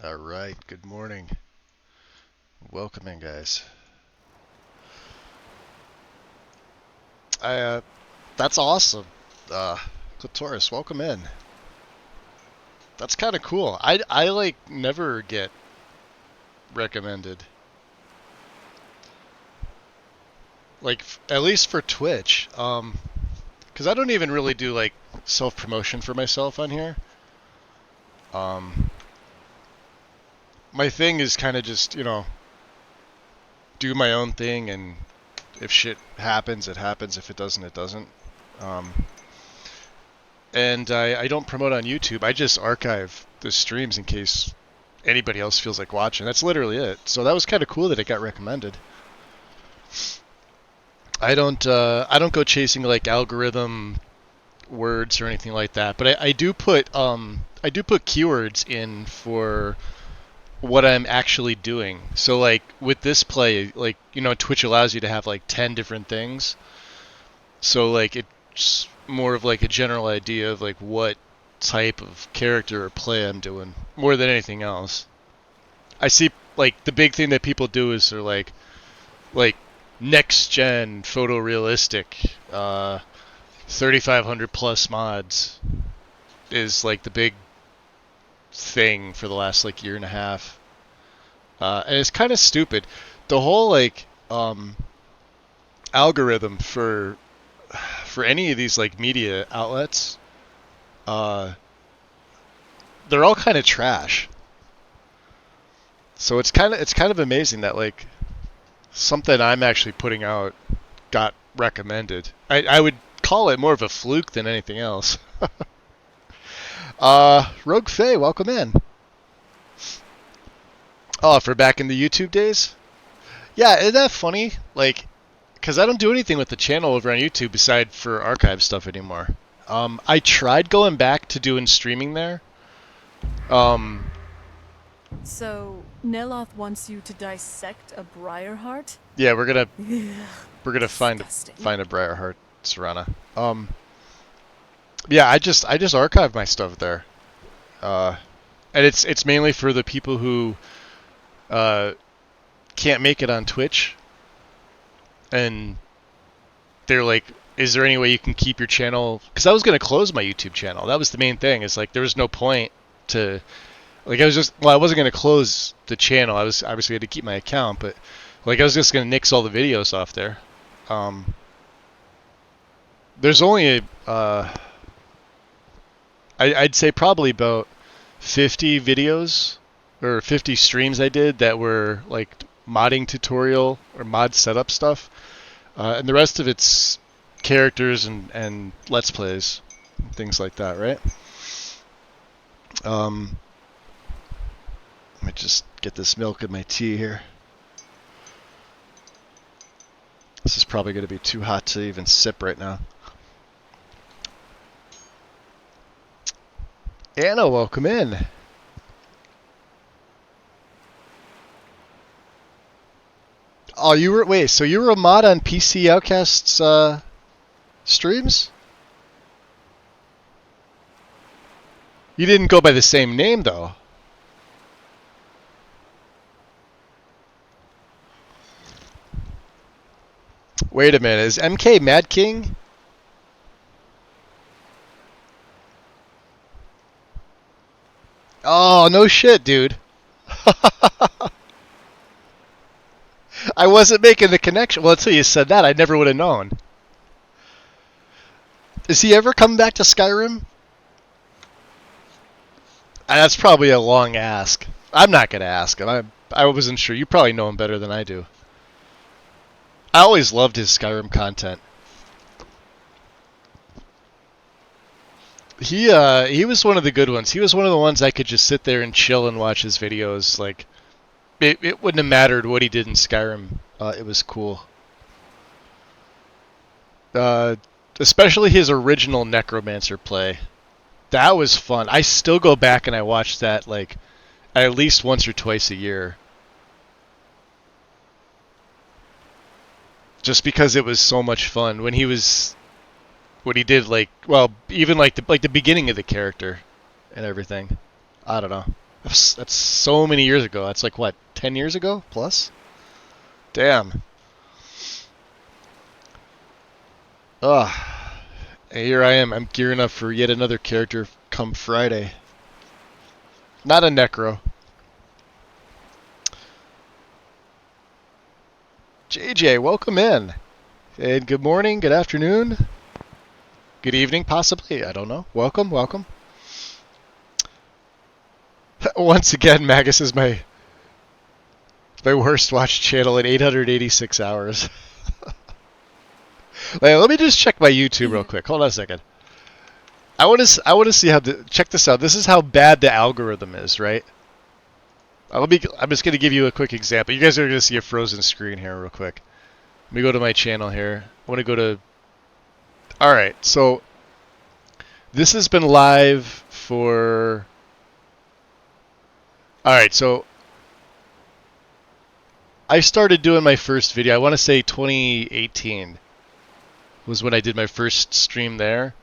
All right, good morning. Welcome in, guys. I that's awesome. Clitoris, welcome in. That's kind of cool. I like never get recommended. Like at least for Twitch. 'Cause I don't even really do like self-promotion for myself on here. Um my thing is kind of just, do my own thing, and if shit happens, it happens. If it doesn't, it doesn't. And I don't promote on YouTube. I just archive the streams in case anybody else feels like watching. That's literally it. So that was kind of cool that it got recommended. I don't go chasing like algorithm words or anything like that. But I do put keywords in for what I'm actually doing. So like with this play, like Twitch allows you to have like 10 different things. So like it's more of like a general idea of like what type of character or play I'm doing more than anything else. I see like the big thing that people do is they're like next gen photorealistic 3500 plus mods is like the big thing for the last like year and a half. And it's kind of stupid. The whole like algorithm for any of these like media outlets, uh, they're all kind of trash. So it's kind of amazing that like something I'm actually putting out got recommended. I would call it more of a fluke than anything else. Rogue Faye, welcome in. Oh, for back in the YouTube days? Yeah, isn't that funny? Like, because I don't do anything with the channel over on YouTube beside for archive stuff anymore. I tried going back to doing streaming there. Um, So, Neloth wants you to dissect a Briarheart? yeah, we're gonna Disgusting. find a Briarheart Serana. Yeah, I just archive my stuff there. And it's mainly for the people who uh, can't make it on Twitch, and they're like, "Is there any way you can keep your channel?" Because I was gonna close my YouTube channel. That was the main thing. It's like there was no point to like I wasn't gonna close the channel. I was obviously had to keep my account, but like I was just gonna nix all the videos off there. There's only I'd say probably about 50 videos or 50 streams I did that were like modding tutorial or mod setup stuff, and the rest of it's characters and let's plays, and things like that, right? Let me just get this milk in my tea here. This is probably going to be too hot to even sip right now. Anna, welcome in. Oh, so you were a mod on PC Outcast's streams? You didn't go by the same name though. Wait a minute, is MK Mad King? Oh, no shit, dude. I wasn't making the connection. Well, until you said that, I never would have known. Is he ever coming back to Skyrim? That's probably a long ask. I'm not going to ask him. I wasn't sure. You probably know him better than I do. I always loved his Skyrim content. He was one of the good ones. He was one of the ones I could just sit there and chill and watch his videos. Like, it wouldn't have mattered what he did in Skyrim. It was cool. Especially his original Necromancer play. That was fun. I still go back and I watch that like at least once or twice a year. Just because it was so much fun when he did like, well, even like the beginning of the character and everything. I don't know. That's so many years ago. That's like what, 10 years ago plus? Damn. Ugh. And here I am. I'm gearing up for yet another character come Friday. Not a Necro. JJ, welcome in. And good morning, good afternoon, good evening, possibly. I don't know. Welcome, welcome. Once again, Magus is my worst watched channel at 886 hours. Wait, let me just check my YouTube real quick. Hold on a second. I want to see how check this out. This is how bad the algorithm is, right? I'm just gonna give you a quick example. You guys are gonna see a frozen screen here real quick. Let me go to my channel here. I want to go to. All right, so this has been live for. All right, so I started doing my first video. I want to say 2018 was when I did my first stream there.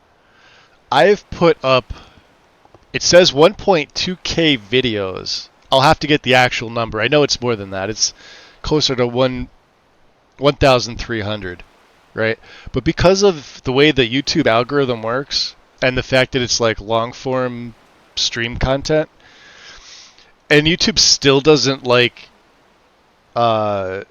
I've put up. It says 1.2K videos. I'll have to get the actual number. I know it's more than that. It's closer to 1,300, right? But because of the way the YouTube algorithm works and the fact that it's like long form stream content, and YouTube still doesn't like uh,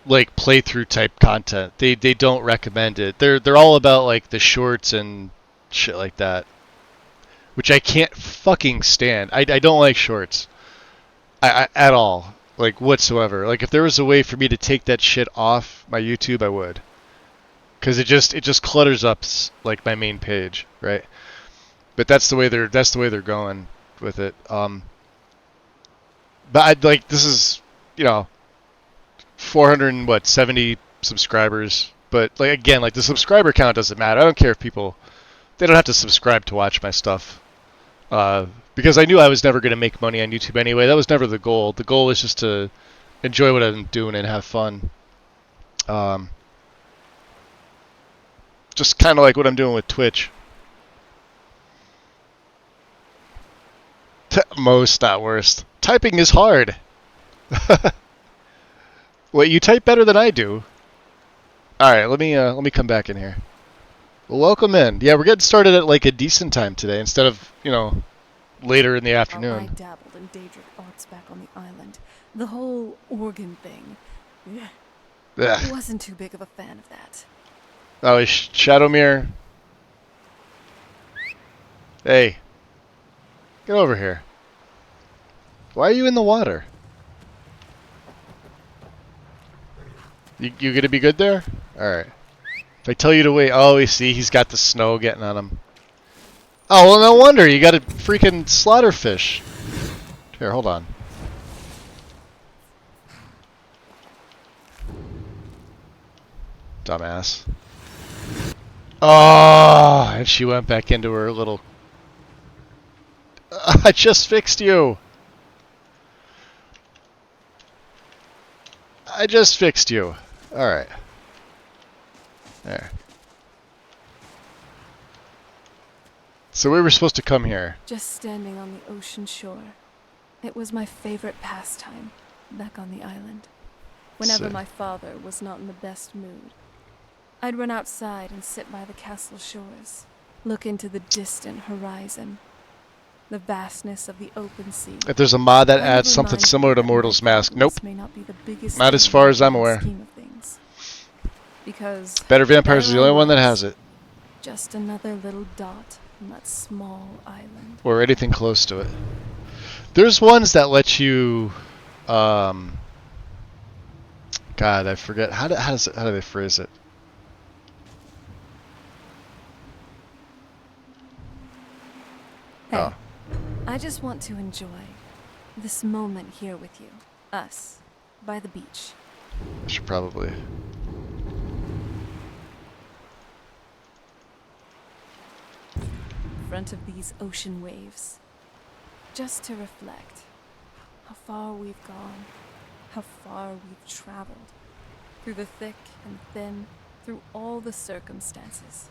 like playthrough type content. They don't recommend it. They're all about like the shorts and shit like that, which I can't fucking stand. I don't like shorts. At all, like whatsoever. Like if there was a way for me to take that shit off my YouTube, I would. Cuz it just clutters up like my main page, right? But that's the way they're going with it. But I'd like this is, you know, 470 subscribers. But like again, like the subscriber count doesn't matter. I don't care if people they don't have to subscribe to watch my stuff. Because I knew I was never going to make money on YouTube anyway. That was never the goal. The goal was just to enjoy what I'm doing and have fun. Just kind of like what I'm doing with Twitch. Most, not worst. Typing is hard. Wait, you type better than I do. All right, let me come back in here. Well, welcome in. Yeah, we're getting started at like a decent time today instead of later in the Oh, I afternoon. dabbled in Daedric arts back on the island. The whole organ thing. Yeah, Ugh. wasn't too big of a fan of that. Oh, is Shadowmere. Hey, get over here. Why are you in the water? You gonna be good there? Alright. If I tell you to wait, oh, you see, he's got the snow getting on him. Oh, well, no wonder. You got a freaking slaughterfish. Here, hold on. Dumbass. Oh, and she went back into her little... I just fixed you. I just fixed you. Alright. There. So we were supposed to come here. Just standing on the ocean shore. It was my favorite pastime back on the island. Whenever Sick. my father was not in the best mood, I'd run outside and sit by the castle shores, look into the distant horizon, the vastness of the open sea. If there's a mod that Kind adds of something reminds similar me to that Mortal's my Mask. Nope. problems may not be the biggest Not as thing far in as the I'm grand aware. scheme of things. Because Better Vampires is the there I only one that was, has it. just another little dot on that small island. Or anything close to it. There's ones that let you... God, I forget. How do they phrase it? Hey, Oh. I just want to enjoy this moment here with you. Us, by the beach. I should probably... In front of these ocean waves. Just to reflect how far we've gone, how far we've traveled. Through the thick and thin, through all the circumstances.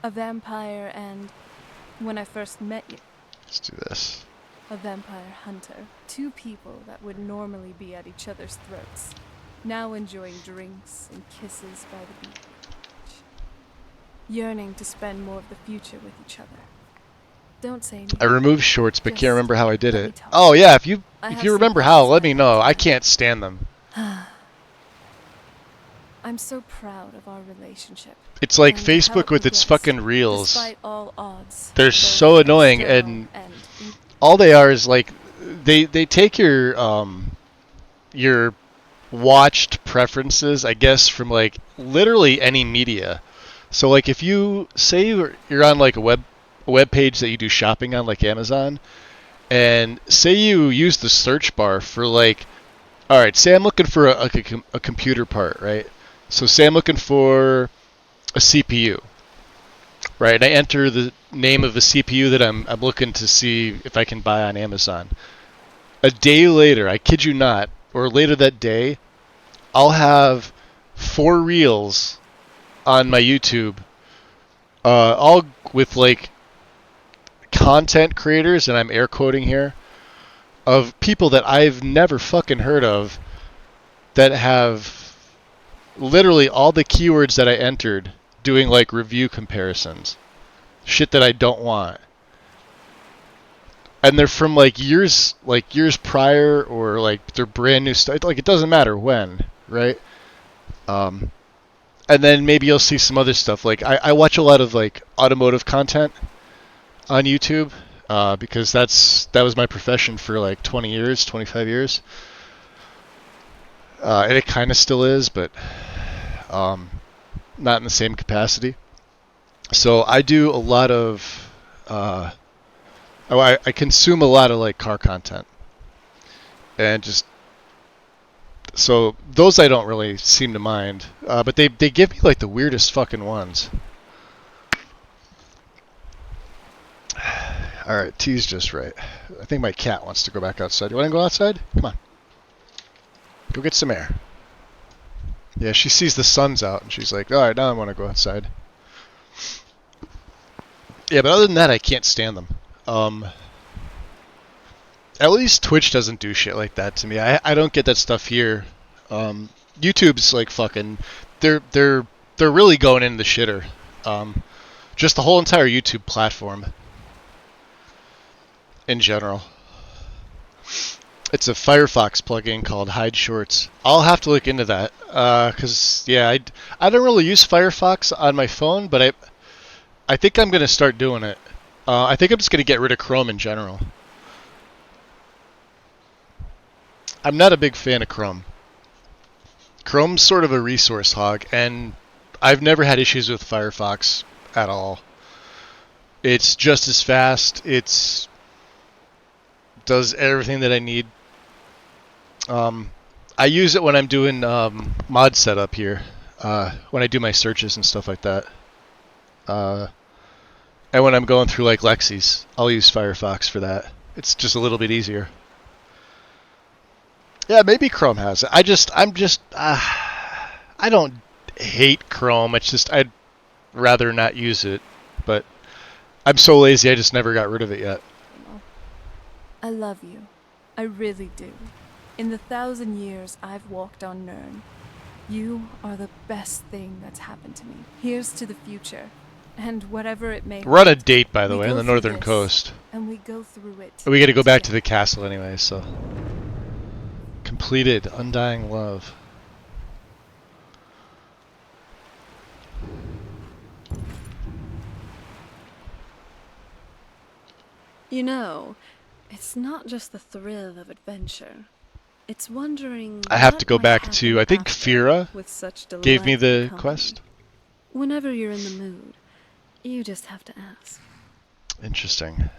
A vampire and, when I first met you, Let's do this. a vampire hunter. Two people that would normally be at each other's throats, now enjoying drinks and kisses by the beach. Yearning to spend more of the future with each other. Don't say anything. I removed shorts, but Just can't remember how I did let me it. talk. Oh yeah, if you I have remember some how, things let that me I'd know. like I to can't stand them. I'm so proud of our relationship. It's like and how Facebook it with its progressed, fucking reels. Despite all odds. They're both so annoying, external and and all they are is like they take your watched preferences, I guess, from like literally any media. So like if you say you're on like a web page that you do shopping on, like Amazon, and say you use the search bar for like, all right, say I'm looking for a computer part, right? So say I'm looking for a CPU, right? And I enter the name of the CPU that I'm looking to see if I can buy on Amazon. A day later, I kid you not, or later that day, I'll have 4 reels on my YouTube, all with like content creators, and I'm air quoting here, of people that I've never fucking heard of that have literally all the keywords that I entered doing like review comparisons. Shit that I don't want. and they're from like years prior, or like they're brand new stuff. Like it doesn't matter when, right? Um, and then maybe you'll see some other stuff. Like I watch a lot of like automotive content on YouTube, because that was my profession for like 20 years, 25 years, and it kind of still is, but not in the same capacity. So I do a lot of I consume a lot of like car content, and just so those I don't really seem to mind, but they give me like the weirdest fucking ones. All right, tea's just right. I think my cat wants to go back outside. You want to go outside? Come on, go get some air. Yeah, she sees the sun's out and she's like, all right, now I want to go outside. Yeah, but other than that, I can't stand them. At least Twitch doesn't do shit like that to me. I don't get that stuff here. YouTube's like fucking, they're really going in the shitter. Just the whole entire YouTube platform in general. It's a Firefox plugin called Hide Shorts. I'll have to look into that, cause yeah, I don't really use Firefox on my phone, but I think I'm gonna start doing it. I think I'm just gonna get rid of Chrome in general. I'm not a big fan of Chrome. Chrome's sort of a resource hog, and I've never had issues with Firefox at all. It's just as fast. Does everything that I need. I use it when I'm doing mod setup here, when I do my searches and stuff like that. And when I'm going through like Lexi's, I'll use Firefox for that. It's just a little bit easier. Yeah, maybe Chrome has it. I don't hate Chrome. It's just I'd rather not use it. But I'm so lazy, I just never got rid of it yet. I love you. I really do. In the 1,000 years I've walked on Nirn, you are the best thing that's happened to me. Here's to the future, and whatever it may. We're on a date, by the way, on the northern coast. And we go through it. We got to go back to the castle anyway, so. Completed Undying Love. You know, it's not just the thrill of adventure. It's wondering. I have to go back to, I think Fira gave me the quest. Whenever you're in the mood, you just have to ask. Interesting.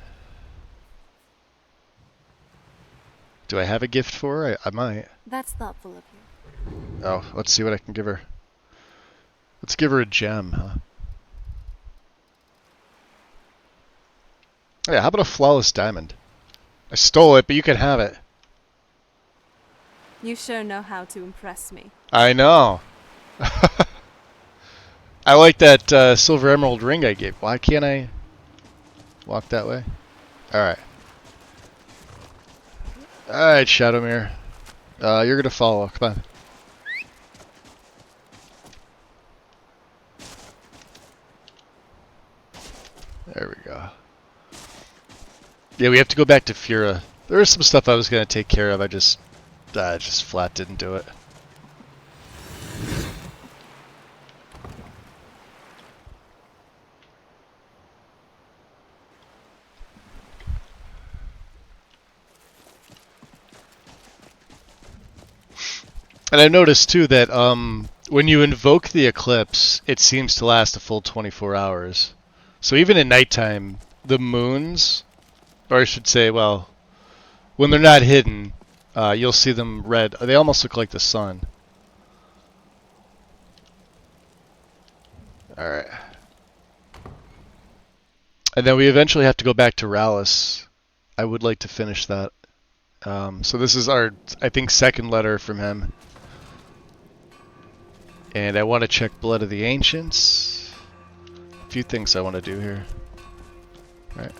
Do I have a gift for her? I might. That's thoughtful of you. Oh, let's see what I can give her. Let's give her a gem, huh? Oh, yeah, how about a flawless diamond? I stole it, but you can have it. You sure know how to impress me. I know. I like that silver emerald ring I gave. Why can't I walk that way? Alright. Alright, Shadowmere. You're gonna follow. Come on. There we go. Yeah, we have to go back to Fira. There was some stuff I was gonna take care of. I just flat didn't do it. And I've noticed too that when you invoke the eclipse, it seems to last a full 24 hours. So even at nighttime, the moons, or I should say, well, when they're not hidden, you'll see them red. They almost look like the sun. Alright. And then we eventually have to go back to Rallis. I would like to finish that. So this is our, I think, second letter from him. And I want to check Blood of the Ancients. A few things I want to do here. Alright.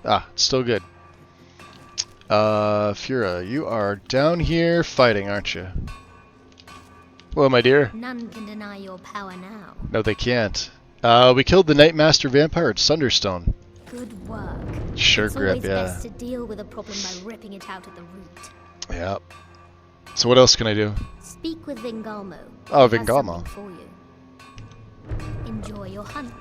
Ah, it's still good. Fura, you are down here fighting, aren't you? Hello, my dear. None can deny your power now. No, they can't. We killed the Nightmaster Vampire at Sunderstone. Good work. Sure It's grip, always yeah. best to deal with a problem by ripping it out at the root. Yep. So what else can I do? Speak with Vingalmo. Oh, He has Vingalmo. something for you. Enjoy your hunt.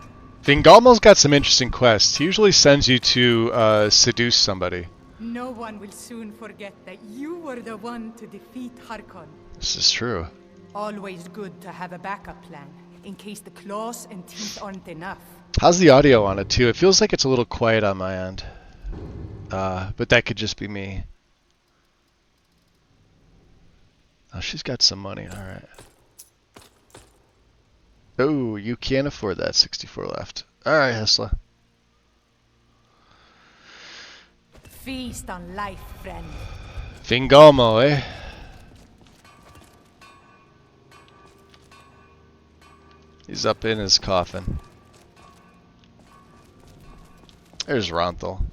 Vingalmo's got some interesting quests. He usually sends you to seduce somebody. No one will soon forget that you were the one to defeat Harkon. This is true. Always good to have a backup plan, in case the claws and teeth aren't enough. How's the audio on it too? It feels like it's a little quiet on my end. But that could just be me. Oh, she's got some money, alright. Oh, you can't afford that, 64 left. Alright, Hesla. Feast on life, friend. Vingalmo, eh? He's up in his coffin. There's Ronthal.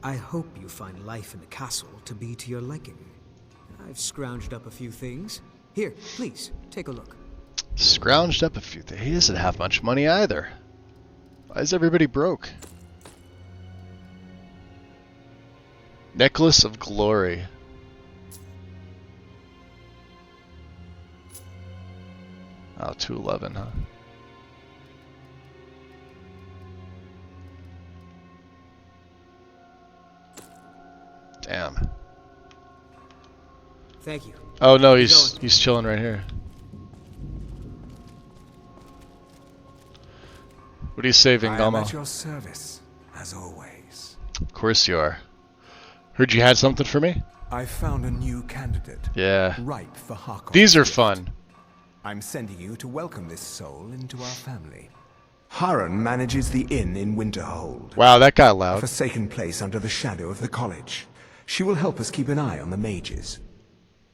I hope you find life in the castle to be to your liking. I've scrounged up a few things. Here, please, take a look. Scrounged up a few things. He doesn't have much money either. Why is everybody broke? Necklace of Glory. Oh, 211, huh? Damn. Thank you. Oh no, he's chilling right here. What do you say, I am Vingalmo? at your service, as always. Of course you are. Heard you had something for me? I found a new candidate. Yeah. Ripe for Harkon. These are fun. I'm sending you to welcome this soul into our family. Harren manages the inn in Winterhold. Wow, that got A loud. forsaken place under the shadow of the college. She will help us keep an eye on the mages.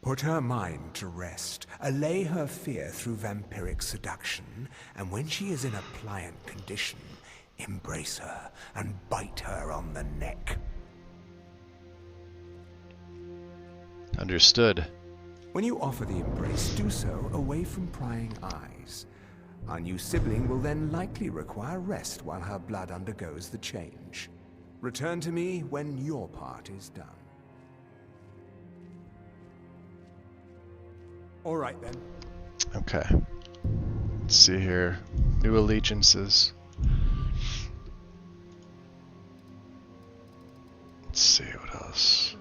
Put her mind to rest, allay her fear through vampiric seduction, and when she is in a pliant condition, embrace her and bite her on the neck. Understood. When you offer the embrace, do so away from prying eyes. Our new sibling will then likely require rest while her blood undergoes the change. Return to me when your part is done. All right then. Okay. Let's see here. New allegiances. Let's see what else.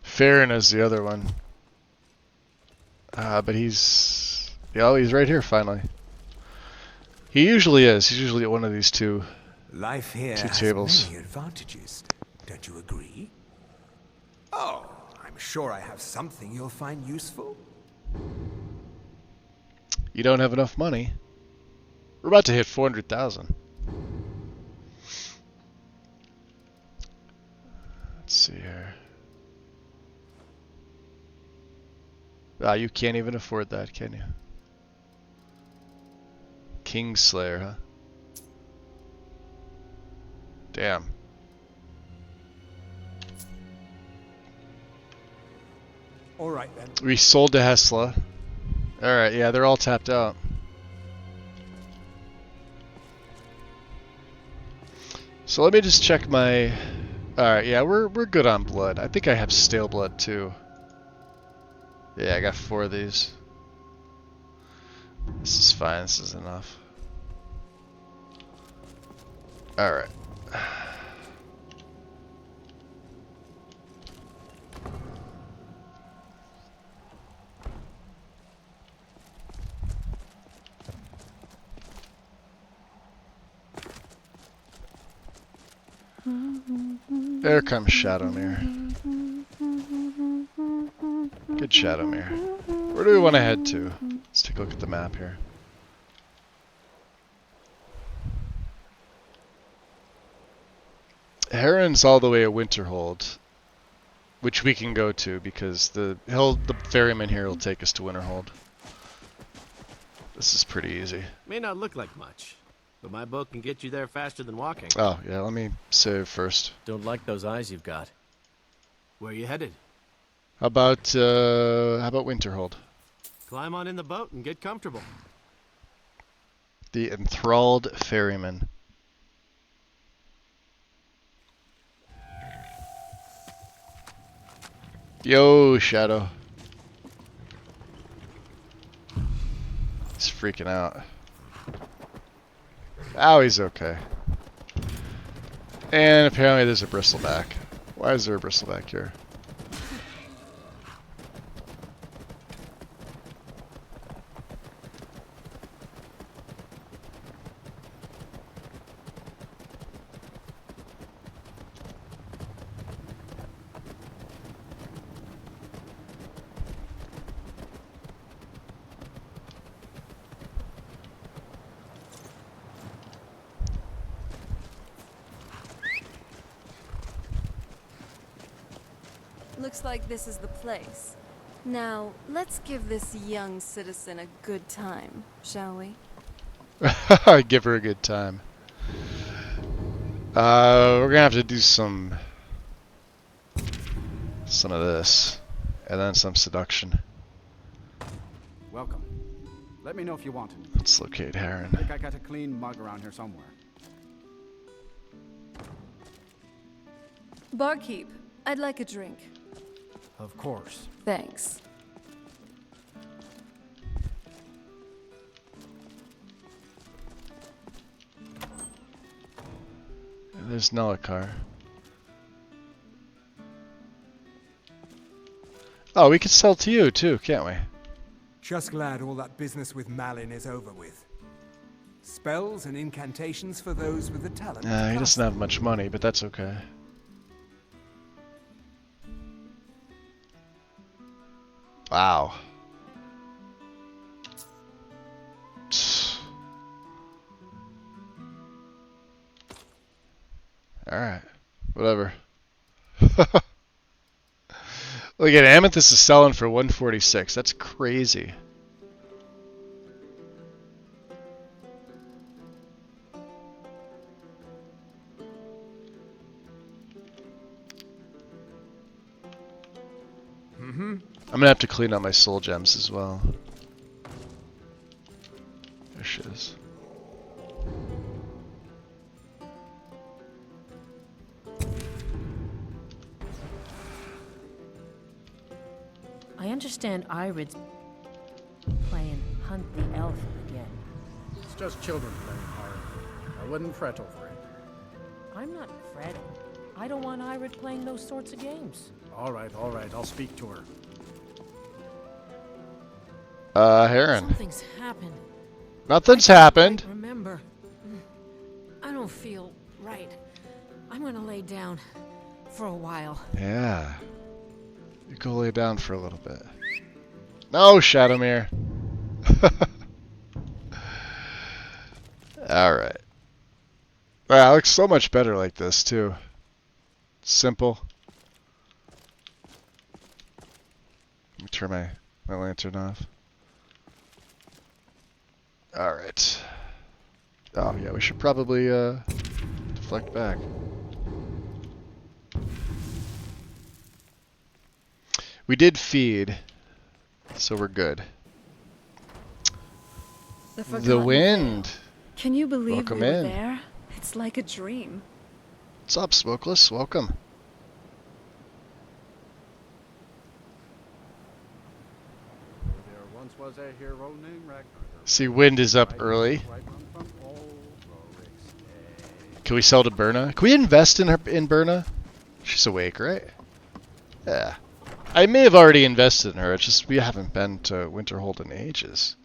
Farron is the other one. But he's... Oh, he's right here finally. He usually is. He's usually at one of these two. Life here Two has tables. many advantages. Don't you agree? Oh, I'm sure I have something you'll find useful. You don't have enough money. We're about to hit 400,000. Let's see here. Ah, you can't even afford that, can you? Kingslayer, huh? Damn. All right then. We sold to Hesla. Alright, yeah, they're all tapped out. So let me just check my... Alright, yeah, we're good on blood. I think I have stale blood too. Yeah, I got 4 of these. This is fine, this is enough. Alright. There comes Shadowmere. Good Shadowmere. Where do we want to head to? Let's take a look at the map here. Harren's all the way at Winterhold, which we can go to because the ferryman here will take us to Winterhold. This is pretty easy. May not look like much, but my boat can get you there faster than walking. Oh, yeah, let me save first. Don't like those eyes you've got. Where are you headed? How about Winterhold? Climb on in the boat and get comfortable. The Enthralled Ferryman. Yo, Shadow. He's freaking out. Oh, he's okay. And apparently there's a bristleback. Why is there a bristleback here? Looks like this is the place. Now, let's give this young citizen a good time, shall we? Give her a good time. We're gonna have to do some of this, and then some seduction. Welcome. Let me know if you want it. Let's locate I Heron. think I got a clean mug around here somewhere. Barkeep, I'd like a drink. Of course. Thanks. There's Nullicar. Oh, we could sell to you too, can't we? Just glad all that business with Malin is over with. Spells and incantations for those with the talent. He doesn't have much money, but that's okay. Wow. Alright. Whatever. Look at Amethyst is selling for 146. That's crazy. I'm gonna have to clean up my soul gems as well. There she is. I understand Irid's playing Hunt the Elf again. It's just children playing hard. I wouldn't fret over it. I'm not fretting. I don't want Irid playing those sorts of games. All right, I'll speak to her. Heron. Something's happened. Nothing's happened. Remember, I don't feel right. I'm gonna lay down for a while. Yeah. You go lay down for a little bit. No, Shadowmere. Alright. Wow, it looks so much better like this, too. Simple. Let me turn my lantern off. Alright. Oh, yeah, we should probably deflect back. We did feed, so we're good. The Forgotten wind. Vale. Can you believe Welcome we were in. there? It's like a dream. What's up, Smokeless? Welcome. There once was a hero named Ragnar. See, wind is up early. Can we sell to Berna? Can we invest in her in Berna? She's awake, right? Yeah. I may have already invested in her. It's just we haven't been to Winterhold in ages.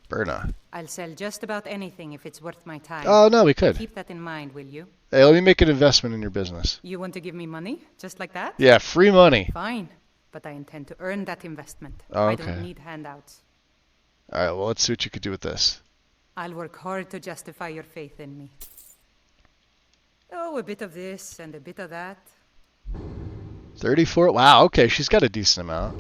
Berna. I'll sell just about anything if it's worth my time. Oh no, we could. Keep that in mind, will you? Hey, let me make an investment in your business. You want to give me money? Just like that? Yeah, free money. Fine. But I intend to earn that investment. Oh, I okay. don't need handouts. All right. Well, let's see what you could do with this. I'll work hard to justify your faith in me. Oh, a bit of this and a bit of that. 34. Wow. Okay, she's got a decent amount.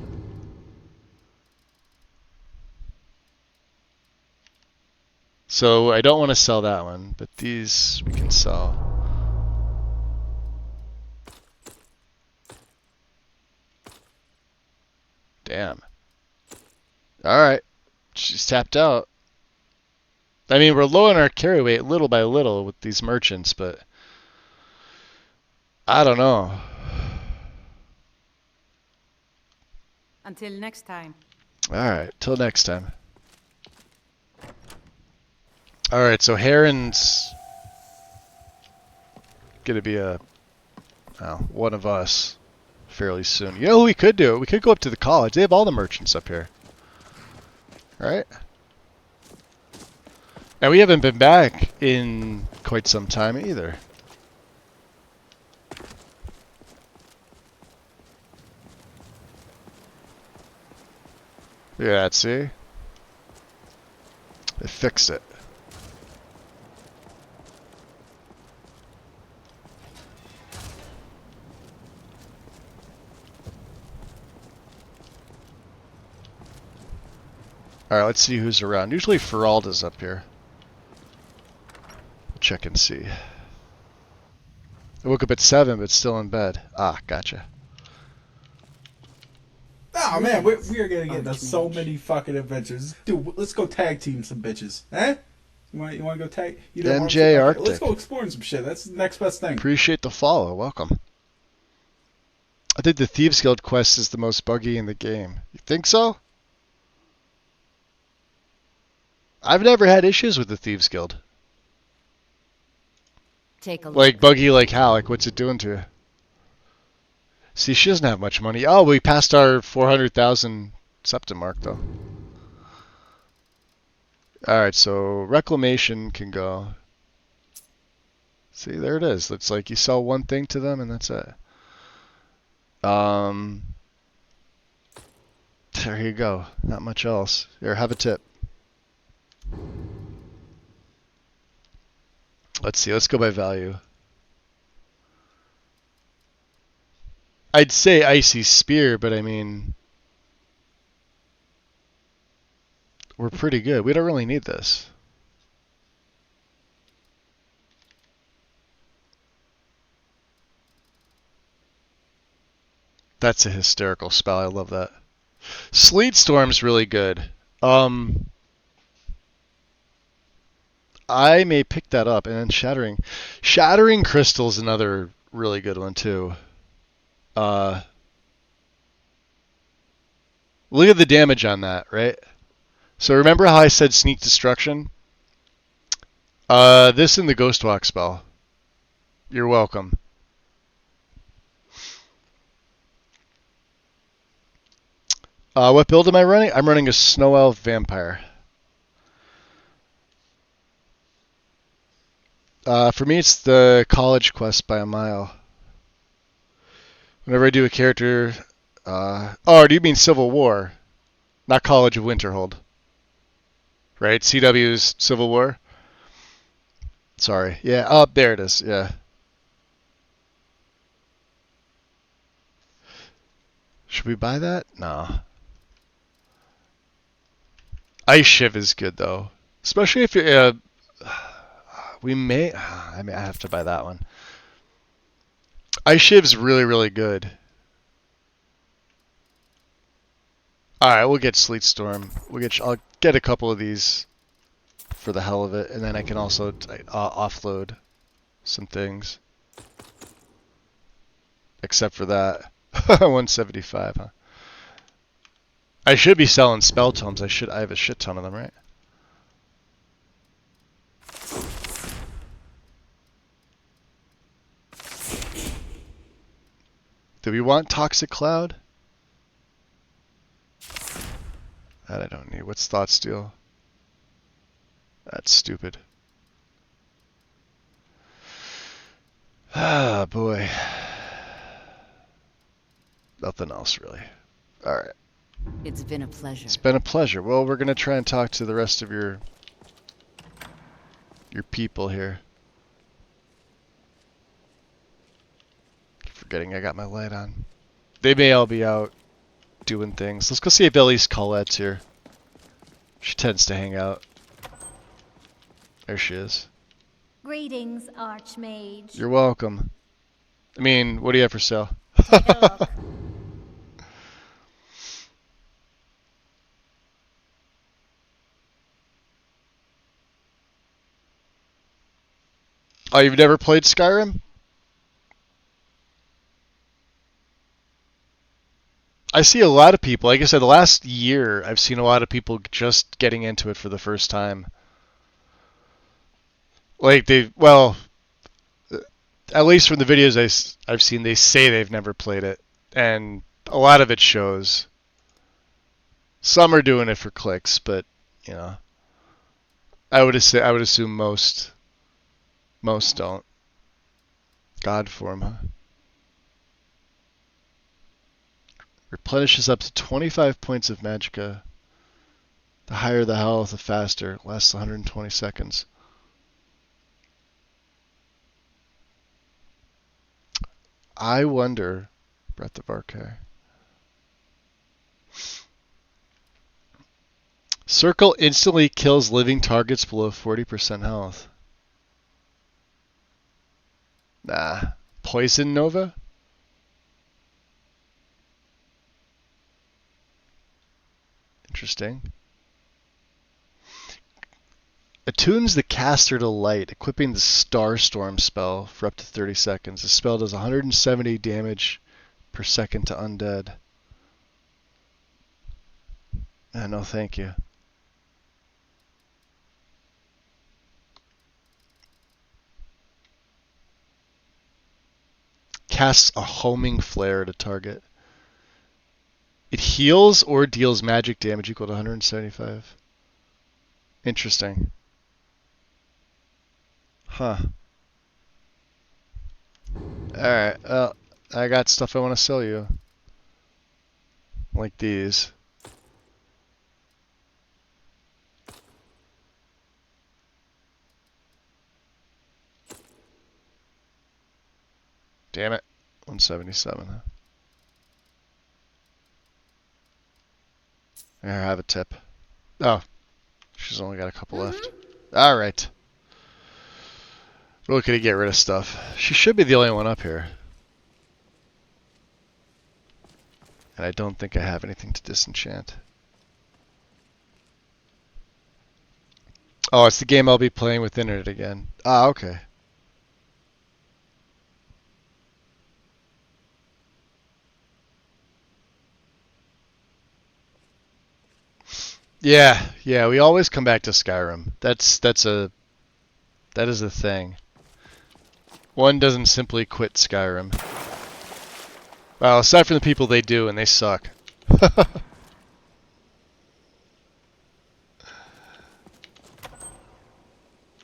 So I don't want to sell that one, but these we can sell. Damn. Alright. She's tapped out. I mean, we're low on our carry weight little by little with these merchants, but I don't know. Until next time. Alright, till next time. Alright, so Heron's gonna be one of us fairly soon. You know who we could do? We could go up to the college. They have all the merchants up here. Right? And we haven't been back in quite some time either. Look at that, see? They fixed it. Alright, let's see who's around. Usually Feralda's up here. Check and see. I woke up at 7, but still in bed. Ah, gotcha. Oh man, we are gonna get into so many fucking adventures. Dude, let's go tag team some bitches. Eh? You want to go tag? You don't want MJ to? Arctic. Let's go exploring some shit. That's the next best thing. Appreciate the follow. Welcome. I think the Thieves Guild quest is the most buggy in the game. You think so? I've never had issues with the Thieves Guild. Take a look. Like, buggy like how? Like, what's it doing to you? See, she doesn't have much money. Oh, we passed our 400,000 septum mark, though. Alright, so Reclamation can go. See, there it is. It's like you sell one thing to them, and that's it. There you go. Not much else. Here, have a tip. Let's see. Let's go by value. I'd say Icy Spear, but I mean, we're pretty good. We don't really need this. That's a hysterical spell. I love that. Sleet Storm's really good. I may pick that up, and then Shattering Crystal's another really good one too. Look at the damage on that, right? So remember how I said Sneak Destruction? This in the Ghost Walk spell. You're welcome. What build am I running? I'm running a Snow Elf Vampire. For me, it's the college quest by a mile. Whenever I do a character... oh, do you mean Civil War? Not College of Winterhold. Right? CW's Civil War? Sorry. Yeah, oh, there it is. Yeah. Should we buy that? No. Ice Shiv is good, though. Especially if you're... we may... I may have to buy that one. Ice Shiv's really, really good. Alright, we'll get Sleet Storm. I'll get a couple of these for the hell of it, and then I can also offload some things. Except for that. 175, huh? I should be selling spell tomes. I have a shit ton of them, right? Do we want Toxic Cloud? That I don't need. What's Thought Steal? That's stupid. Ah, boy. Nothing else, really. Alright. It's been a pleasure. It's been a pleasure. Well, we're going to try and talk to the rest of your people here. Keep forgetting I got my light on. They may all be out doing things. Let's go see if Ellie's Colette's here. She tends to hang out. There she is. Greetings, Archmage. You're welcome. I mean, what do you have for sale? Take a look. Oh, you've never played Skyrim? I see a lot of people, like I said, the last year, I've seen a lot of people just getting into it for the first time. Like, well, at least from the videos I've seen, they say they've never played it. And a lot of it shows. Some are doing it for clicks, but, you know, I would assume most don't. God form, huh? Replenishes up to 25 points of magicka. The higher the health, the faster. Lasts 120 seconds. I wonder, Breath of Arcare. Circle instantly kills living targets below 40% health. Nah. Poison Nova? Interesting. Attunes the caster to light, equipping the Starstorm spell for up to 30 seconds. The spell does 170 damage per second to undead. No, thank you. Casts a homing flare at a target. It heals or deals magic damage equal to 175. Interesting. Huh. Alright, well, I got stuff I want to sell you. Like these. Damn it. 177, huh? Here, have a tip. Oh. She's only got a couple left. Alright. We're looking to get rid of stuff. She should be the only one up here. And I don't think I have anything to disenchant. Oh, it's the game I'll be playing with internet again. Ah, okay. Yeah, we always come back to Skyrim. That is a thing. One doesn't simply quit Skyrim. Well, aside from the people they do, and they suck.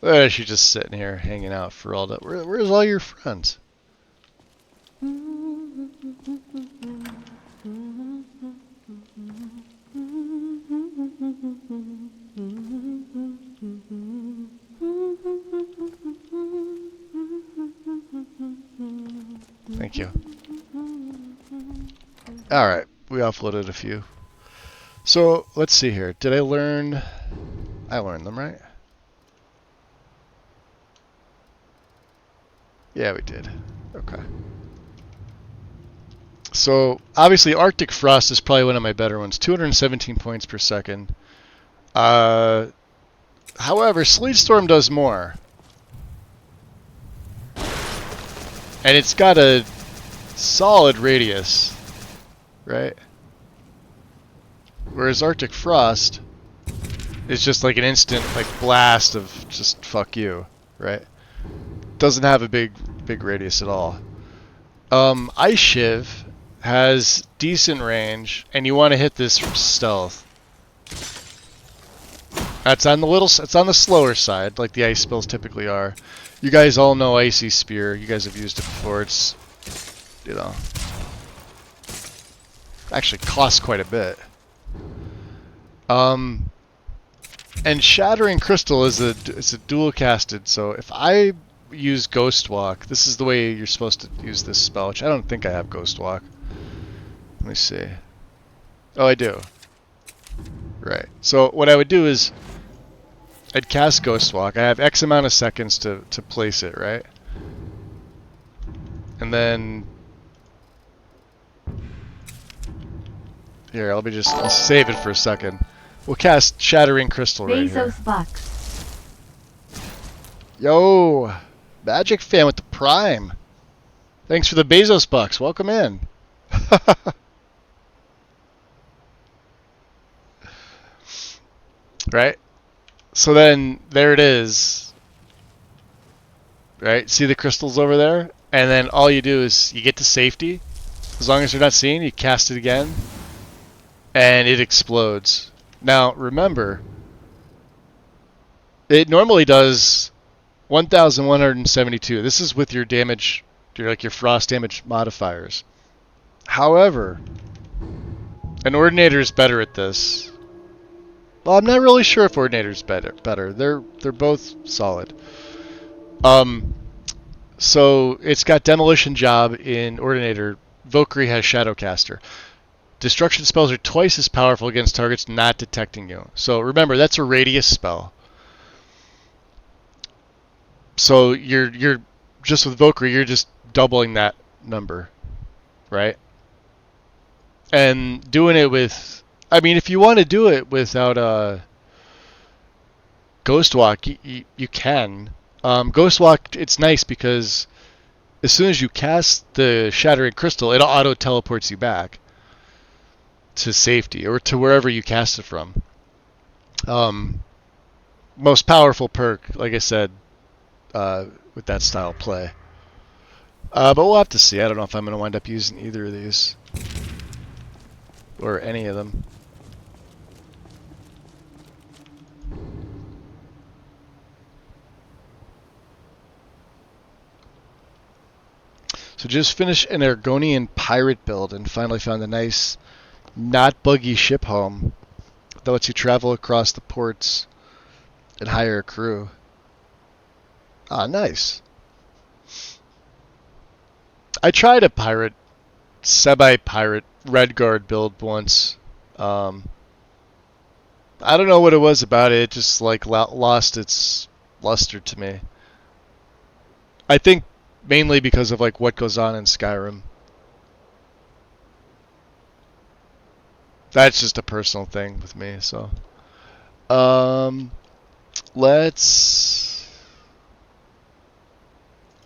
She's just sitting here hanging out for all that. Where's all your friends? Thank you. Alright, we offloaded a few. So, let's see here. Did I learn... I learned them, right? Yeah, we did. Okay. So, obviously Arctic Frost is probably one of my better ones. 217 points per second. However, Sleet Storm does more. And it's got a solid radius, right? Whereas Arctic Frost is just like an instant like blast of just fuck you, right? Doesn't have a big radius at all. Ice Shiv has decent range, and you want to hit this from stealth. It's on the slower side, like the ice spells typically are. You guys all know Icy Spear. You guys have used it before. It's, you know, actually costs quite a bit. And Shattering Crystal is a dual casted. So if I use Ghost Walk, this is the way you're supposed to use this spell, which I don't think I have Ghost Walk. Let me see. Oh, I do. Right. So what I would do is I'd cast Ghost Walk. I have X amount of seconds to place it, right? And then here, I'll save it for a second. We'll cast Shattering Crystal right here. Bezos Bucks. Yo, Magic Fan with the Prime. Thanks for the Bezos bucks. Welcome in. Right? So then there it is. Right? See the crystals over there? And then all you do is you get to safety. As long as they're not seen, you cast it again. And it explodes. Now, remember, it normally does 1,172. This is with your damage, your frost damage modifiers. However, an Ordinator is better at this. Well, I'm not really sure if Ordinator's better. They're both solid. So it's got Demolition Job in Ordinator. Valkyrie has Shadowcaster. Destruction spells are twice as powerful against targets not detecting you. So remember, that's a radius spell. So you're just with Valkyrie, you're just doubling that number, right? And doing it with, I mean, if you want to do it without Ghost Walk, you can. Ghost Walk, it's nice because as soon as you cast the Shattering Crystal, it auto teleports you back to safety or to wherever you cast it from. Most powerful perk, like I said, with that style play. But we'll have to see. I don't know if I'm going to wind up using either of these or any of them. So just finished an Argonian pirate build and finally found a nice, not buggy ship home that lets you travel across the ports and hire a crew. Ah, nice. I tried a semi-pirate Redguard build once. I don't know what it was about it. It just lost its luster to me. I think mainly because of what goes on in Skyrim. That's just a personal thing with me. So, I'm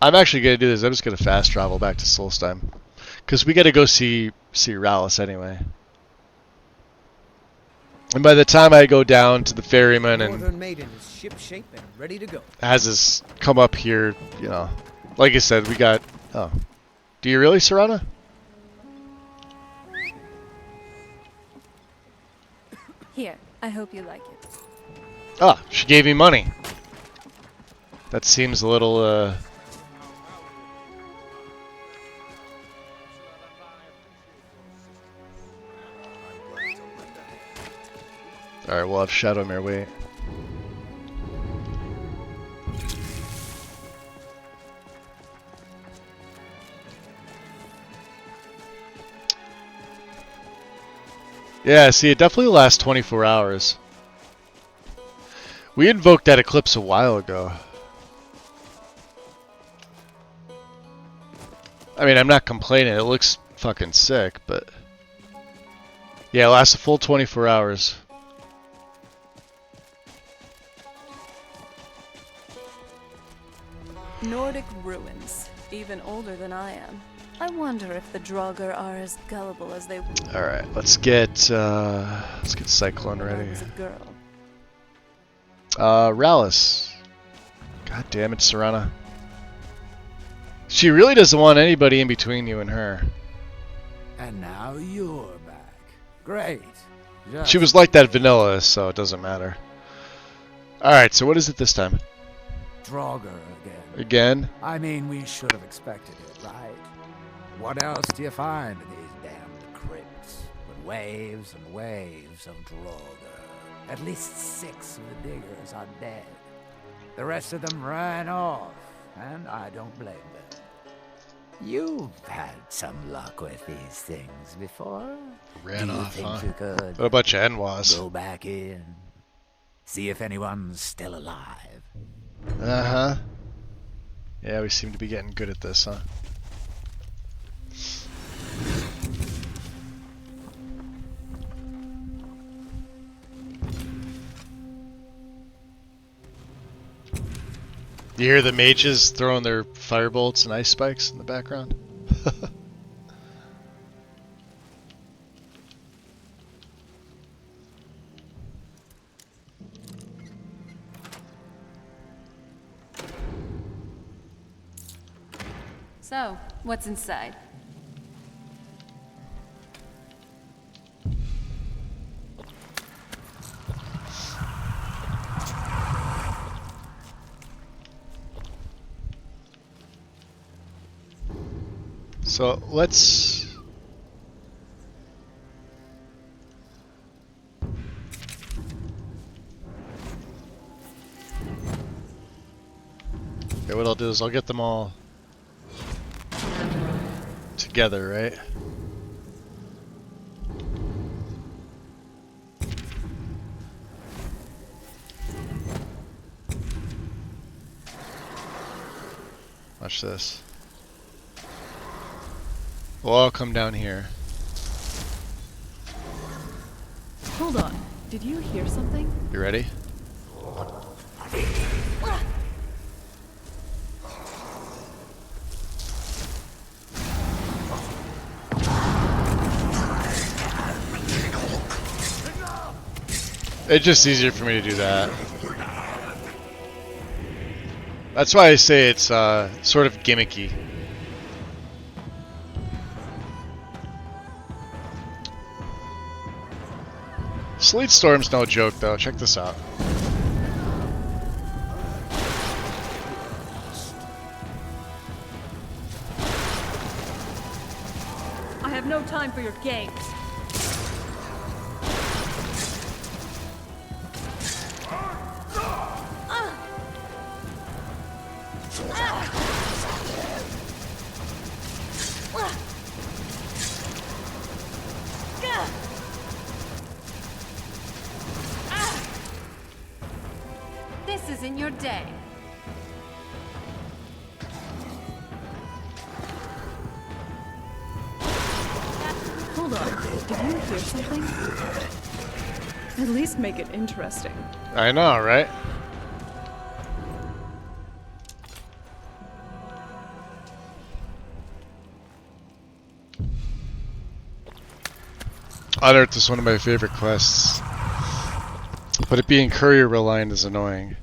actually gonna do this. I'm just gonna fast travel back to Solstheim, because we gotta go see Rallis anyway. And by the time I go down to the ferryman and Maiden is ship shape and ready to go. has us come up here, like I said, we got. Oh, do you really, Serana? Here, I hope you like it. Ah, she gave me money. That seems a little. Alright, we'll have Shadowmere wait. Yeah, see, it definitely lasts 24 hours. We invoked that eclipse a while ago. I mean, I'm not complaining. It looks fucking sick, but... yeah, it lasts a full 24 hours. Nordic ruins, even older than I am. I wonder if the Draugr are as gullible as they were. All right, let's get Cyclone ready. I was a girl. Rallis. God damn it, Serana. She really doesn't want anybody in between you and her. And now you're back. Great. She was like that vanilla, so it doesn't matter. All right, so what is it this time? Draugr again. Again? I mean, we should have expected it, right? What else do you find in these damned crypts? But waves and waves of Draugr. At least 6 of the diggers are dead. The rest of them ran off, and I don't blame them. You've had some luck with these things before. Ran do you off, think huh? you could What about you, Enwas? go back in? See if anyone's still alive. Uh-huh. Yeah, we seem to be getting good at this, huh? You hear the mages throwing their firebolts and ice spikes in the background? So, what's inside? So let's... Okay, what I'll do is I'll get them all together, right? Watch this. We'll all come down here. Hold on. Did you hear something? You ready? It's just easier for me to do that. That's why I say it's sort of gimmicky. Sleet Storm's no joke though, check this out. I have no time for your games. This isn't your day. Hold on. Did you hear something? At least make it interesting. I know, right? Unearth is one of my favorite quests. But it being courier reliant is annoying.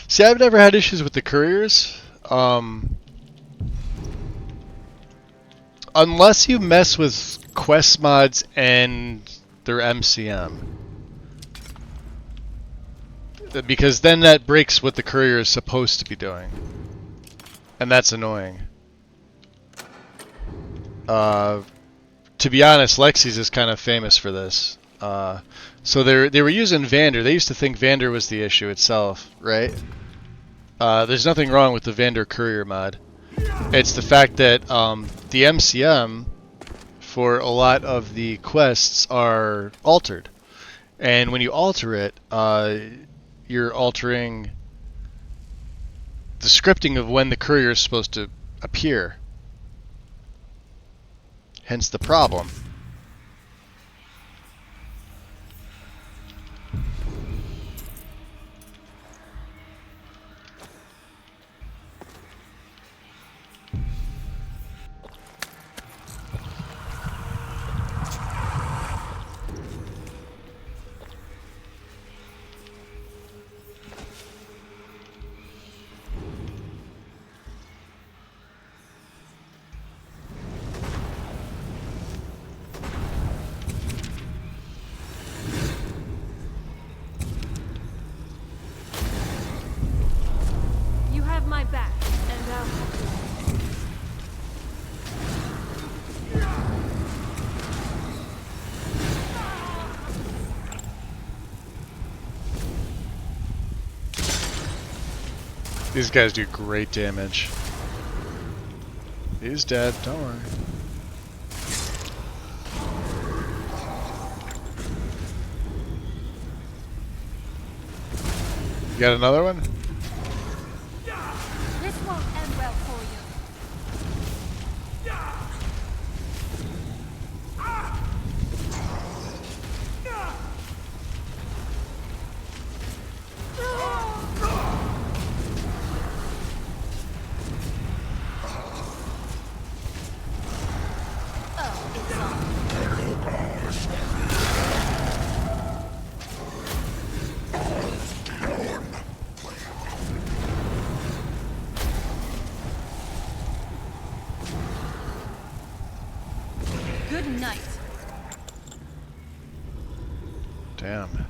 See, I've never had issues with the couriers. Unless you mess with quest mods and their MCM. Because then that breaks what the courier is supposed to be doing. And that's annoying. To be honest, Lexi's is kind of famous for this. So they were using Vander. They used to think Vander was the issue itself, right? There's nothing wrong with the Vander Courier mod. It's the fact that the MCM for a lot of the quests are altered. And when you alter it, you're altering the scripting of when the courier is supposed to appear. Hence the problem. You have my back, and These guys do great damage. He's dead, don't worry. You got another one? This won't end well for you. Good night. Damn.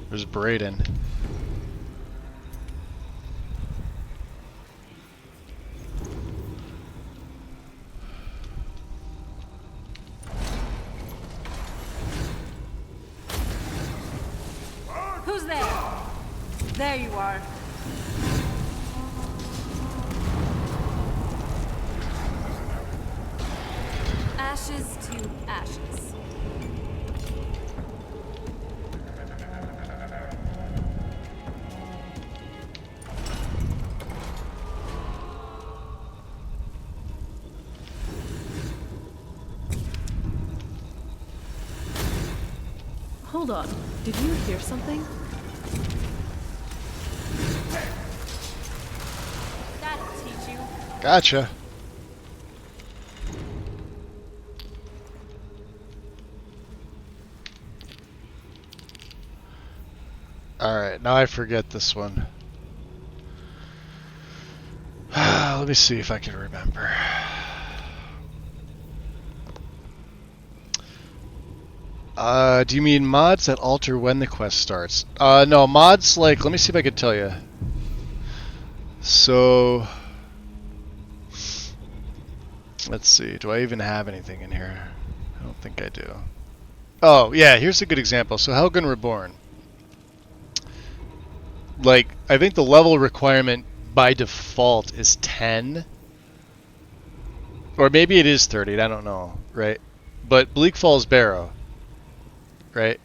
There's Brayden. Who's there? There you are. Ashes to ashes. Hold on. Did you hear something? That'll teach you. Gotcha. Alright, now I forget this one. Let me see if I can remember. Do you mean mods that alter when the quest starts? No, mods like, let me see if I can tell you. So, let's see, do I even have anything in here? I don't think I do. Oh, yeah, here's a good example. So Helgen Reborn. Like, I think the level requirement by default is 10. Or maybe it is 30, I don't know, right? But Bleak Falls Barrow, right?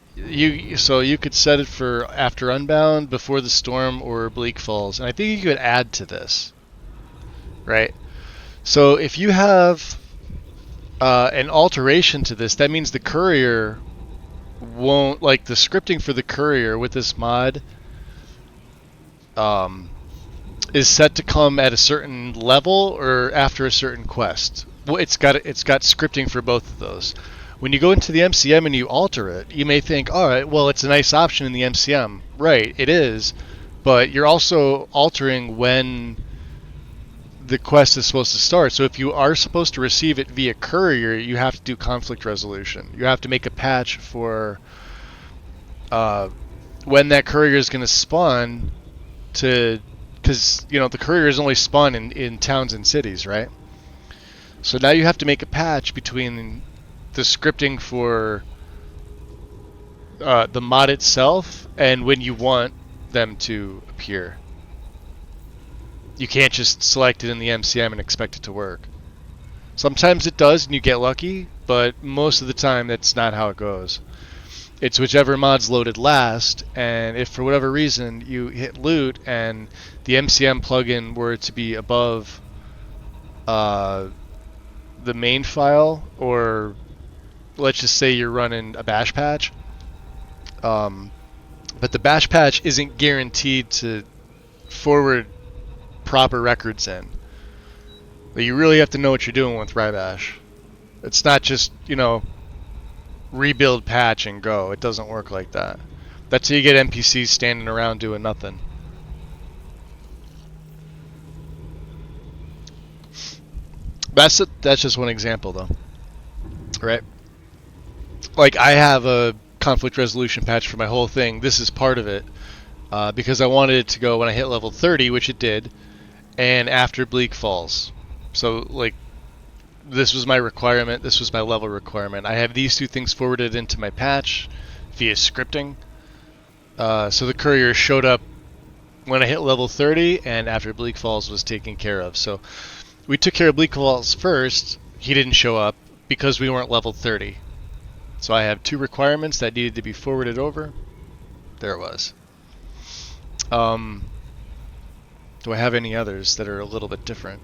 So you could set it for after Unbound, before the storm, or Bleak Falls. And I think you could add to this, right? So if you have an alteration to this, that means the courier won't, like the scripting for the courier with this mod is set to come at a certain level or after a certain quest. Well, it's got scripting for both of those. When you go into the MCM and you alter it, you may think, all right, well, it's a nice option in the MCM. Right, it is, but you're also altering when the quest is supposed to start. So if you are supposed to receive it via courier, you have to do conflict resolution. You have to make a patch for when that courier is going to spawn, because the couriers only spawn in towns and cities, right? So now you have to make a patch between the scripting for the mod itself and when you want them to appear. You can't just select it in the MCM and expect it to work. Sometimes it does and you get lucky, but most of the time that's not how it goes. It's whichever mod's loaded last, and if for whatever reason you hit loot and the MCM plugin were to be above the main file, or let's just say you're running a bash patch, but the bash patch isn't guaranteed to forward proper records in. But you really have to know what you're doing with Rybash. It's not just, rebuild patch and go. It doesn't work like that. That's how you get NPCs standing around doing nothing. That's just one example though. Right? Like I have a conflict resolution patch for my whole thing. This is part of it. Because I wanted it to go when I hit level 30, which it did, and after Bleak Falls. So like this was my requirement, this was my level requirement. I have these two things forwarded into my patch via scripting. So the courier showed up when I hit level 30 and after Bleak Falls was taken care of. So we took care of Bleak Falls first. He didn't show up because we weren't level 30. So I have 2 requirements that needed to be forwarded over. There it was. Do I have any others that are a little bit different?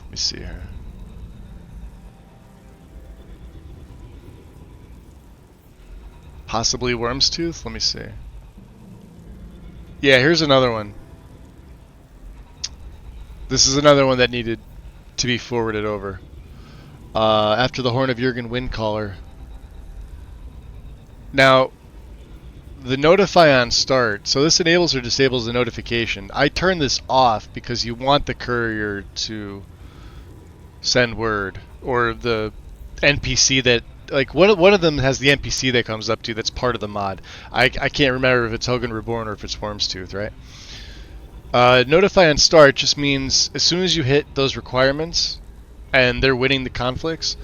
Let me see here. Possibly Worm's Tooth? Let me see. Yeah, here's another one. This is another one that needed to be forwarded over. After the Horn of Jurgen Windcaller. Now, the notify on start, so this enables or disables the notification. I turn this off because you want the courier to send word, or the NPC that, like, one of them has the NPC that comes up to that's part of the mod. I can't remember if it's Hogan Reborn or if it's Worm's Tooth, right? Notify on start just means as soon as you hit those requirements and they're winning the conflicts,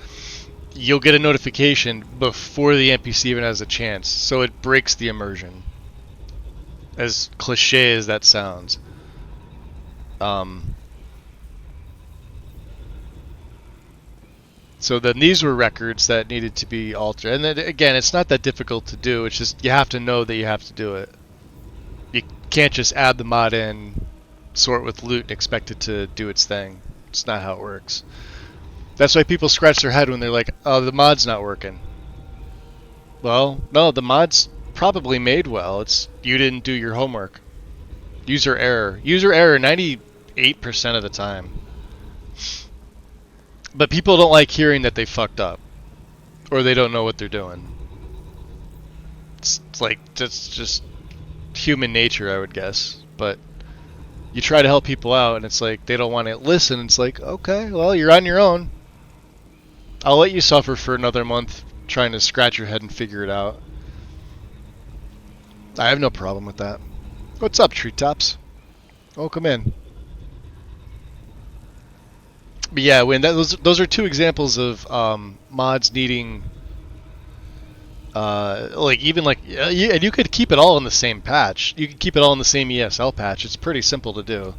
you'll get a notification before the NPC even has a chance, so it breaks the immersion. As cliche as that sounds. So then these were records that needed to be altered. And then again, it's not that difficult to do, it's just you have to know that you have to do it. You can't just add the mod in, sort with loot, and expect it to do its thing. It's not how it works. That's why people scratch their head when they're like, oh, the mod's not working. Well, no, the mod's probably made well. It's you didn't do your homework. User error. User error 98% of the time. But people don't like hearing that they fucked up. Or they don't know what they're doing. It's like, that's just human nature, I would guess. But you try to help people out and it's like, they don't want to listen. It's like, okay, well, you're on your own. I'll let you suffer for another month trying to scratch your head and figure it out. I have no problem with that. What's up, Treetops? Welcome in. But yeah, when those are 2 examples of mods needing, like even like, and you could keep it all in the same patch. You can keep it all in the same ESL patch. It's pretty simple to do.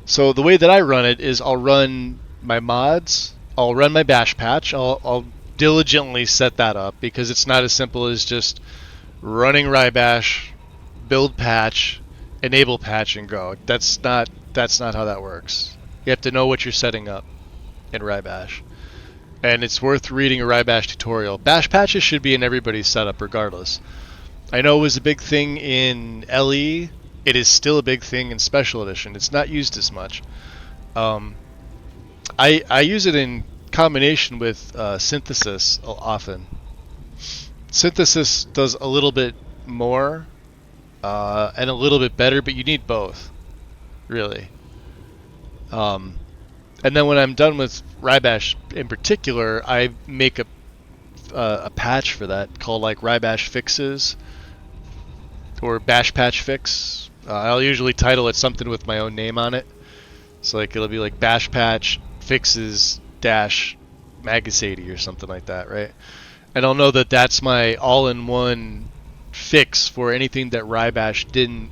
So the way that I run it is I'll run my mods, I'll run my bash patch, I'll diligently set that up because it's not as simple as just running Rybash, build patch, enable patch, and go. That's not how that works. You have to know what you're setting up in Rybash. And it's worth reading a Rybash tutorial. Bash patches should be in everybody's setup regardless. I know it was a big thing in LE. It is still a big thing in Special Edition. It's not used as much. I use it in combination with Synthesis often. Synthesis does a little bit more and a little bit better, but you need both, really. And then when I'm done with Rybash in particular, I make a patch for that called like Rybash Fixes or Bash Patch Fix. I'll usually title it something with my own name on it. So like it'll be like Bash Patch Fixes dash Magus80 or something like that, right? And I'll know that that's my all-in-one fix for anything that Rybash didn't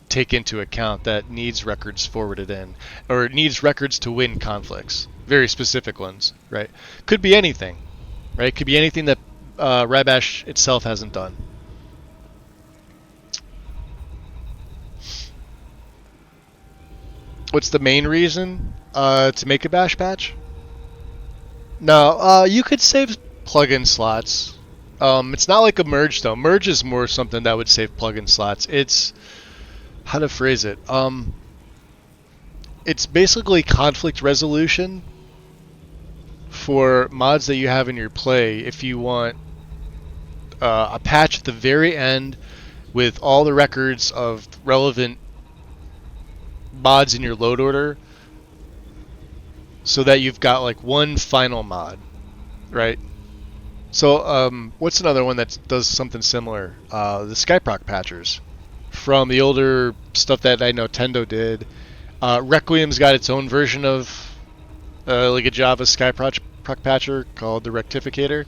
take into account that needs records forwarded in, or needs records to win conflicts. Very specific ones, right? Could be anything, right? Could be anything that Rybash itself hasn't done. What's the main reason to make a bash patch? No, you could save plugin slots. It's not like a merge though. Merge is more something that would save plugin slots. It's how to phrase it. It's basically conflict resolution for mods that you have in your play. If you want a patch at the very end with all the records of relevant mods in your load order, so that you've got like one final mod, right? So what's another one that does something similar? The Skyproc patchers from the older stuff that I know Tendo did. Requiem's got its own version of like a Java Skyproc patcher called the Rectificator,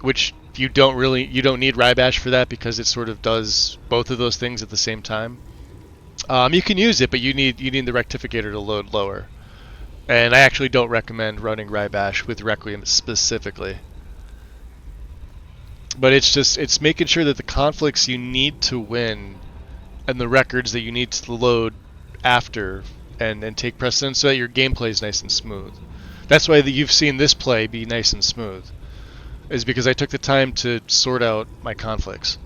which you don't need Rybash for that because it sort of does both of those things at the same time. You can use it, but you need the Rectificator to load lower. And I actually don't recommend running Rybash with Requiem specifically. But it's making sure that the conflicts you need to win and the records that you need to load after and take precedence so that your gameplay is nice and smooth. That's why you've seen this play be nice and smooth, is because I took the time to sort out my conflicts.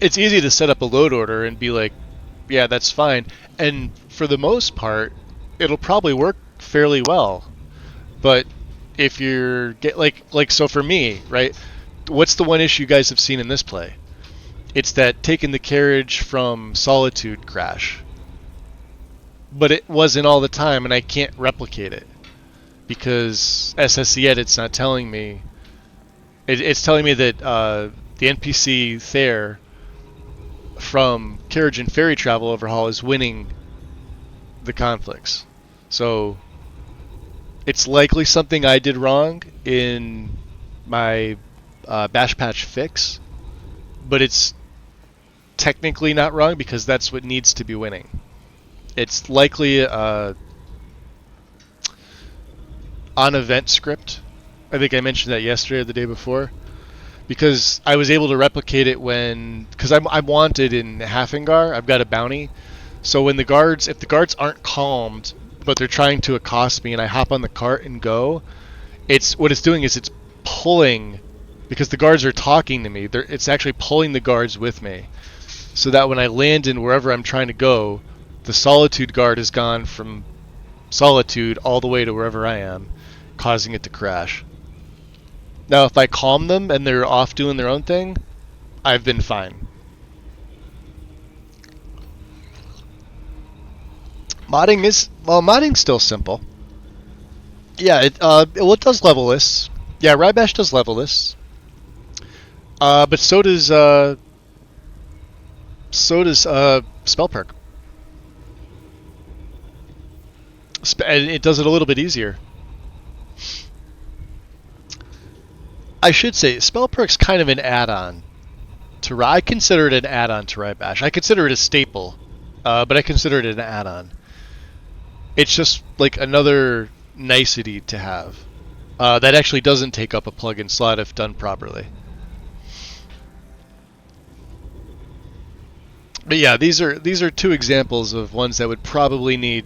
It's easy to set up a load order and be like, yeah, that's fine. And for the most part, it'll probably work fairly well. But if you're so for me, right? What's the one issue you guys have seen in this play? It's that taking the carriage from Solitude crash. But it wasn't all the time, and I can't replicate it because SSC Edit's not telling me. It's telling me that the NPC Thayer from Carriage and Ferry Travel Overhaul is winning the conflicts. So it's likely something I did wrong in my Bash Patch fix, but it's technically not wrong because that's what needs to be winning. It's likely on event script. I think I mentioned that yesterday or the day before, because I was able to replicate it because I'm wanted in Hafingar. I've got a bounty, so when if the guards aren't calmed but they're trying to accost me and I hop on the cart and go, what it's doing is it's pulling, because the guards are talking to me. It's actually pulling the guards with me, so that when I land in wherever I'm trying to go, the Solitude guard has gone from Solitude all the way to wherever I am, causing it to crash. Now, if I calm them and they're off doing their own thing, I've been fine. Modding's still simple. Yeah, it does level lists. Yeah, Rybash does level lists. But so does Spell Perk. And it does it a little bit easier. I should say, Spell Perk's kind of an add-on to I consider it an add-on to Rybash. I consider it a staple, but I consider it an add-on. It's just like another nicety to have that actually doesn't take up a plugin slot if done properly. But yeah, these are two examples of ones that would probably need.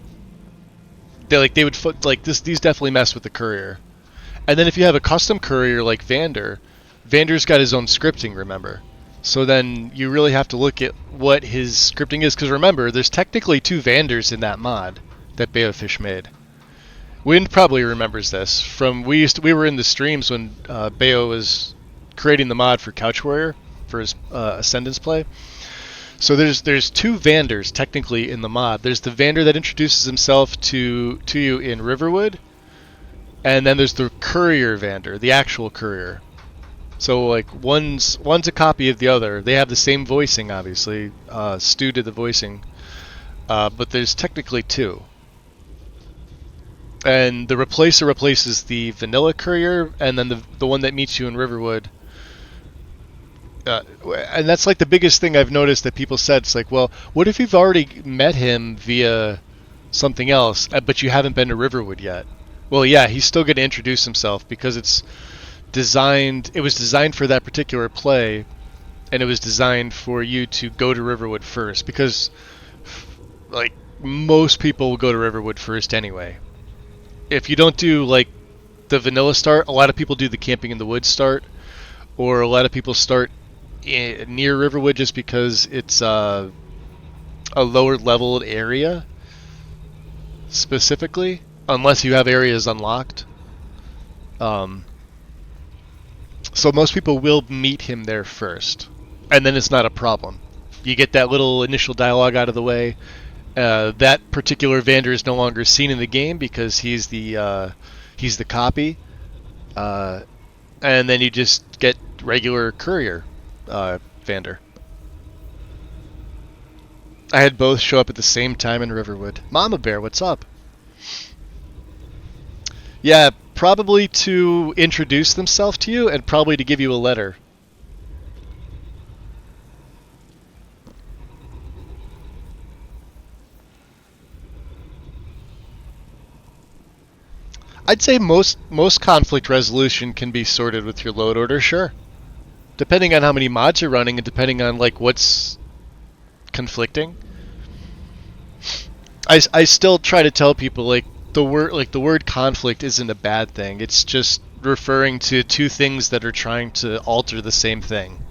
These definitely mess with the courier. And then if you have a custom courier like Vander, Vander's got his own scripting, remember? So then you really have to look at what his scripting is, because remember, there's technically two Vanders in that mod that Bayofish made. Wind probably remembers this from we were in the streams when Bayo was creating the mod for Couch Warrior for his Ascendance play. So there's two Vanders technically in the mod. There's the Vander that introduces himself to you in Riverwood, and then there's the Courier Vander, the actual Courier. So like one's a copy of the other. They have the same voicing, obviously. Stu did the voicing, but there's technically two. And the Replacer replaces the vanilla Courier, and then the one that meets you in Riverwood. And that's like the biggest thing I've noticed that people said. It's like, well, what if you've already met him via something else, but you haven't been to Riverwood yet? Well, yeah, he's still going to introduce himself because it was designed for that particular play, and it was designed for you to go to Riverwood first, because like most people will go to Riverwood first anyway. If you don't do like the vanilla start, a lot of people do the Camping in the Woods start, or a lot of people start near Riverwood just because it's a lower leveled area specifically, unless you have areas unlocked. So most people will meet him there first, and then it's not a problem. You get that little initial dialogue out of the way. That particular Vander is no longer seen in the game because he's the copy, and then you just get regular Courier Vander. I had both show up at the same time in Riverwood. Mama Bear, what's up? Yeah, probably to introduce themselves to you and probably to give you a letter. I'd say most conflict resolution can be sorted with your load order, sure. Depending on how many mods you're running and depending on like what's conflicting. I still try to tell people like the word conflict isn't a bad thing. It's just referring to two things that are trying to alter the same thing.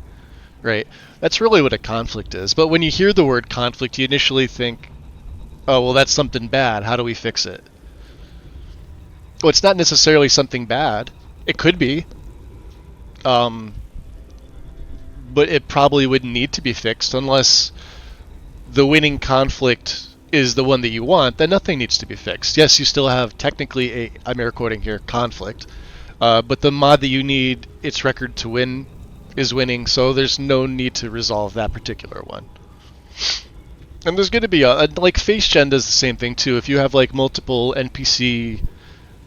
Right? That's really what a conflict is. But when you hear the word conflict, you initially think, oh, well, that's something bad. How do we fix it? Well, it's not necessarily something bad. It could be. But it probably wouldn't need to be fixed unless the winning conflict is the one that you want. Then nothing needs to be fixed. Yes, you still have technically I'm air quoting here, conflict. But the mod that you need, its record to win, is winning, so there's no need to resolve that particular one. And there's going to be like face gen does the same thing too. If you have like multiple NPC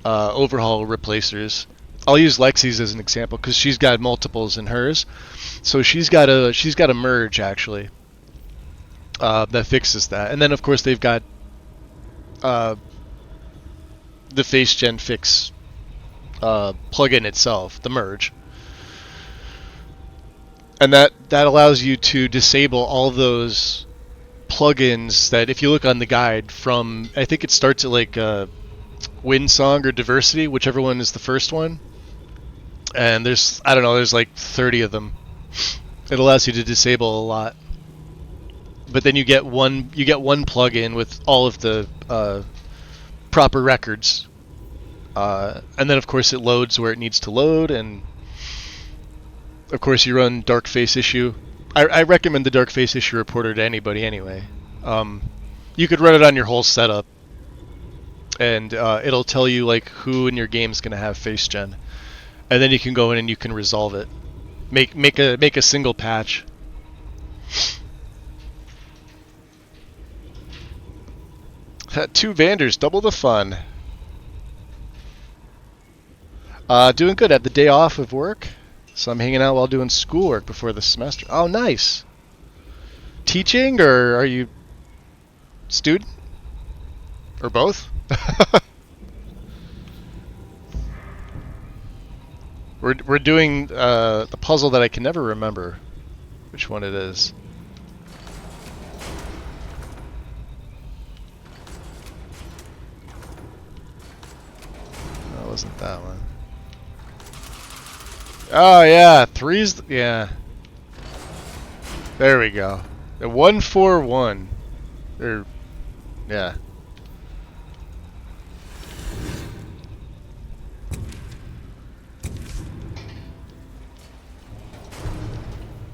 overhaul replacers, I'll use Lexi's as an example because she's got multiples in hers. So she's got a merge actually that fixes that. And then of course they've got the face gen fix plugin itself, the merge. And that allows you to disable all those plugins that, if you look on the guide from, I think it starts at like Windsong or Diversity, whichever one is the first one. And there's, I don't know, there's like 30 of them. It allows you to disable a lot. But then you get one plugin with all of the proper records. And then of course it loads where it needs to load, and of course you run Dark Face Issue. I recommend the Dark Face Issue Reporter to anybody anyway. You could run it on your whole setup, and it'll tell you like who in your game is going to have face gen, and then you can go in and you can resolve it. Make a single patch. Two Vanders, double the fun. Doing good. I had the day off of work, so I'm hanging out while doing schoolwork before the semester. Oh, nice. Teaching, or are you student? Or both? We're doing the puzzle that I can never remember which one it is. That wasn't that one. Oh yeah, three's, yeah. There we go. The 141. Or, yeah.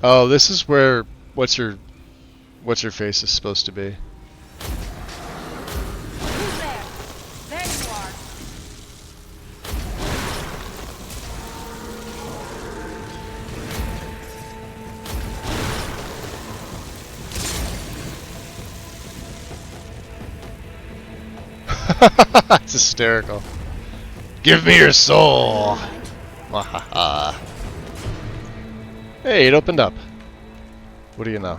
Oh, this is where what's her face is supposed to be. Who's there? There you are. It's hysterical. Give me your soul. Wahaha. Hey, it opened up. What do you know?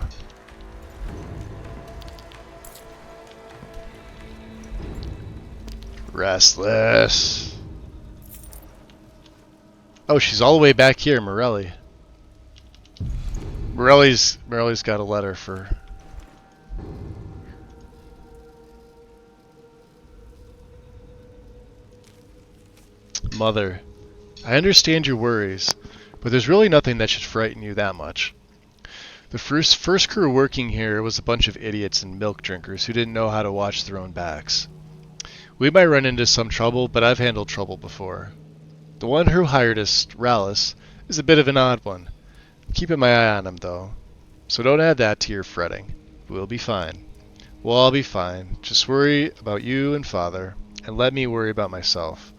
Restless. Oh, she's all the way back here, Morelli. Morelli's got a letter for. Mother, I understand your worries, but there's really nothing that should frighten you that much. The first crew working here was a bunch of idiots and milk drinkers who didn't know how to watch their own backs. We might run into some trouble, but I've handled trouble before. The one who hired us, Rallis, is a bit of an odd one. I'm keeping my eye on him, though. So don't add that to your fretting. We'll be fine. We'll all be fine. Just worry about you and Father, and let me worry about myself.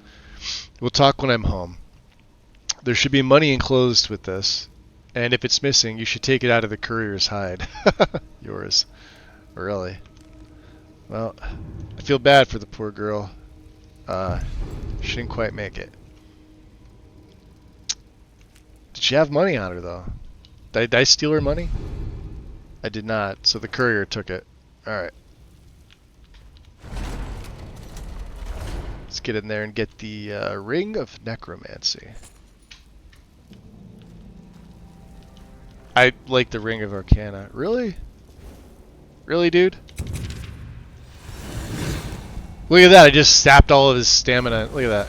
We'll talk when I'm home. There should be money enclosed with this, and if it's missing, you should take it out of the courier's hide. Yours. Really. Well, I feel bad for the poor girl. She didn't quite make it. Did she have money on her, though? Did I steal her money? I did not, so the courier took it. Alright. Let's get in there and get the Ring of Necromancy. I like the Ring of Arcana. Really? Really, dude? Look at that, I just sapped all of his stamina. Look at that.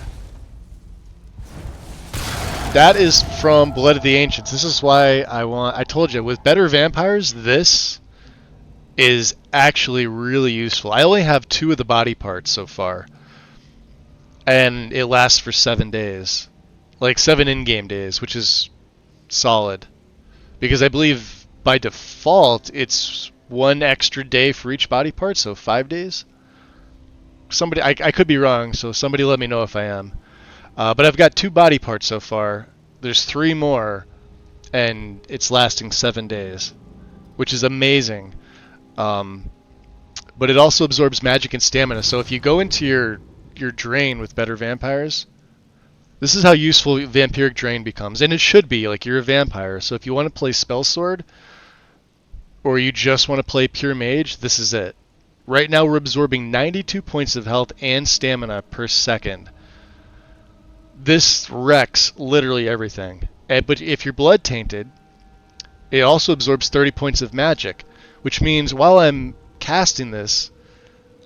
That is from Blood of the Ancients. This is why I told you, with better vampires, this is actually really useful. I only have 2 of the body parts so far. And it lasts for 7 days. Like 7 in-game days, which is solid. Because I believe by default, it's 1 extra day for each body part, so 5 days? Somebody, I could be wrong, so somebody let me know if I am. But I've got 2 body parts so far. There's 3 more, and it's lasting 7 days, which is amazing. But it also absorbs magic and stamina. So if you go into your drain with better vampires, this is how useful Vampiric Drain becomes, and it should be. Like, you're a vampire, so if you want to play Spell Sword, or you just want to play Pure Mage, this is it. Right now we're absorbing 92 points of health and stamina per second. This wrecks literally everything. But if you're blood tainted, it also absorbs 30 points of magic, which means while I'm casting this,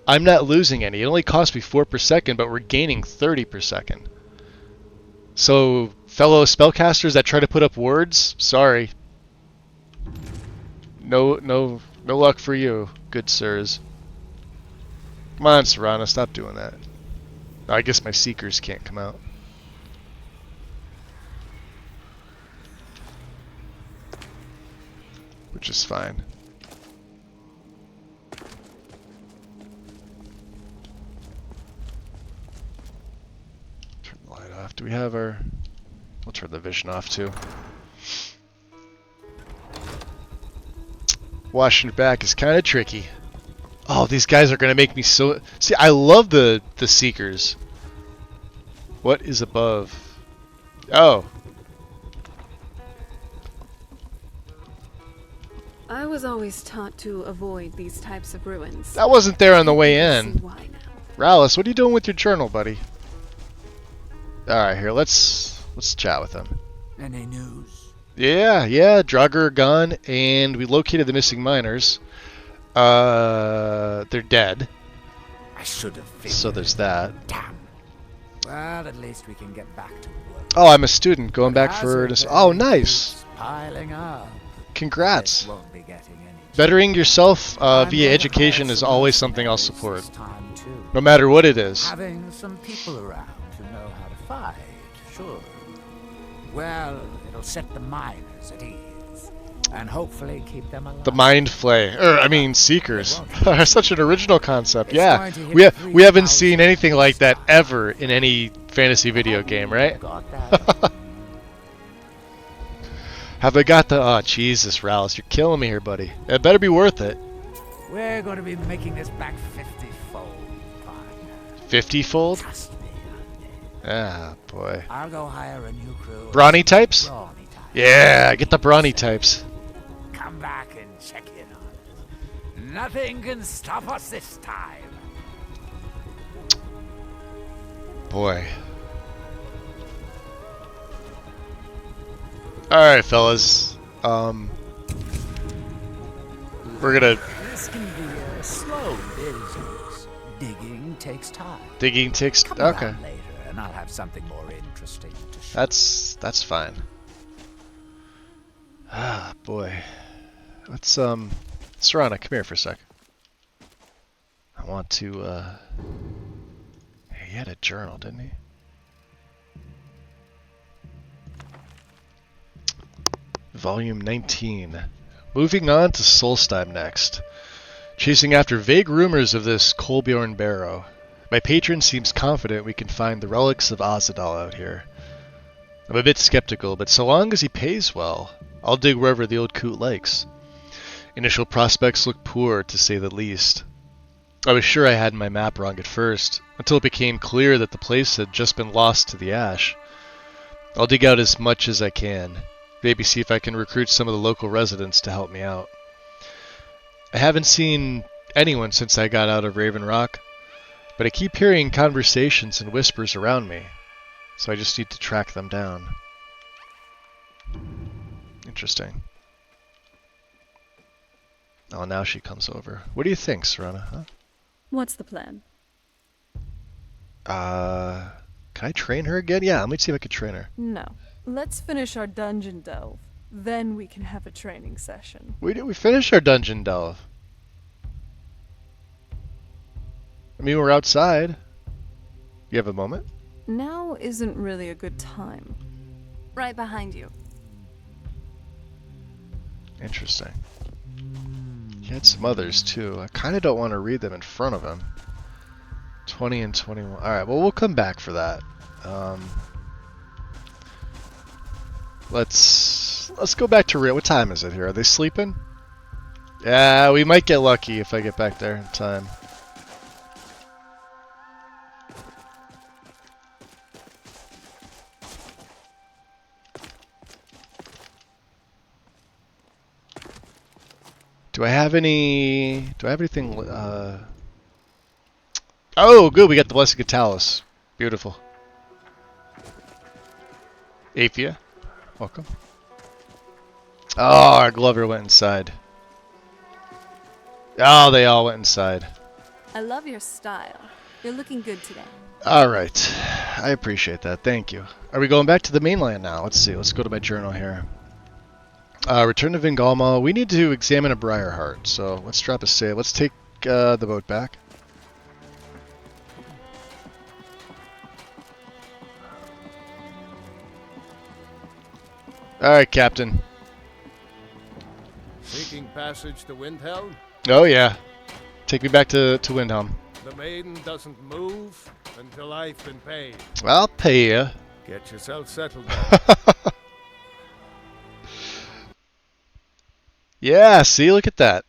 I'm not losing any. It only costs me 4 per second, but we're gaining 30 per second. So, fellow spellcasters that try to put up wards, sorry. No luck for you, good sirs. Come on, Serana, stop doing that. I guess my Seekers can't come out. Which is fine. Turn the light off. Do we have our... We'll turn the vision off too. Washing it back is kind of tricky. Oh, these guys are going to make me so... See, I love the Seekers. What is above? Oh. I was always taught to avoid these types of ruins. That wasn't there on the way in. Why now? Rallis, what are you doing with your journal, buddy? Alright, here, let's chat with him. Any news? Yeah, Draugr are gone, and we located the missing miners. They're dead. I should have figured. So there's that. Damn. Well, at least we can get back to work. Oh, I'm a student going back for... Oh, nice. Piling up. Congrats. Won't be getting any. Bettering yourself via education is always something I'll support. No matter what it is. Having some people around who know how to fight, sure. Well, it'll set the miners at ease. And hopefully keep them alive. The Mind Flay. Seekers. Such an original concept. Yeah. We haven't seen anything like that ever in any fantasy video game, right? Have they got the... Oh, Jesus, Rallis, you're killing me here, buddy. It better be worth it. We're going to be making this back 50-fold, partner. 50-fold? Trust me. Ah, boy. I'll go hire a new crew. Brawny types? Brawny types. Yeah, get the brawny types. Come back and check in on us. Nothing can stop us this time. Boy. Alright, fellas. We're gonna... This can be a slow business. Digging takes time. Digging takes... Come Okay. around later and I'll have something more interesting to show. That's fine. Ah, boy. Let's, Serana, come here for a sec. I want to, Hey, he had a journal, didn't he? Volume 19. Moving on to Solstheim next. Chasing after vague rumors of this Kolbjorn Barrow. My patron seems confident we can find the relics of Azadal out here. I'm a bit skeptical, but so long as he pays well, I'll dig wherever the old coot likes. Initial prospects look poor, to say the least. I was sure I had my map wrong at first, until it became clear that the place had just been lost to the ash. I'll dig out as much as I can. Maybe see if I can recruit some of the local residents to help me out. I haven't seen anyone since I got out of Raven Rock. But I keep hearing conversations and whispers around me, so I just need to track them down. Interesting. Oh, now she comes over. What do you think, Serana? Huh? What's the plan? Can I train her again? Yeah, let me see if I can train her. No. Let's finish our dungeon delve. Then we can have a training session. We finished our dungeon delve. I mean, we're outside. You have a moment? Now isn't really a good time. Right behind you. Interesting. He had some others too. I kind of don't want to read them in front of him. 20 and 21. Alright, well, we'll come back for that. Let's go back to real. What time is it here? Are they sleeping? Yeah, we might get lucky if I get back there in time. Do I have anything? Oh, good. We got the Blessed Catalyst. Beautiful. Aphia, welcome. Oh, our Glover went inside. Oh, they all went inside. I love your style. You're looking good today. Alright. I appreciate that. Thank you. Are we going back to the mainland now? Let's see. Let's go to my journal here. Return to Vingalma. We need to examine a Briarheart, so let's drop a save. Let's take the boat back. Alright, Captain. Seeking passage to Windhelm? Oh, yeah. Take me back to Windhelm. The maiden doesn't move until I've been paid. I'll pay you. Get yourself settled then. Yeah, see, look at that.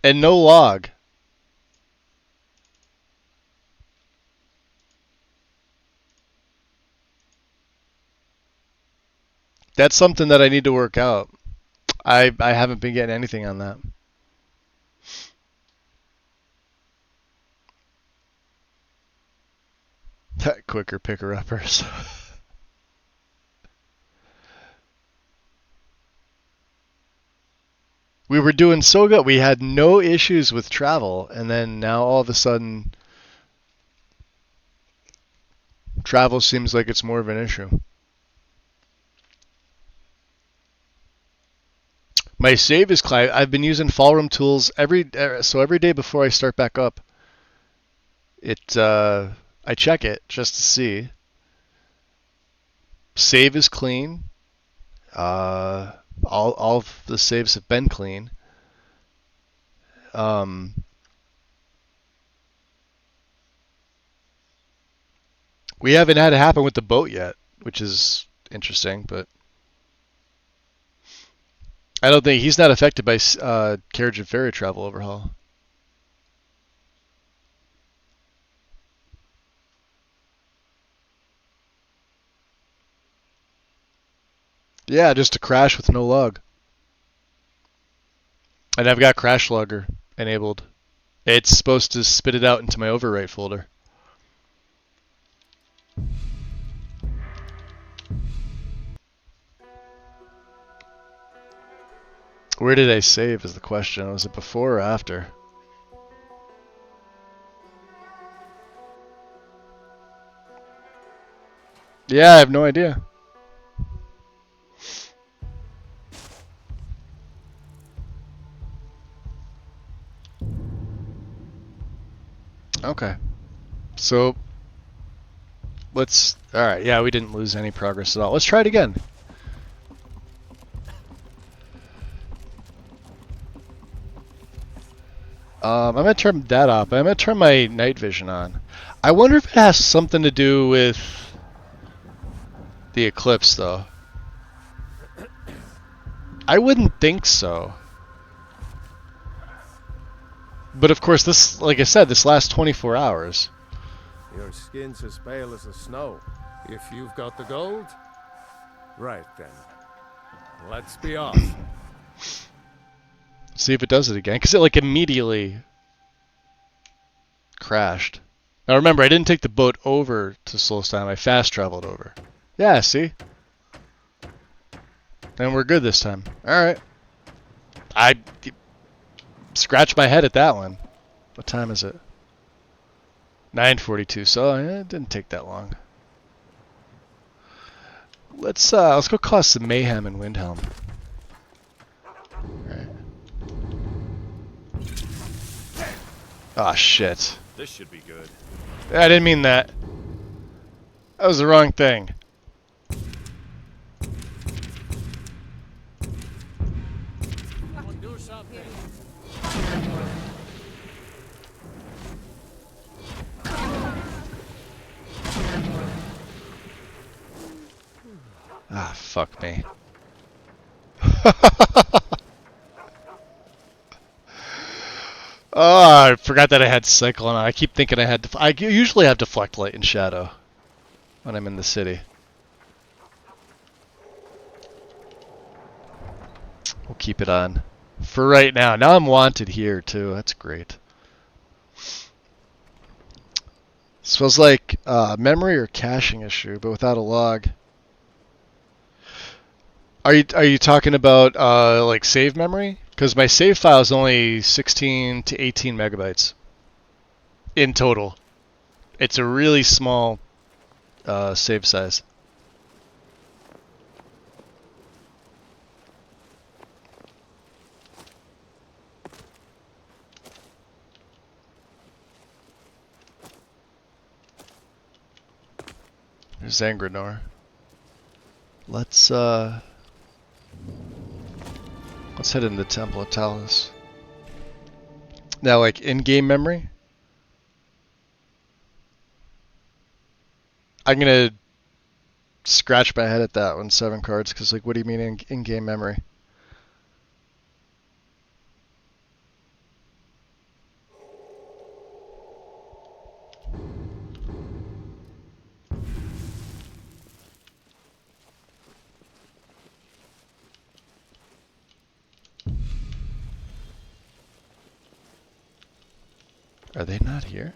And no log. That's something that I need to work out. I haven't been getting anything on that. Quicker picker-uppers. We were doing so good. We had no issues with travel, and then now all of a sudden, travel seems like it's more of an issue. My save is Clive. I've been using Fallroom tools every day before I start back up. I check it just to see. Save is clean. All of the saves have been clean. We haven't had it happen with the boat yet, which is interesting, but I don't think he's not affected by carriage and ferry travel overhaul. Yeah, just a crash with no log. And I've got crash logger enabled. It's supposed to spit it out into my overwrite folder. Where did I save is the question. Was it before or after? Yeah, I have no idea. Okay. So, let's... Alright, yeah, we didn't lose any progress at all. Let's try it again. I'm going to turn that off. I'm going to turn my night vision on. I wonder if it has something to do with the eclipse, though. I wouldn't think so. But of course, this, like I said, this lasts 24 hours. Your skin's as pale as the snow. If you've got the gold, right then. Let's be off. See if it does it again, because it like immediately crashed. Now remember, I didn't take the boat over to Solstheim. I fast traveled over. Yeah, see? And we're good this time. Alright. I scratched my head at that one. What time is it? 9:42, so it didn't take that long. Let's go cause some mayhem in Windhelm. Alright. Ah, shit. This should be good. I didn't mean that. That was the wrong thing. Do something. Ah, fuck me. Oh, I forgot that I had Cyclone on. I keep thinking I had... I usually have Deflect Light and Shadow when I'm in the city. We'll keep it on for right now. Now I'm wanted here, too. That's great. This was like memory or caching issue, but without a log. Are you talking about like save memory? Because my save file is only 16 to 18 megabytes in total. It's a really small save size. There's Zangrenor. Let's head into the Temple of Talos. Now, like in-game memory, I'm gonna scratch my head at that one. 7 cards, because like, what do you mean in-game memory? Are they not here?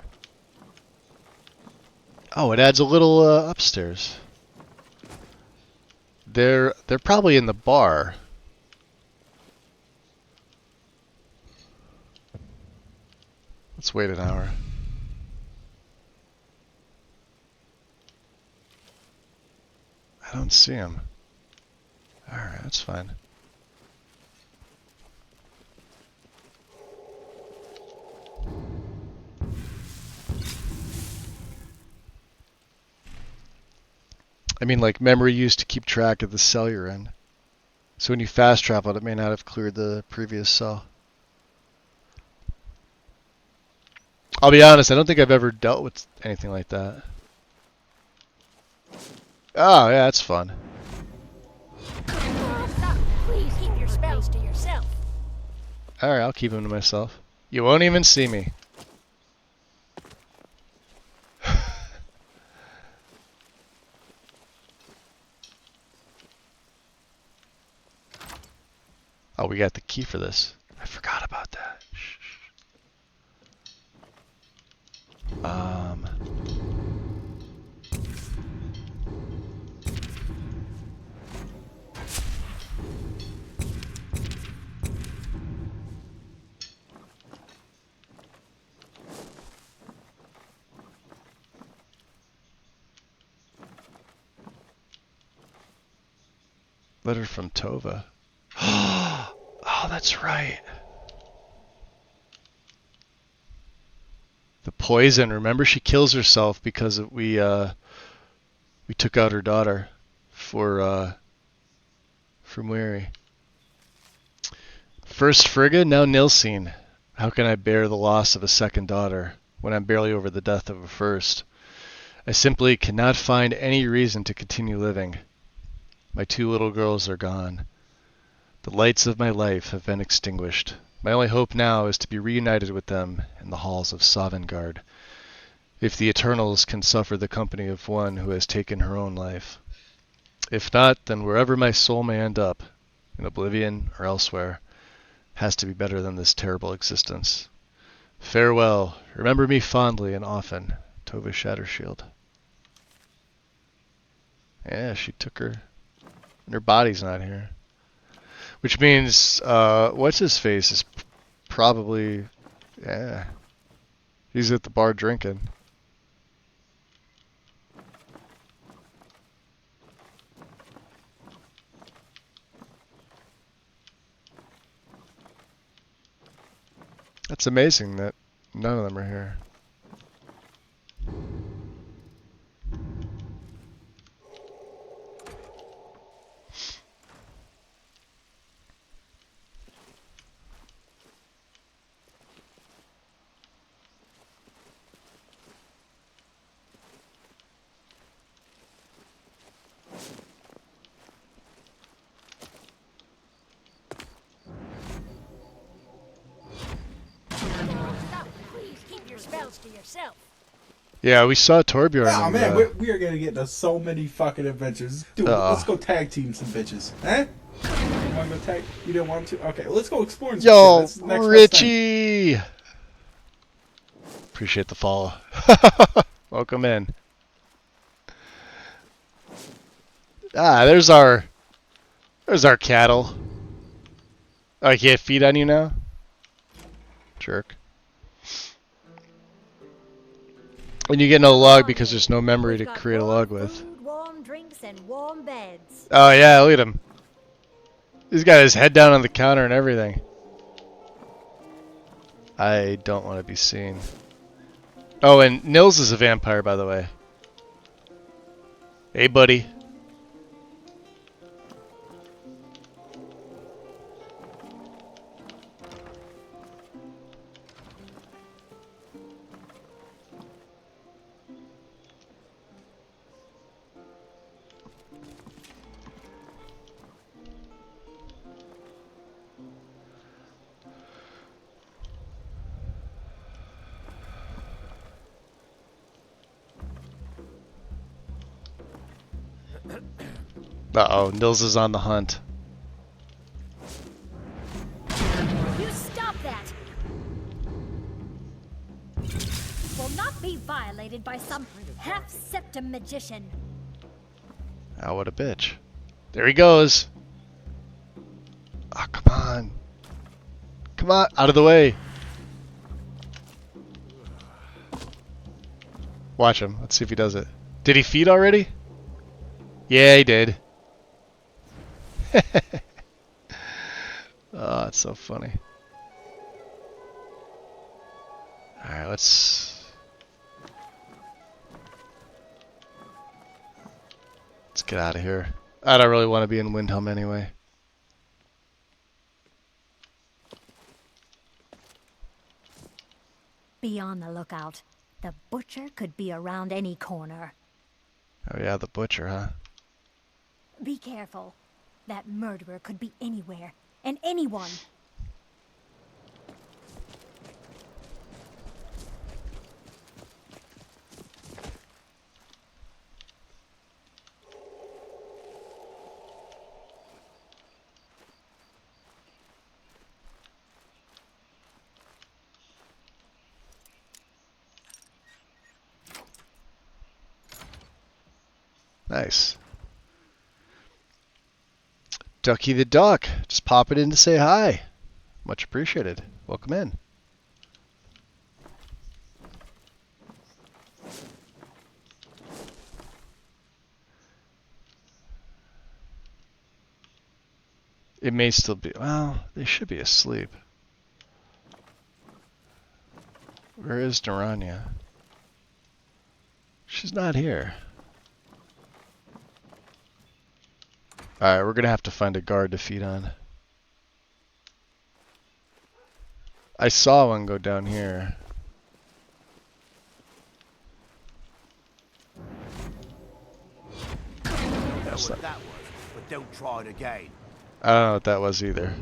Oh, it adds a little upstairs. They're probably in the bar. Let's wait an hour. I don't see him. Alright, that's fine. I mean, like, memory used to keep track of the cell you're in. So when you fast traveled, it may not have cleared the previous cell. I'll be honest, I don't think I've ever dealt with anything like that. Oh, yeah, that's fun. Please keep your spells to yourself. Alright, I'll keep them to myself. You won't even see me. Oh, we got the key for this. I forgot about that. Shh. Letter from Tova. Oh, that's right. The poison. Remember, she kills herself because we took out her daughter for Muiri. First Frigga, now Nilsine. How can I bear the loss of a second daughter when I'm barely over the death of a first? I simply cannot find any reason to continue living. My 2 little girls are gone. The lights of my life have been extinguished. My only hope now is to be reunited with them in the halls of Sovngarde, if the Eternals can suffer the company of one who has taken her own life. If not, then wherever my soul may end up, in oblivion or elsewhere, has to be better than this terrible existence. Farewell. Remember me fondly and often. Tova Shattershield. Yeah, she took her. And her body's not here. Which means, what's his face is probably, yeah. He's at the bar drinking. That's amazing that none of them are here. Please keep your spells to yourself. Yeah, we saw Torbjorn. Oh man, we are gonna get into so many fucking adventures. Dude, let's go tag team some bitches. Eh? You wanna go tag? You didn't want to? Okay, let's go exploring some Yo, shit. That's Richie! Appreciate the follow. Welcome in. Ah, there's our cattle. Oh, I can't feed on you now? Jerk. And you get no log because there's no memory to create a log with. Food, warm drinks, and warm beds. Oh yeah, look at him. He's got his head down on the counter and everything. I don't want to be seen. Oh, and Nils is a vampire, by the way. Hey, buddy. Uh-oh, Nils is on the hunt. You stop that! Will not be violated by some half-septum magician. Oh, what a bitch. There he goes. Oh, come on. Come on, out of the way. Watch him. Let's see if he does it. Did he feed already? Yeah, he did. Oh, it's so funny. Alright, let's get out of here. I don't really want to be in Windhelm anyway. Be on the lookout. The butcher could be around any corner. Oh yeah, the butcher, huh? Be careful. That murderer could be anywhere, and anyone. Nice. Ducky the Duck, just popping in to say hi. Much appreciated. Welcome in. It may still be, well, they should be asleep. Where is Naranya? She's not here. Alright, we're gonna have to find a guard to feed on. I saw one go down here. That's what that was, but don't try it again. I don't know what that was either.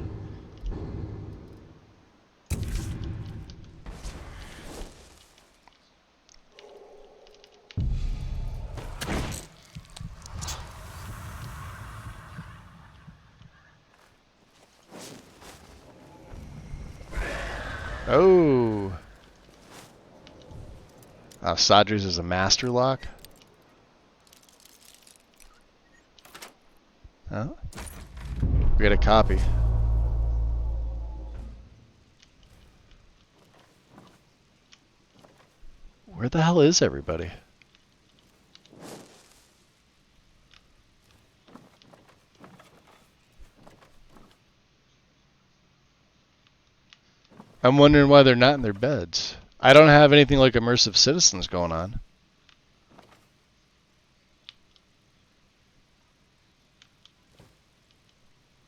Oh, Sadri's is a master lock? Oh. We got a copy. Where the hell is everybody? I'm wondering why they're not in their beds. I don't have anything like immersive citizens going on.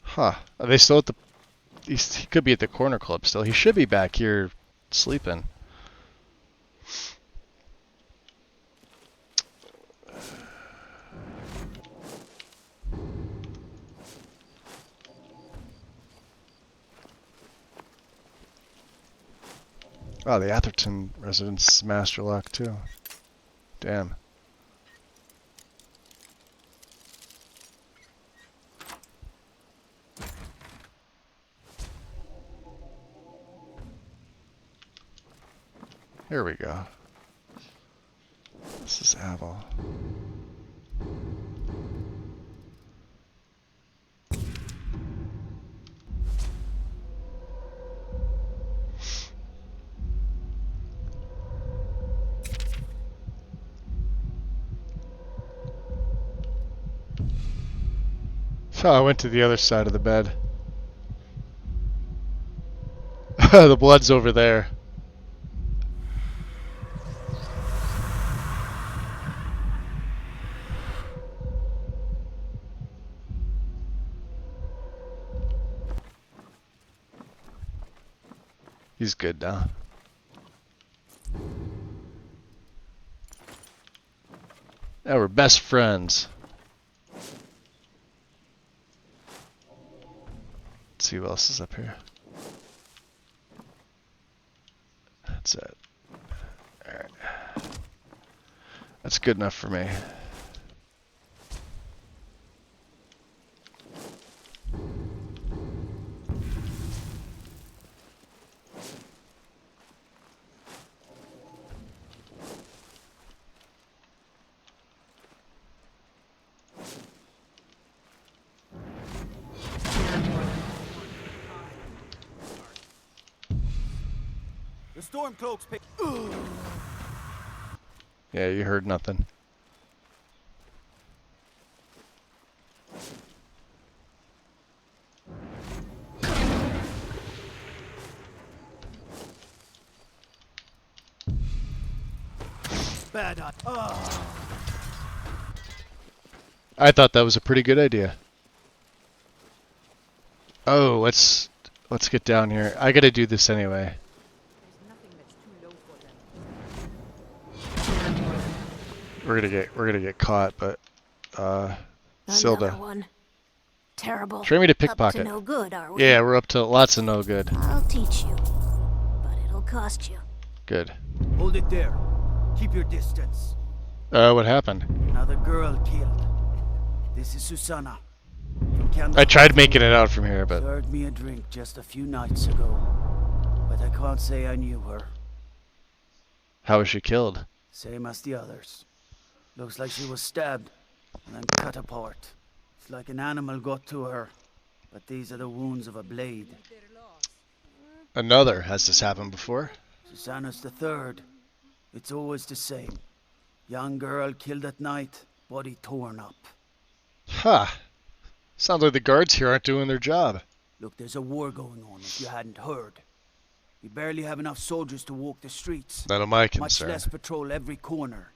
Huh. Are they still at the... He could be at the corner club still. He should be back here sleeping. Oh, the Atherton residence master lock too. Damn. Here we go. This is Aval. So I went to the other side of the bed. The blood's over there. He's good now. Now we're best friends. Let's see what else is up here. That's it. Alright. That's good enough for me. Stormcloaks pick. Yeah, you heard nothing. Bad eye. Oh. I thought that was a pretty good idea. Oh, let's get down here. I gotta do this anyway. We're gonna get caught, but Silda. One. Terrible. Train me to Up pickpocket. to no good, are we? Yeah, we're up to lots of no good. I'll teach you, but it'll cost you. Good. Hold it there. Keep your distance. What happened? Another girl killed. This is Susanna. I tried making it out from here, but Served me a drink just a few nights ago, but I can't say I knew her. how was she killed? Same as the others. Looks like she was stabbed and then cut apart. It's like an animal got to her, but these are the wounds of a blade. Another. Has this happened before? Susanna's the third. It's always the same. Young girl killed at night, body torn up. Huh. Sounds like the guards here aren't doing their job. Look, there's a war going on, if you hadn't heard. We barely have enough soldiers to walk the streets. None of my Much concern. less patrol every corner.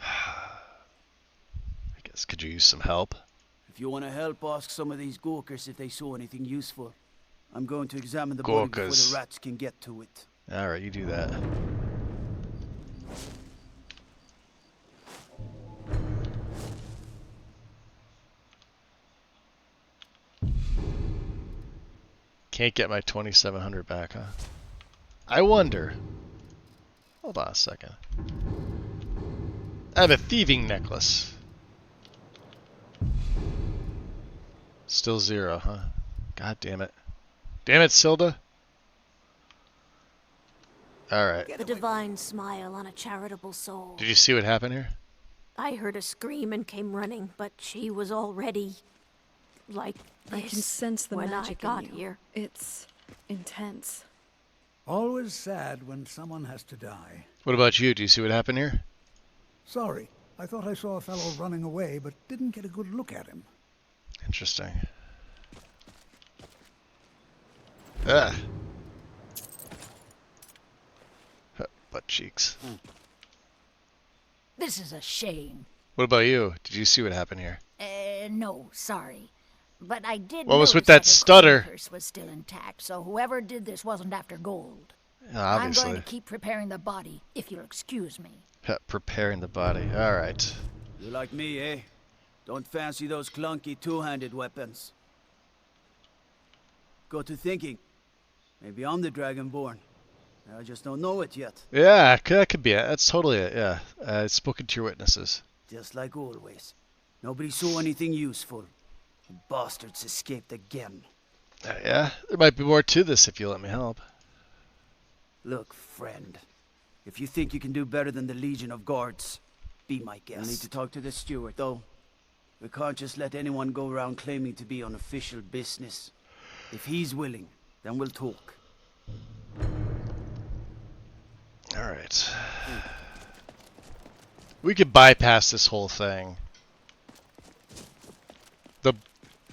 I guess could you use some help? If you want to help, ask some of these Gorkers if they saw anything useful. I'm going to examine the body before Gorkers. the rats can get to it. Alright, you do that. Can't get my 2,700 back, huh? I wonder. Hold on a second. I have a thieving necklace. Still 0, huh? God damn it. Damn it, Silda. Alright. The divine smile on a charitable soul. Did you see what happened here? I heard a scream and came running, but she was already like this. I can sense the when magic I got in you. here. It's intense. Always sad when someone has to die. What about you? Do you see what happened here? Sorry, I thought I saw a fellow running away, but didn't get a good look at him. Interesting. Ah. Butt cheeks. This is a shame. What about you? Did you see what happened here? No, sorry. But I did What was with notice that stutter? The purse was still intact, so whoever did this wasn't after gold. Obviously. I'm going to keep preparing the body, if you'll excuse me. Preparing the body. Alright. You like me, eh? Don't fancy those clunky two-handed weapons. Go to thinking. Maybe I'm the Dragonborn. I just don't know it yet. Yeah, that could be it. That's totally it, yeah. Spoken to your witnesses. Just like always. Nobody saw anything useful. The bastards escaped again. Yeah, there might be more to this if you let me help. Look, friend. If you think you can do better than the Legion of Guards, be my guest. I need to talk to the steward, though. We can't just let anyone go around claiming to be on official business. If he's willing, then we'll talk. Alright. We could bypass this whole thing.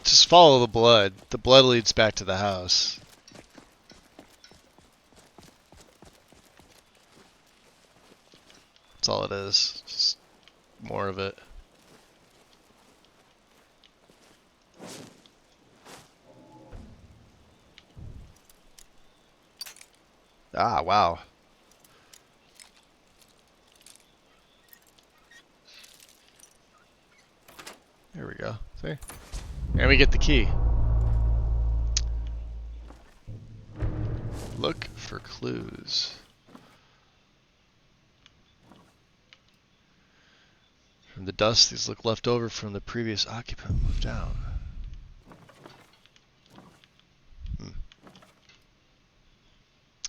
Just follow the blood. The blood leads back to the house. That's all it is. Just more of it. Ah, wow. There we go. See? And we get the key. Look for clues. From the dust, these look left over from the previous occupant moved out.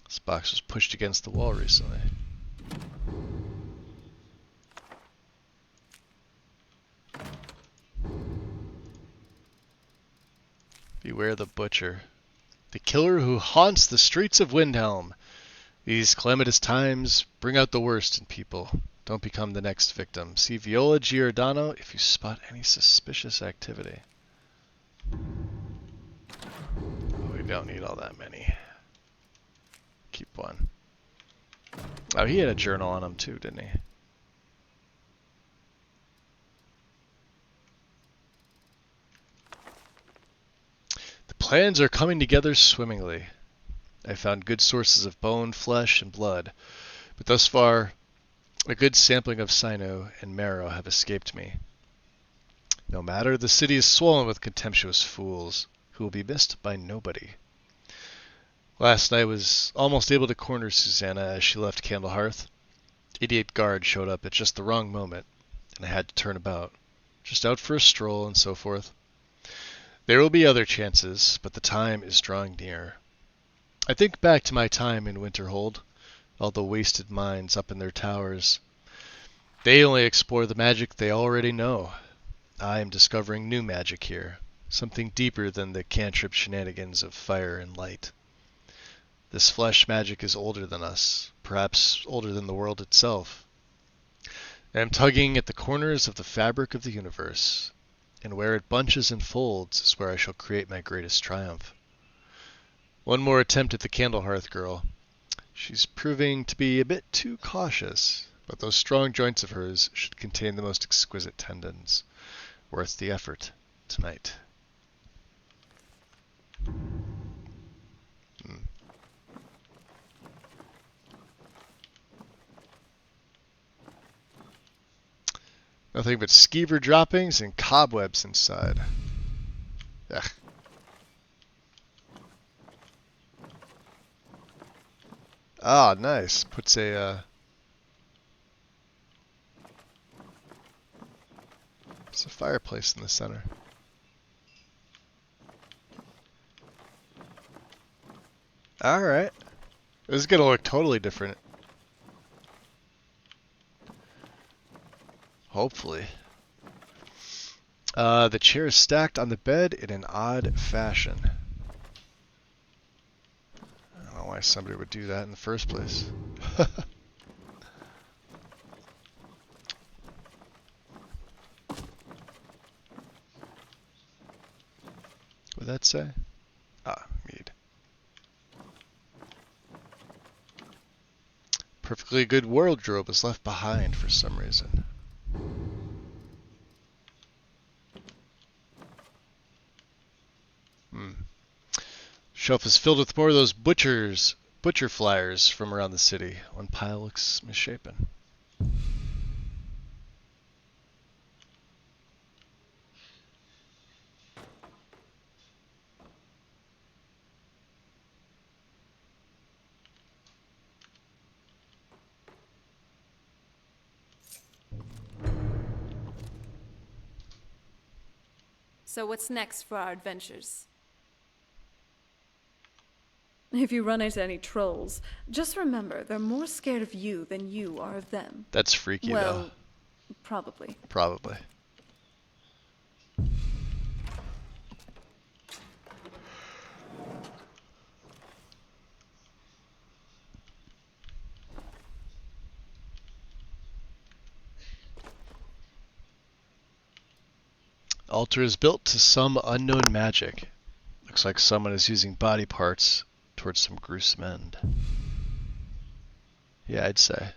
This box was pushed against the wall recently. Beware the butcher. The killer who haunts the streets of Windhelm. These calamitous times bring out the worst in people. Don't become the next victim. See Viola Giordano if you spot any suspicious activity. We don't need all that many. Keep one. Oh, he had a journal on him too, didn't he? Plans are coming together swimmingly. I found good sources of bone, flesh, and blood, but thus far, a good sampling of cyno and marrow have escaped me. No matter, the city is swollen with contemptuous fools, who will be missed by nobody. Last night was almost able to corner Susanna as she left Candlehearth. Idiot guard showed up at just the wrong moment, and I had to turn about, just out for a stroll and so forth. There will be other chances, but the time is drawing near. I think back to my time in Winterhold, all the wasted minds up in their towers. They only explore the magic they already know. I am discovering new magic here, something deeper than the cantrip shenanigans of fire and light. This flesh magic is older than us, perhaps older than the world itself. I am tugging at the corners of the fabric of the universe. And where it bunches and folds is where I shall create my greatest triumph. One more attempt at the Candlehearth girl. She's proving to be a bit too cautious, but those strong joints of hers should contain the most exquisite tendons. Worth the effort tonight. Nothing but skeever droppings and cobwebs inside. Ugh. Ah, nice. Puts a it's a fireplace in the center. Alright. This is gonna look totally different. Hopefully. The chair is stacked on the bed in an odd fashion. I don't know why somebody would do that in the first place. What'd that say? Ah, mead. Perfectly good wardrobe was left behind for some reason. Shelf is filled with more of those butcher flyers from around the city. One pile looks misshapen. So what's next for our adventures? If you run into any trolls, just remember they're more scared of you than you are of them. That's freaky, though. Well, probably. Probably. Altar is built to some unknown magic. Looks like someone is using body parts towards some gruesome end. Yeah, I'd say.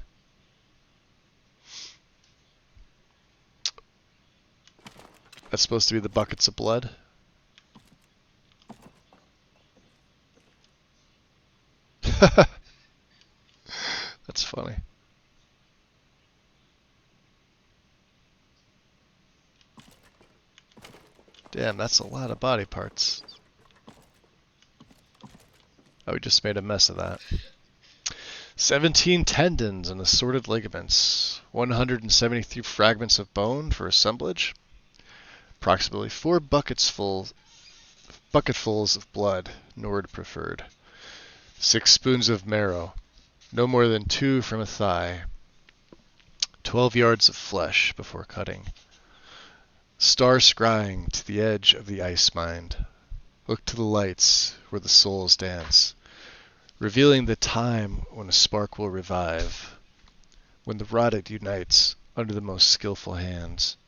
That's supposed to be the buckets of blood. That's funny. Damn, that's a lot of body parts. Oh, we just made a mess of that. 17 tendons and assorted ligaments. 173 fragments of bone for assemblage. Approximately 4 bucketfuls of blood, Nord preferred. 6 spoons of marrow. No more than 2 from a thigh. 12 yards of flesh before cutting. Star scrying to the edge of the ice mind. Look to the lights where the souls dance, revealing the time when a spark will revive, when the rotted unites under the most skillful hands.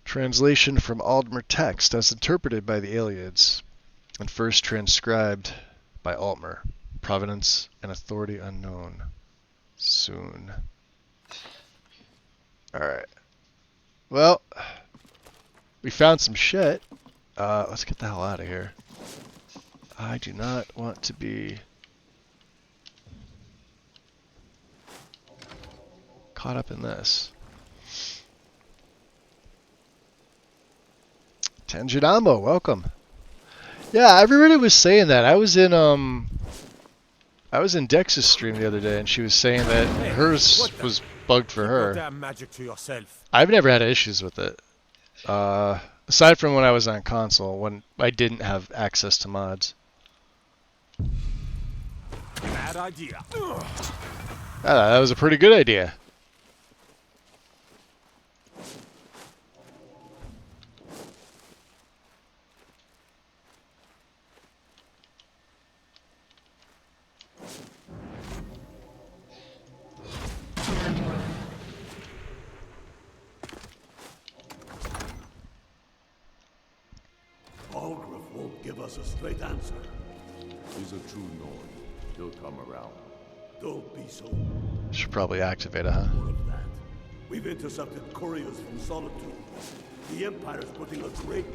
Translation from Aldmer text as interpreted by the Aelids, and first transcribed by Altmer. Provenance and authority unknown. Soon. Alright. Well, we found some shit. Let's get the hell out of here. I do not want to be caught up in this. Tanjidamo, welcome. Yeah, everybody was saying that. I was in Dex's stream the other day, and she was saying that hers was bugged for her. I've never had issues with it. Aside from when I was on console, when I didn't have access to mods. Bad idea. That was a pretty good idea. Algrove won't give us a straight answer. He's a true Nord. He'll come around. Don't be so. Should probably activate it, huh? More of that. We've intercepted couriers from Solitude. The Empire's putting a great...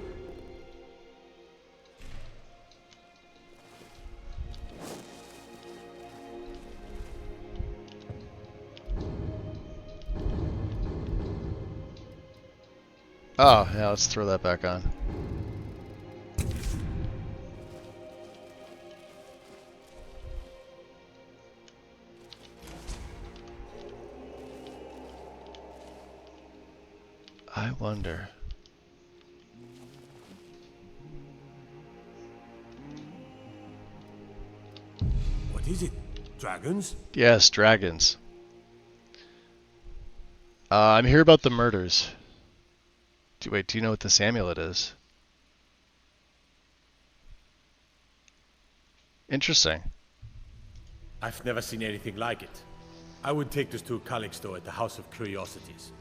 Oh, yeah, let's throw that back on. I wonder. What is it? Dragons? Yes, dragons. I'm here about the murders. Wait, do you know what this amulet is? Interesting. I've never seen anything like it. I would take this to Calixto at the House of Curiosities.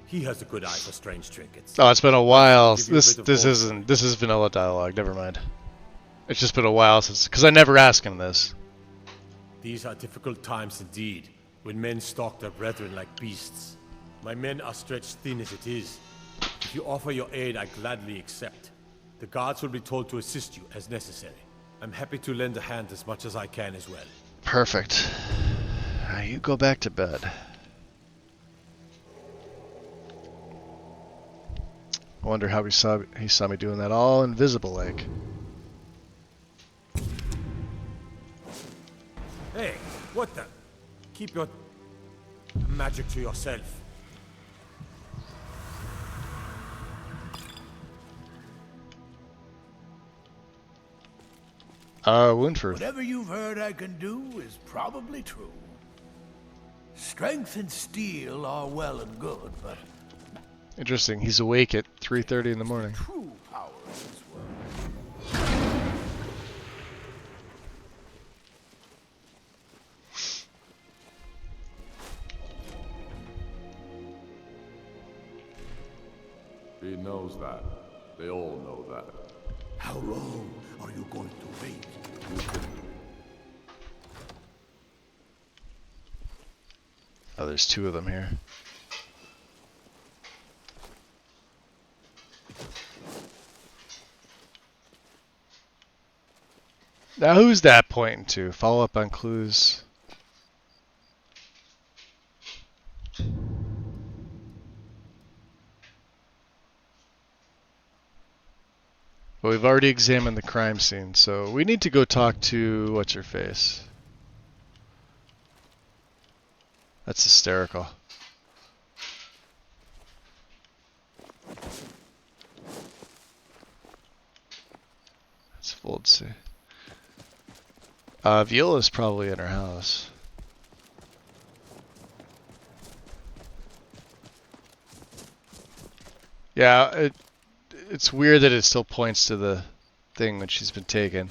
He has a good eye for strange trinkets. Oh, it's been a while. Give you a bit of This is vanilla dialogue. Never mind. It's just been a while since, because I never asked him this. These are difficult times indeed, when men stalk their brethren like beasts. My men are stretched thin as it is. If you offer your aid, I gladly accept. The guards will be told to assist you as necessary. I'm happy to lend a hand as much as I can as well. Perfect. You go back to bed. I wonder how he saw me doing that all invisible like. Hey, what the? Keep your magic to yourself. Windford. Whatever you've heard I can do is probably true. Strength and steel are well and good, but Interesting. He's awake at 3:30 in the morning. true power in this world. He knows that. They all know that. How long are you going to wait? Oh, there's two of them here. Now who's that pointing to? Follow up on clues. Well, we've already examined the crime scene, so we need to go talk to what's-her-face. That's hysterical. That's Voldsy. Viola's probably in her house. Yeah, it's weird that it still points to the thing when she's been taken.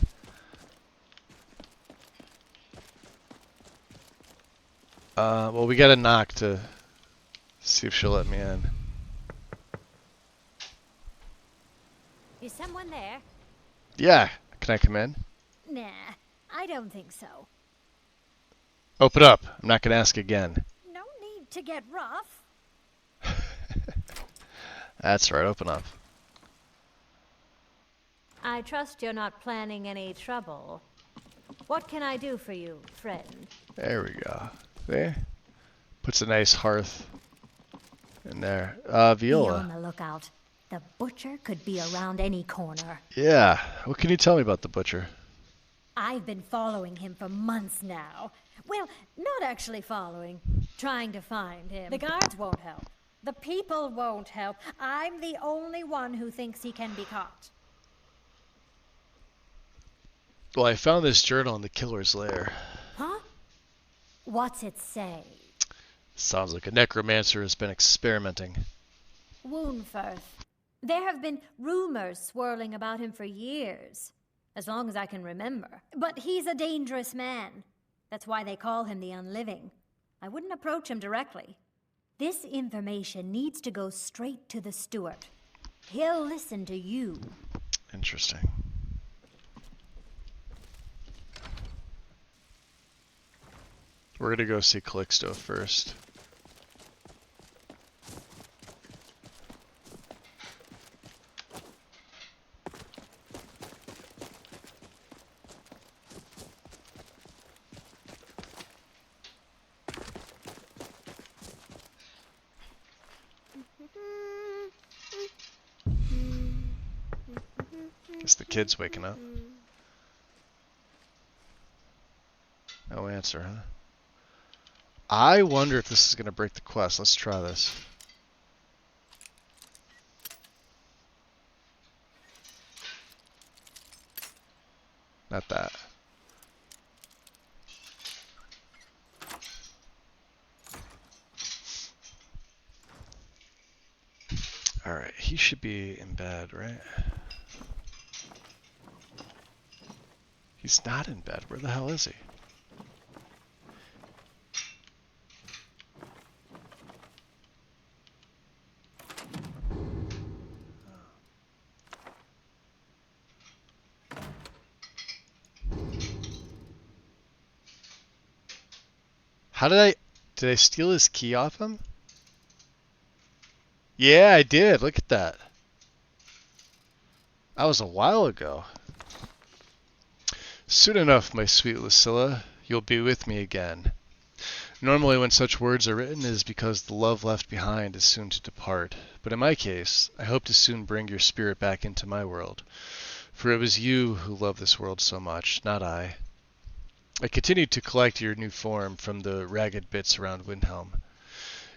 Well, we gotta knock to see if she'll let me in. Is someone there? Yeah, can I come in? Nah, I don't think so. Open up. I'm not gonna ask again. No need to get rough. That's right, open up. I trust you're not planning any trouble. What can I do for you, friend? There we go. There. Puts a nice hearth in there. Be Viola. on the lookout. The butcher could be around any corner. Yeah. What can you tell me about the butcher? I've been following him for months now. Well, not actually following. Trying to find him. The guards won't help. The people won't help. I'm the only one who thinks he can be caught. Well, I found this journal in the killer's lair. Huh? What's it say? Sounds like a necromancer has been experimenting. Woundfirth. There have been rumors swirling about him for years. As long as I can remember. But he's a dangerous man. That's why they call him the Unliving. I wouldn't approach him directly. This information needs to go straight to the steward. He'll listen to you. Interesting. We're gonna go see Calixto first. Guess the kid's waking up. No answer, huh? I wonder if this is going to break the quest. Let's try this. Not that. Alright, he should be in bed, right? He's not in bed. Where the hell is he? How did I steal his key off him? Yeah, I did. Look at that. That was a while ago. Soon enough, my sweet Lucilla, you'll be with me again. Normally when such words are written, it is because the love left behind is soon to depart. But in my case, I hope to soon bring your spirit back into my world. For it was you who loved this world so much, not I. I continued to collect your new form from the ragged bits around Windhelm.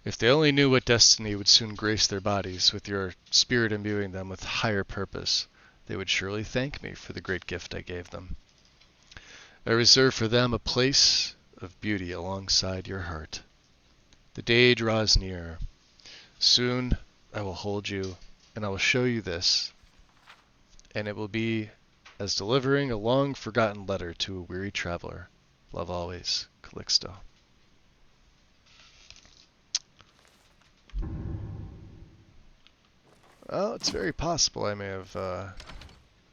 If they only knew what destiny would soon grace their bodies, with your spirit imbuing them with higher purpose, they would surely thank me for the great gift I gave them. I reserve for them a place of beauty alongside your heart. The day draws near. Soon I will hold you, and I will show you this, and it will be as delivering a long-forgotten letter to a weary traveler. Love always, Calixto. Well, it's very possible I may have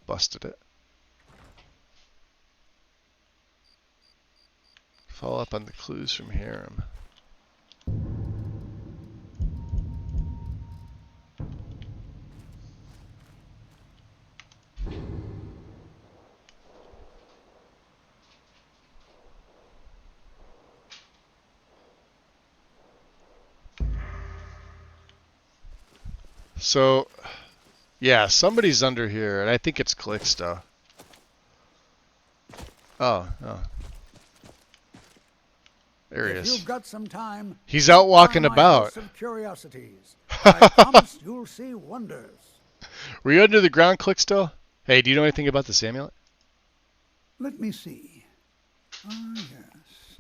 busted it. Follow up on the clues from Harem. So, yeah, somebody's under here, and I think it's Calixto. Oh. There he If is. you've got some time, He's out walking find my about. house of curiosities. I promise you'll see wonders. Were you under the ground, Calixto? Hey, do you know anything about this amulet? Let me see. Ah, yes.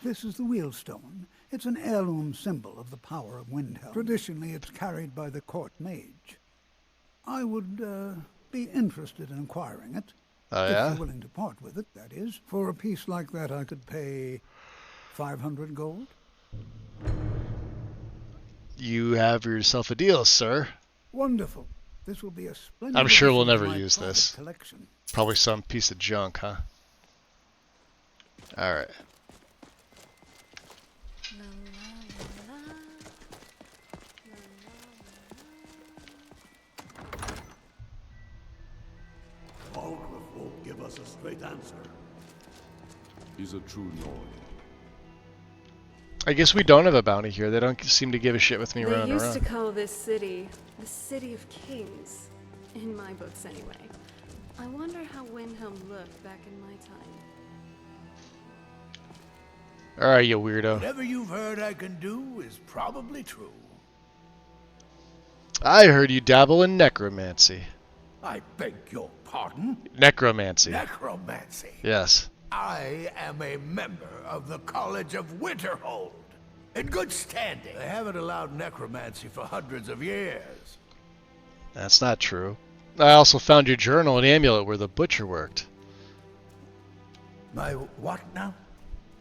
This is the Wheelstone. It's an heirloom symbol of the power of Windhelm. Traditionally, it's carried by the court mage. I would be interested in acquiring it. Oh, if yeah? you're willing to part with it, that is. For a piece like that, I could pay 500 gold. You have yourself a deal, sir. Wonderful. This will be a splendid. I'm sure we'll addition to never my use private this. collection. Probably some piece of junk, huh? Alright. Falkreath won't give us a straight answer. He's a true Nord. I guess we don't have a bounty here. They don't seem to give a shit with me They running used around. to call this city the City of Kings, in my books anyway. I wonder how Windhelm looked back in my time. Alright, you weirdo. Whatever you've heard I can do is probably true. I heard you dabble in necromancy. I beg your pardon? Necromancy. Necromancy. Yes. I am a member of the College of Winterhold. In good standing. They haven't allowed necromancy for hundreds of years. That's not true. I also found your journal and amulet where the butcher worked. My what now?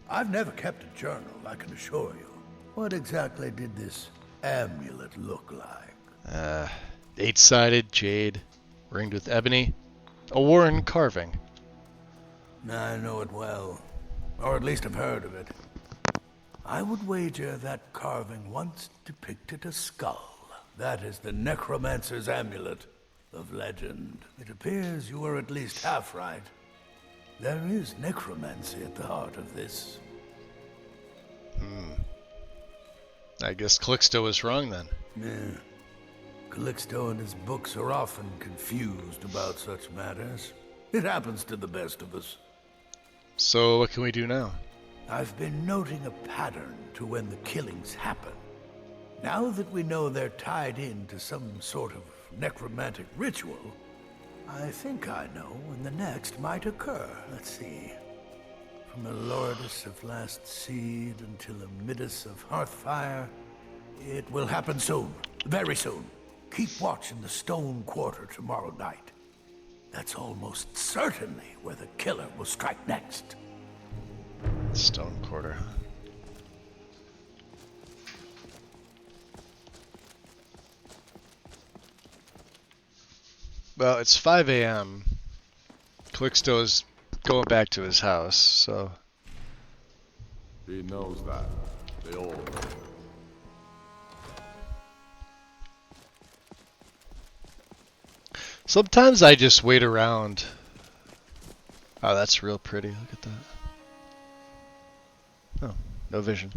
I've never kept a journal, I can assure you. What exactly did this amulet look like? 8-sided jade, ringed with ebony, a worn carving. I know it well, or at least I've heard of it. I would wager that carving once depicted a skull. That is the necromancer's amulet of legend. It appears you were at least half right. There is necromancy at the heart of this. I guess Calixto was wrong then. Yeah. Calixto and his books are often confused about such matters. It happens to the best of us. So what can we do now? I've been noting a pattern to when the killings happen. Now that we know they're tied into some sort of necromantic ritual, I think I know when the next might occur. Let's see. From Elordis of Last Seed until Amidus of Hearthfire, it will happen soon. Very soon. Keep watch in the Stone Quarter tomorrow night. That's almost certainly where the killer will strike next. Stone Quarter, huh? Well, it's 5 a.m. Calixto's going back to his house, so... He knows that. They all know. Sometimes I just wait around. Oh, that's real pretty. Look at that. Oh, no vision.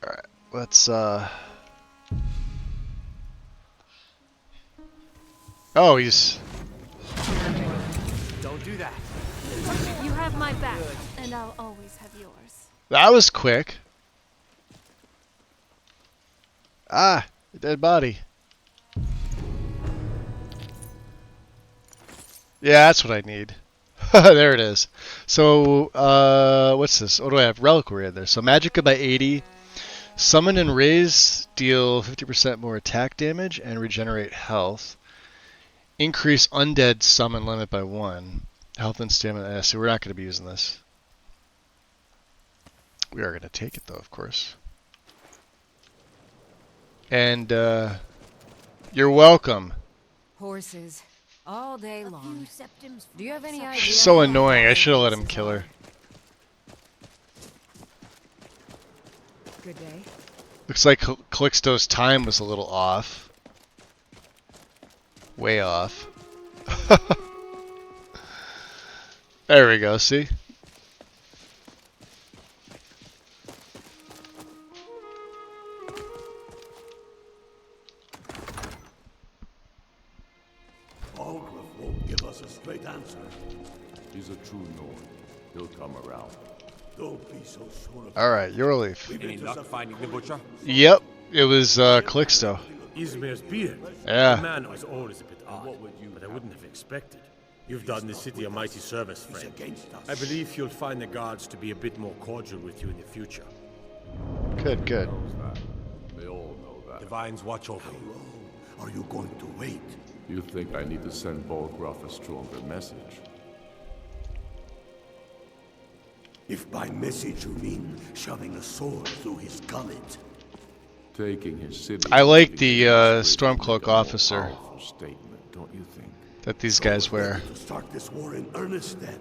Alright, let's Oh, he's... Don't do that. You have my back, and I'll always have yours. That was quick. Ah, dead body. Yeah, that's what I need. There it is. So, what's this? What do I have? Reliquary in there. So, Magicka by 80. Summon and raise deal 50% more attack damage and regenerate health. Increase undead summon limit by 1. Health and stamina. So we're not going to be using this. We are going to take it though, of course. And you're welcome. Horses, all day long. Do you have any idea? She's so annoying. I should have let him kill her. Good day. Looks like Calixto's time was a little off. Way off. There we go, see? Algrove won't give us a straight answer. He's a true Nord. He'll come around. Don't be so sure of Alright, your relief. Any luck finding the butcher? Yep, it was Calixto. Izmir's beard. Yeah. The man was always a bit odd, but I wouldn't have expected. You've done the city a mighty service, friend. I believe you'll find the guards to be a bit more cordial with you in the future. Good, good. They all know that. Divines watch over you. Are you going to wait? You think I need to send Bolgraf a stronger message? If by message you mean shoving a sword through his gullet. Taking his city. I like the Stormcloak officer statement, don't you think? that these guys wear. To start this war in earnest then.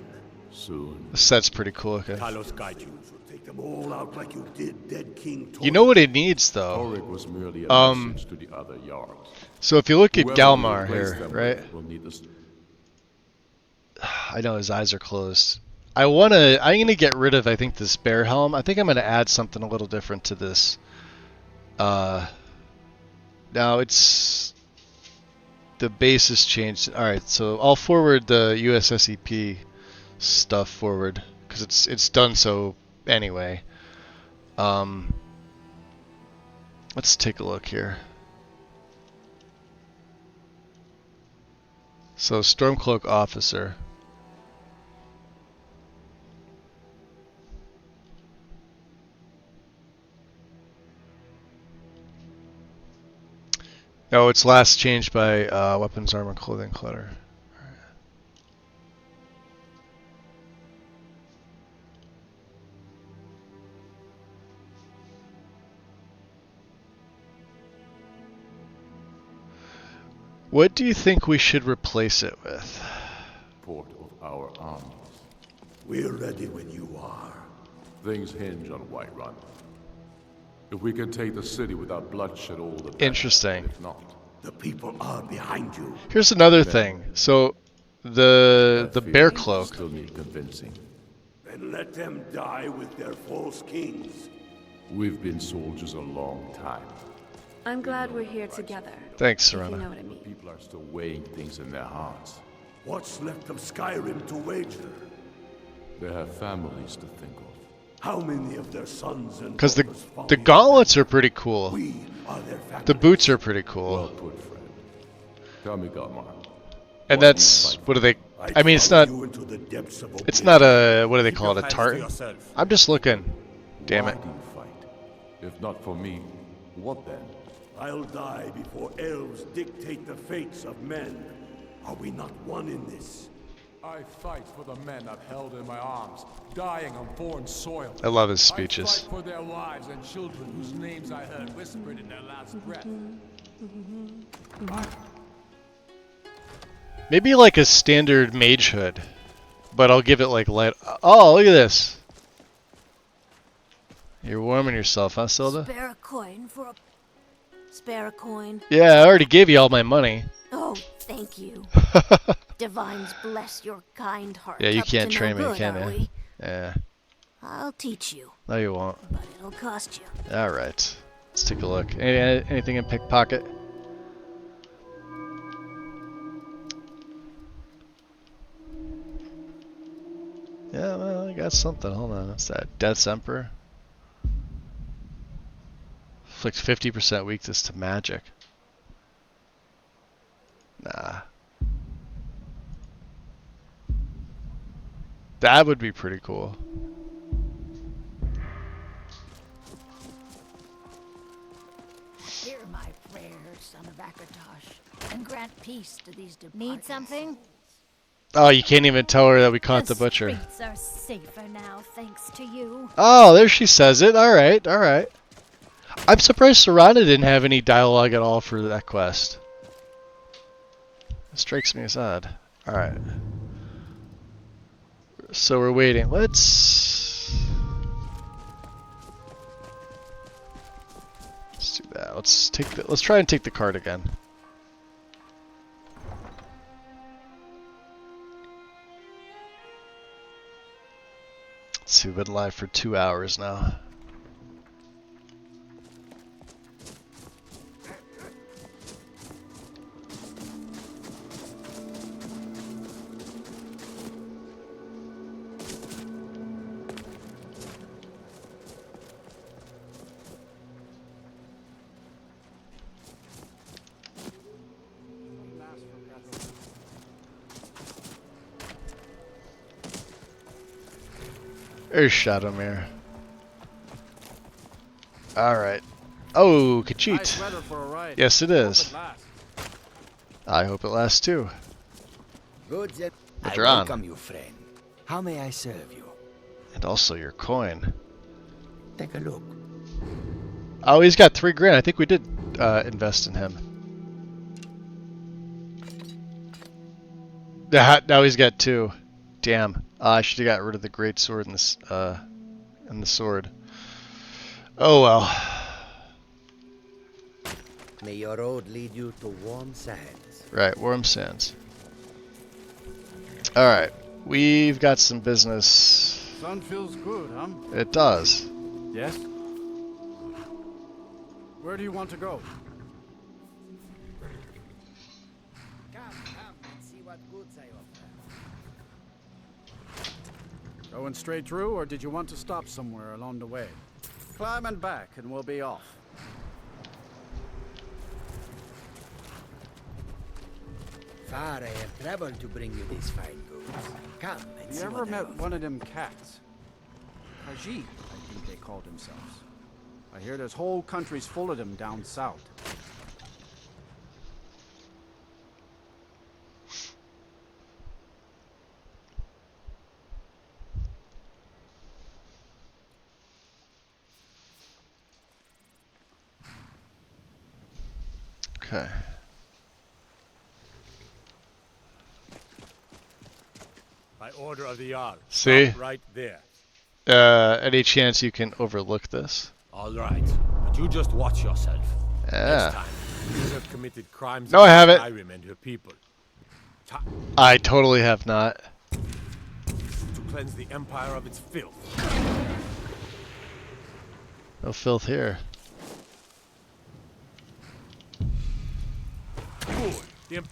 Soon. The set's pretty cool looking. Talos guide you. Take them all out like you did dead King Torrik. You know what it needs though? Torrik was merely a message to the other yards. So if you look at Whoever Galmar replace here, them right? will need this. I know his eyes are closed. I'm gonna get rid of, I think, this bear helm. I think I'm gonna add something a little different to this. Now it's the base has changed. All right, so I'll forward the USSEP stuff forward because it's done so anyway. Let's take a look here. So Stormcloak officer. Oh, it's last changed by weapons, armor, clothing, clutter. Right. What do you think we should replace it with? Port of our armies. We're ready when you are. Things hinge on Whiterun. If we can take the city without bloodshed, all the better. Interesting. If not, the people are behind you. Here's another thing. So the bear cloak. Still need convincing. Then let them die with their false kings. We've been soldiers a long time. I'm glad we're here together. Thanks, if you Serana. know what I mean. People are still weighing things in their hearts. What's left of Skyrim to wager? They have families to think of. How many of their sons and Because daughters the gauntlets are pretty cool. are their families? The boots are pretty cool. Well put, friend. Tell me, Galmar. And that's what do they? I mean, it's not. It's not a. What do they call it? A tartan. I'm just looking. Damn it. Why do you fight? If not for me, what then? I'll die before elves dictate the fates of men. Are we not one in this? I fight for the men I've held in my arms, dying on foreign soil. I love his I speeches. fight for their wives and children whose names I heard whispered in their last breath. Maybe like a standard mage hood, but I'll give it like light. Oh, look at this. You're warming yourself, huh, Silda? Spare a coin for a... Spare a coin? Yeah, I already gave you all my money. Oh, thank you. Divines bless your kind heart. Yeah, you Up can't to train no me, good, can are you? we? Yeah. I'll teach you, No, you won't. but it'll cost you. All right. Let's take a look. Anything in pickpocket? Yeah, well, I got something. Hold on. What's that? Death's Emperor? Inflicts 50% weakness to magic. Nah. That would be pretty cool. Hear my prayers, son of Akatosh, and grant peace to these departed. Need something? Oh, you can't even tell her that we caught the butcher. Streets are safer now, thanks to you. Oh, there she says it. All right, all right. I'm surprised Serana didn't have any dialogue at all for that quest. It strikes me as odd. All right. So we're waiting. Let's do that. Let's try and take the card again. Let's see, we've been live for 2 hours now. There's Shadowmere. Alright. Oh, Khajiit. Nice weather for a ride. Yes, it is. Hope it lasts. I hope it lasts too. Good. But I you're on. welcome you, friend. How may I serve you? And also your coin. Take a look. Oh, he's got 3 grand. I think we did invest in him. Now he's got 2. Damn. I should have got rid of the great sword and the sword. Oh well. May your road lead you to warm sands. Right, warm sands. All right, we've got some business. Sun feels good, huh? It does. Yes. Where do you want to go? Come and see what goods I offer. Going straight through, or did you want to stop somewhere along the way? Climb and back, and we'll be off. Far I have traveled to bring you these fine goods. Come and Have see you ever what I met offer. one of them cats? Khajiit, I think they called themselves. I hear there's whole countries full of them down south. Okay. By order of the Jarl. See? Stop right there. Any chance you can overlook this? All right, but you just watch yourself. Yeah. Next time, you have committed crimes No, I against haven't. Skyrim and her people. I totally have not. To cleanse the Empire of its filth. No filth here. Good.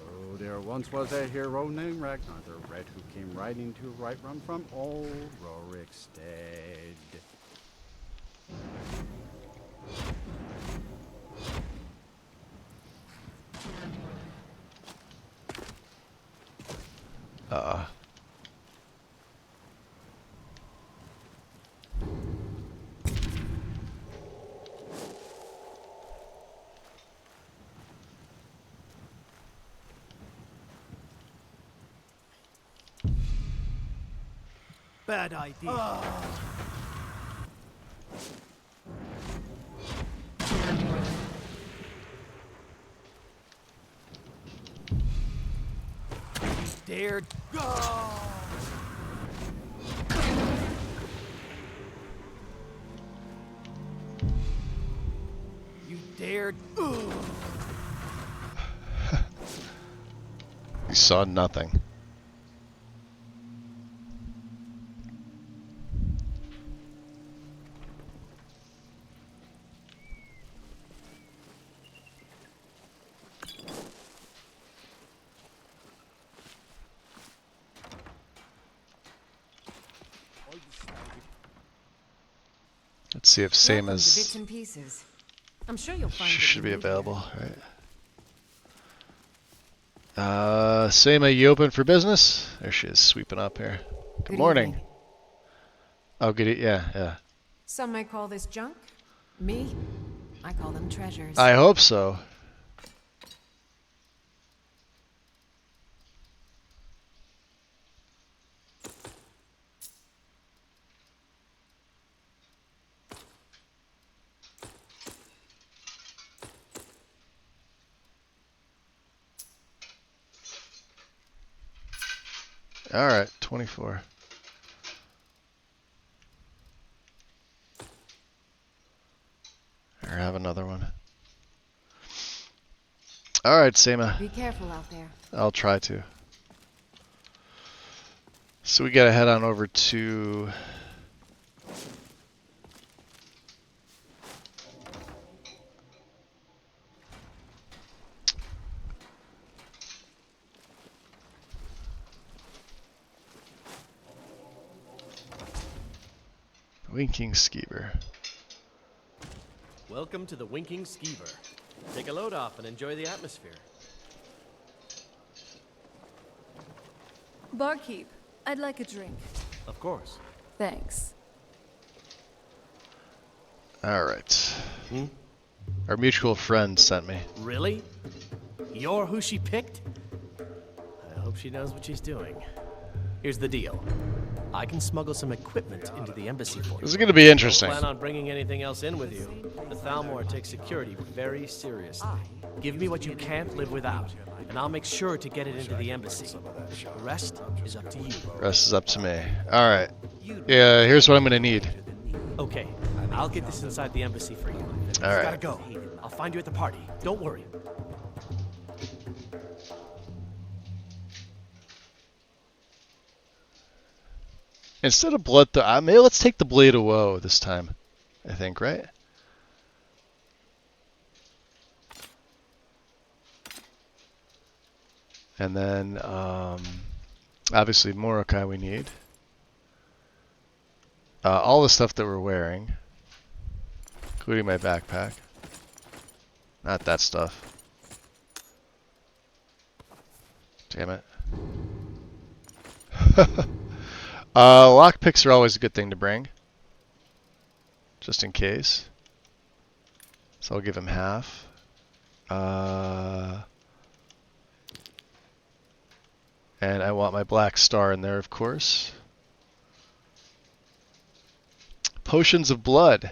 Oh, There once was a hero named Ragnar the Red who came riding to Whiterun from old Rorikstead. Bad idea. Dared go. You dared. He saw nothing. Let's see if Welcome to Seima's Bits and Pieces. I'm sure you'll find what should you be need there. available, right? Seima, you open for business? There she is, sweeping up here. Good morning. evening. Oh, good. Yeah. Some might call this junk. Me, I call them treasures. I hope so. All right, 24. Or have another one. All right, Seima. Be careful out there. I'll try to. So we gotta head on over to Winking Skeever. Welcome to the Winking Skeever. Take a load off and enjoy the atmosphere. Barkeep, I'd like a drink. Of course. Thanks. All right. Our mutual friend sent me. Really? You're who she picked? I hope she knows what she's doing. Here's the deal. I can smuggle some equipment into the embassy for you. This is gonna be interesting. Don't plan on bringing anything else in with you. The Thalmor takes security very seriously. Give me what you can't live without, and I'll make sure to get it into the embassy. The rest is up to you. Rest is up to me. All right. Yeah, here's what I'm gonna need. Okay, I'll get this inside the embassy for you. All right. Gotta go. I'll find you at the party. Don't worry. Instead of blood, maybe let's take the Blade of Woe this time. I think, right? And then, obviously, Morokai we need. All the stuff that we're wearing, including my backpack. Not that stuff. Damn it. Lockpicks are always a good thing to bring, just in case. So I'll give him half. And I want my black star in there, of course. Potions of blood.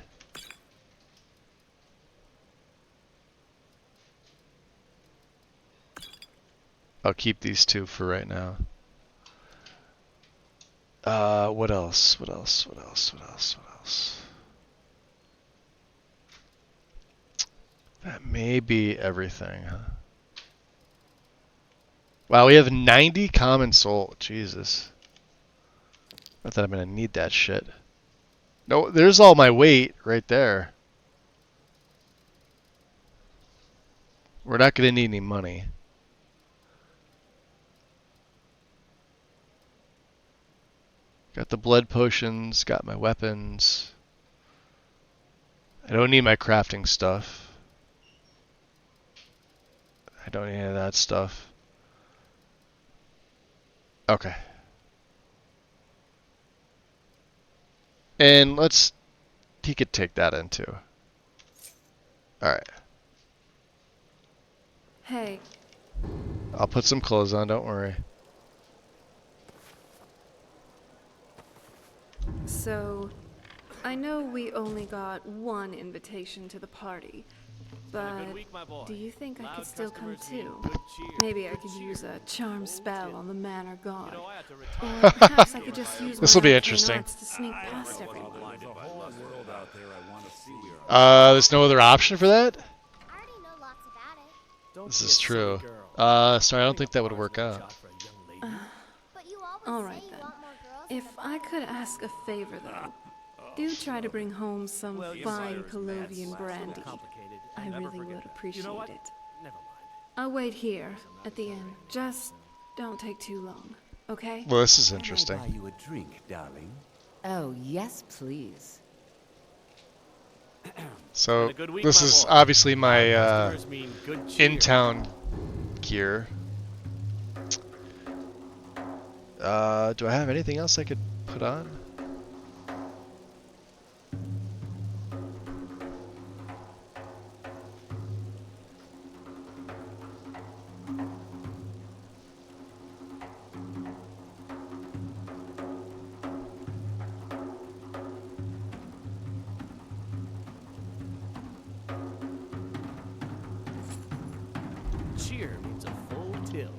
I'll keep these two for right now. What else? What else? What else? What else? What else? That may be everything, huh? Wow, we have 90 common soul. Jesus. I thought I'm gonna need that shit. No, there's all my weight right there. We're not gonna need any money. Got the blood potions, got my weapons. I don't need my crafting stuff. I don't need any of that stuff. Okay. And he could take that in too. Alright. Hey. I'll put some clothes on, don't worry. So, I know we only got one invitation to the party, but do you think I could still come too? Maybe I could use a charm spell on the manor god. Or perhaps I could just use This will my be arcane interesting. arts to sneak past everyone. There's no other option for that? This is true. Sorry, I don't think that would work out. Alright then. If I could ask a favor though, do try to bring home some fine Colovian brandy. I really would appreciate it. I'll wait here at the inn. Just don't take too long, okay? Well, this is interesting. Can I buy you a drink, darling? Oh, yes, please. So, this is obviously my in-town gear. Do I have anything else I could put on? Cheer means a full till.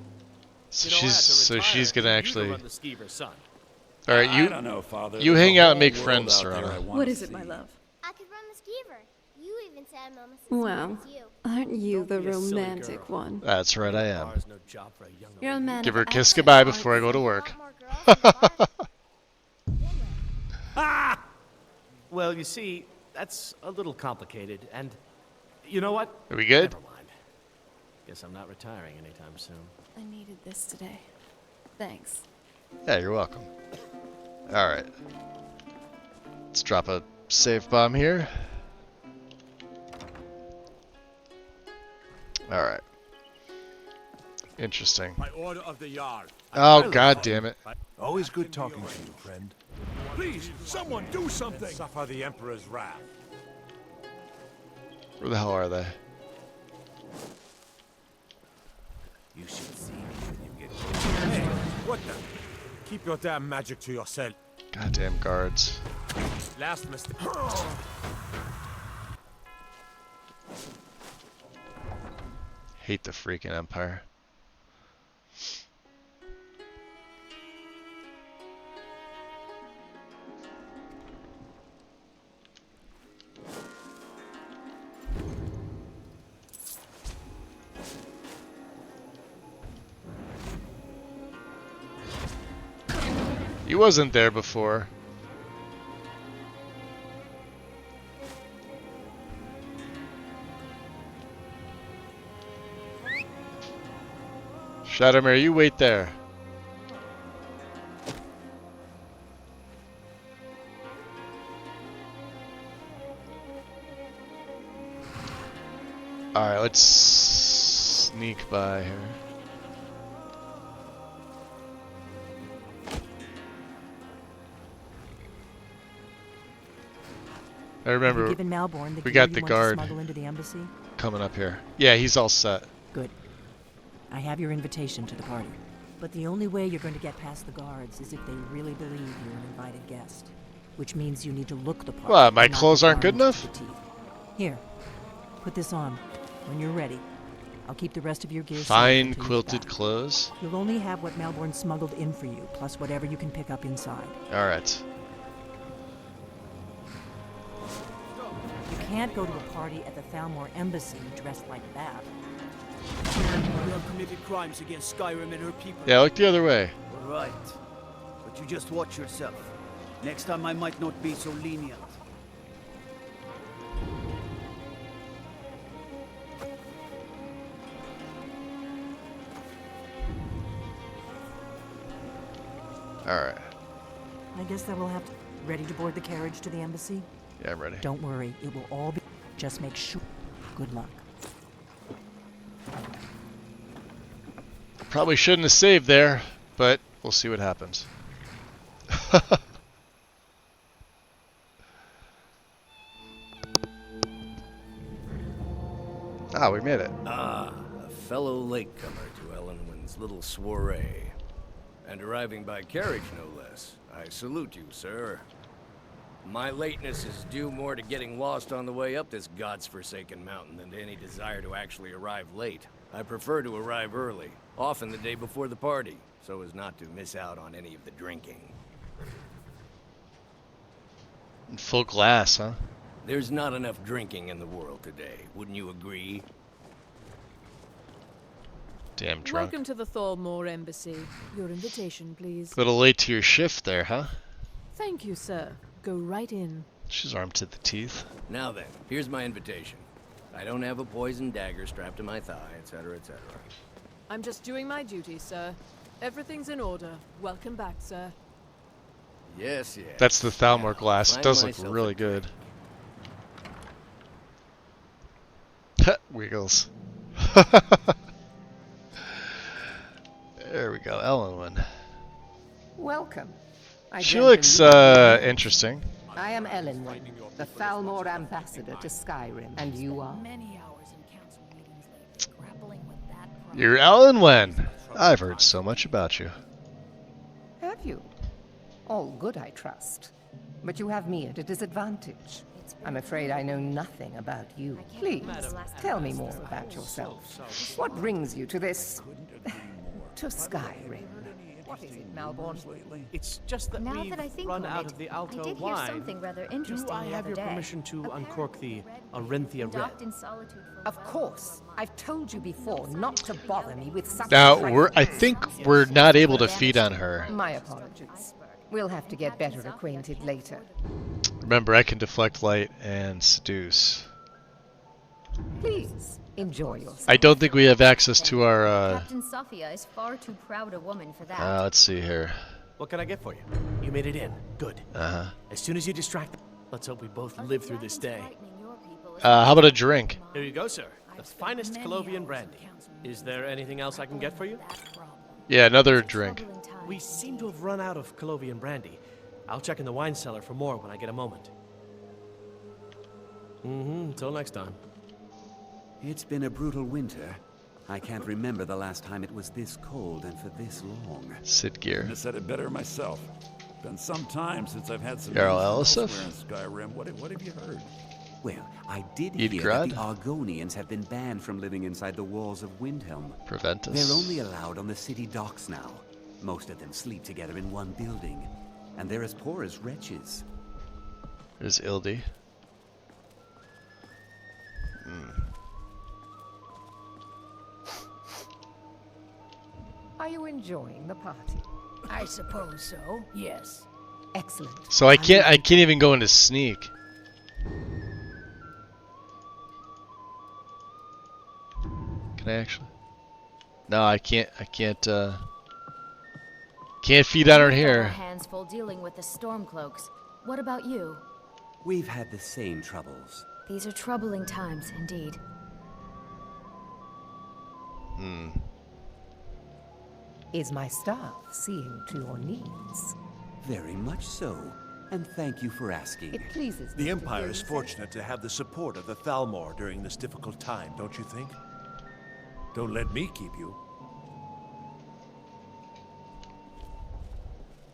So she's gonna actually. Run the skeever, son. All right, I don't know, Father. you There's hang a out and make whole friends, world out there I Serana. wanna What is it, see. my love? I could run the skeever. You even said Mama says Well, you. aren't you the Don't be a silly romantic girl. one? That's right, I am. There's no job for a young You're a man Give of her a kiss excellent goodbye arts. before I go to work. Ah! Well, you see, that's a little complicated, and you know what? Are we good? Never mind. Guess I'm not retiring anytime soon. I needed this today. Thanks. Yeah, you're welcome. All right. Let's drop a save bomb here. All right. Interesting. By order of the Jarl. Oh, god damn it. Always good talking to you, friend. Please, someone do something. Suffer the Emperor's wrath. Where the hell are they? You should see me when you get close. Hey, what the? Keep your damn magic to yourself. Goddamn guards. Last mistake. Hate the freaking Empire. He wasn't there before. Shadowmere, you wait there. Alright, let's sneak by here. I remember Have you given Malborn the we gear got you the want guard to smuggle into the embassy? coming up here. Yeah, he's all set. Good. I have your invitation to the party. But the only way you're going to get past the guards is if they really believe you're an invited guest. Which means you need to look the part. What, my and not clothes be aren't good armed to enough? the teeth. Here, put this on. When you're ready, I'll keep the rest of your gear safe Fine until you're quilted back. clothes. You'll only have what Malborn smuggled in for you, plus whatever you can pick up inside. Alright. You can't go to a party at the Thalmor embassy dressed like that. You have committed crimes against Skyrim and her people. Yeah, look the other way. All right. But you just watch yourself. Next time I might not be so lenient. Alright. I guess then we'll have to... Ready to board the carriage to the embassy? Yeah, I'm ready. Don't worry, it will all be... Just make sure... Good luck. Probably shouldn't have saved there, but we'll see what happens. Ah, we made it. Ah, a fellow latecomer to Elenwen's little soiree. And arriving by carriage, no less. I salute you, sir. My lateness is due more to getting lost on the way up this god's-forsaken mountain than to any desire to actually arrive late. I prefer to arrive early, often the day before the party, so as not to miss out on any of the drinking. Full glass, huh? There's not enough drinking in the world today, wouldn't you agree? Damn drunk. Welcome to the Thalmor Embassy. Your invitation, please. A little late to your shift there, huh? Thank you, sir. Go right in. She's armed to the teeth. Now then, here's my invitation. I don't have a poisoned dagger strapped to my thigh, etc., etc. I'm just doing my duty, sir. Everything's in order. Welcome back, sir. Yes, yes. That's the Thalmor glass. It Find does look myself really a good. Wiggles. There we go, Elenwen. Welcome. I She don't looks believe- interesting. I am Elenwen, the Thalmor ambassador to Skyrim, and you are? You're Elenwen. I've heard so much about you. Have you? All good, I trust. But you have me at a disadvantage. I'm afraid I know nothing about you. Please, tell me more about yourself. What brings you to this... to Skyrim? What is it, Malborn? It's just that Now we've that I think run on out it, of the I Alto did hear wine. something rather Do interesting I the have other your day. permission to uncork the Arinthia Red? Docked in solitude for Of course. I've told you before not to bother me with such Now, trifles. I think we're not able to feed on her. My apologies. We'll have to get better acquainted later. Remember, I can deflect light and seduce. Please, enjoy yourself. I don't think we have access to our, Captain Sophia is far too proud a woman for that. let's see here. What can I get for you? You made it in. Good. Uh-huh. As soon as you distract them, let's hope we both live through this day. How about a drink? Here you go, sir. The finest Colovian brandy. Is there anything else I can get for you? Yeah, another drink. We seem to have run out of Colovian brandy. I'll check in the wine cellar for more when I get a moment. Until next time. It's been a brutal winter. I can't remember the last time it was this cold and for this long. Sid Gear. I said it better myself. Been some time since I've had some Jarl news from Elisif? elsewhere in Skyrim. What have you heard? Well, I did Eid hear Grad? that the Argonians have been banned from living inside the walls of Windhelm. Prevent us. They're only allowed on the city docks now. Most of them sleep together in one building. And they're as poor as wretches. There's Ildi. Are you enjoying the party? I suppose so, yes. Excellent. So I can't even go into sneak. Can I actually? No, I can't feed on her We've got our here. hands full dealing with the Stormcloaks. What about you? We've had the same troubles. These are troubling times, indeed. Is my staff seeing to your needs? Very much so. And thank you for asking. It pleases me. The to Empire hear is you say fortunate to have the support of the Thalmor during this difficult time, don't you think? Don't let me keep you.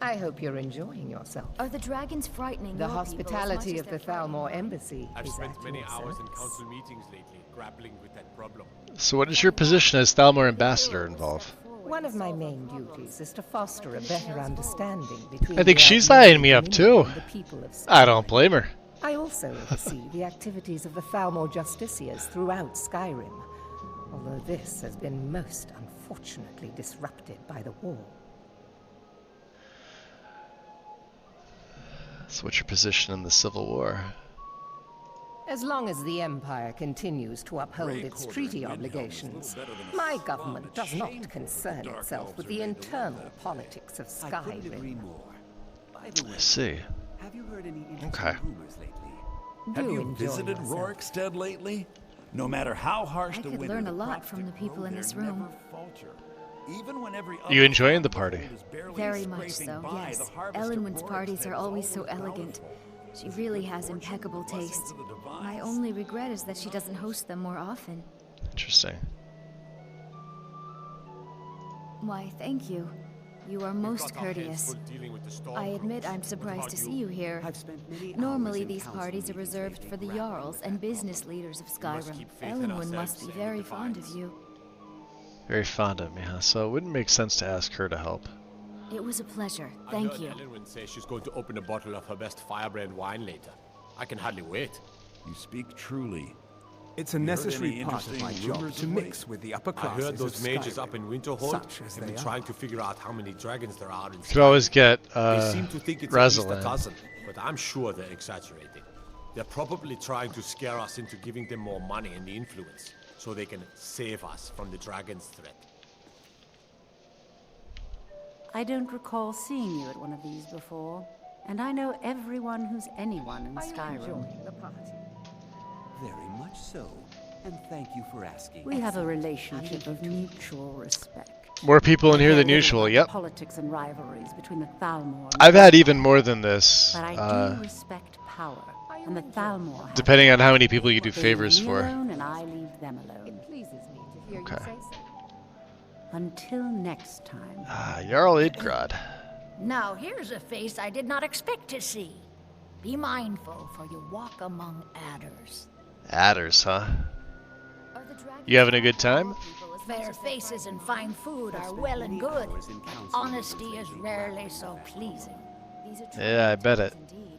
I hope you're enjoying yourself. Are the dragons frightening The your people as hospitality much of as the they're frightening Thalmor mine? embassy I've is spent at many your hours in service. council meetings lately, grappling with that problem. So what does your position as Thalmor ambassador involve? One of my main duties is to foster a better understanding between I think the she's Argonian eyeing me up community too. and the people of I don't blame her. I also oversee the activities of the Thalmor Justiciars throughout Skyrim, although this has been most unfortunately disrupted by the war. So what's your position in the Civil War? As long as the Empire continues to uphold its treaty obligations, my government does not concern itself with the internal politics of I couldn't agree Skyrim. more. I see. Have you heard any Okay. rumors lately? Have Do you enjoy visited yourself. Rorikstead lately? No matter how harsh I the could winter, learn the a lot crops from that the people grow in there this room. never falter. Even when every You other enjoying the farm in party? world is barely Very much scraping so, by, yes. the harvest of Ellenwood's parties Rorikstead are is always so always elegant. bountiful. She really has impeccable taste. My only regret is that she doesn't host them more often. Interesting. Why, thank you. You are most courteous. I admit I'm surprised to see you here. Normally these parties are reserved for the Jarls and business leaders of Skyrim. Ellenwood must be very fond of you. Very fond of me, huh? So it wouldn't make sense to ask her to help. It was a pleasure. Thank you. Ellenwood says she's going to open a bottle of her best firebrand wine later. I can hardly wait. You speak truly. It's a You heard necessary any part of my interesting job rumors to of mix late? with the upper I classes heard those of mages Skyrim, up in Winterhold such as have they been are. trying to figure out how many dragons there are in Could always get They seem to think it's at least a Rosalind. dozen, but I'm sure they're exaggerating. They're probably trying to scare us into giving them more money and influence, so they can save us from the dragon's threat. I don't recall seeing you at one of these before, and I know everyone who's anyone in Skyrim. Enjoying the party. Very much so. And thank you for asking. We have a relationship of mutual respect. More people in I here care than little usual, about the yep. Politics and rivalries between the Thalmor. and I've the had Thalmor. even more than this. But I do respect power, and the Thalmor. have Depending on power. how many people you do They favors leave me for. alone, and I leave them alone. It pleases me to hear Okay. you say so. Until next time. Ah, Jarl Idgrod. Now here's a face I did not expect to see. Be mindful, for you walk among adders. Adders, huh? You having a good time? Fair faces and fine food are well and good. Honesty is rarely so pleasing. Yeah, I bet it.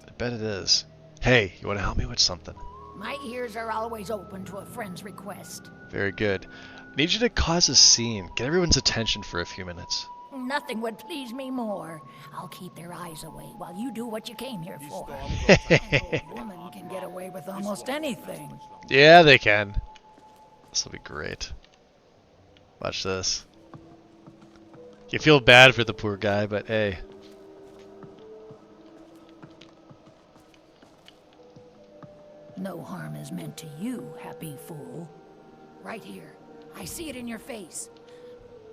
I bet it is. Hey, you want to help me with something? My ears are always open to a friend's request. Very good. I need you to cause a scene. Get everyone's attention for a few minutes. Nothing would please me more. I'll keep their eyes away while you do what you came here for. A woman can get away with almost anything. Yeah, they can. This will be great. Watch this. You feel bad for the poor guy, but hey. No harm is meant to you, happy fool. Right here. I see it in your face.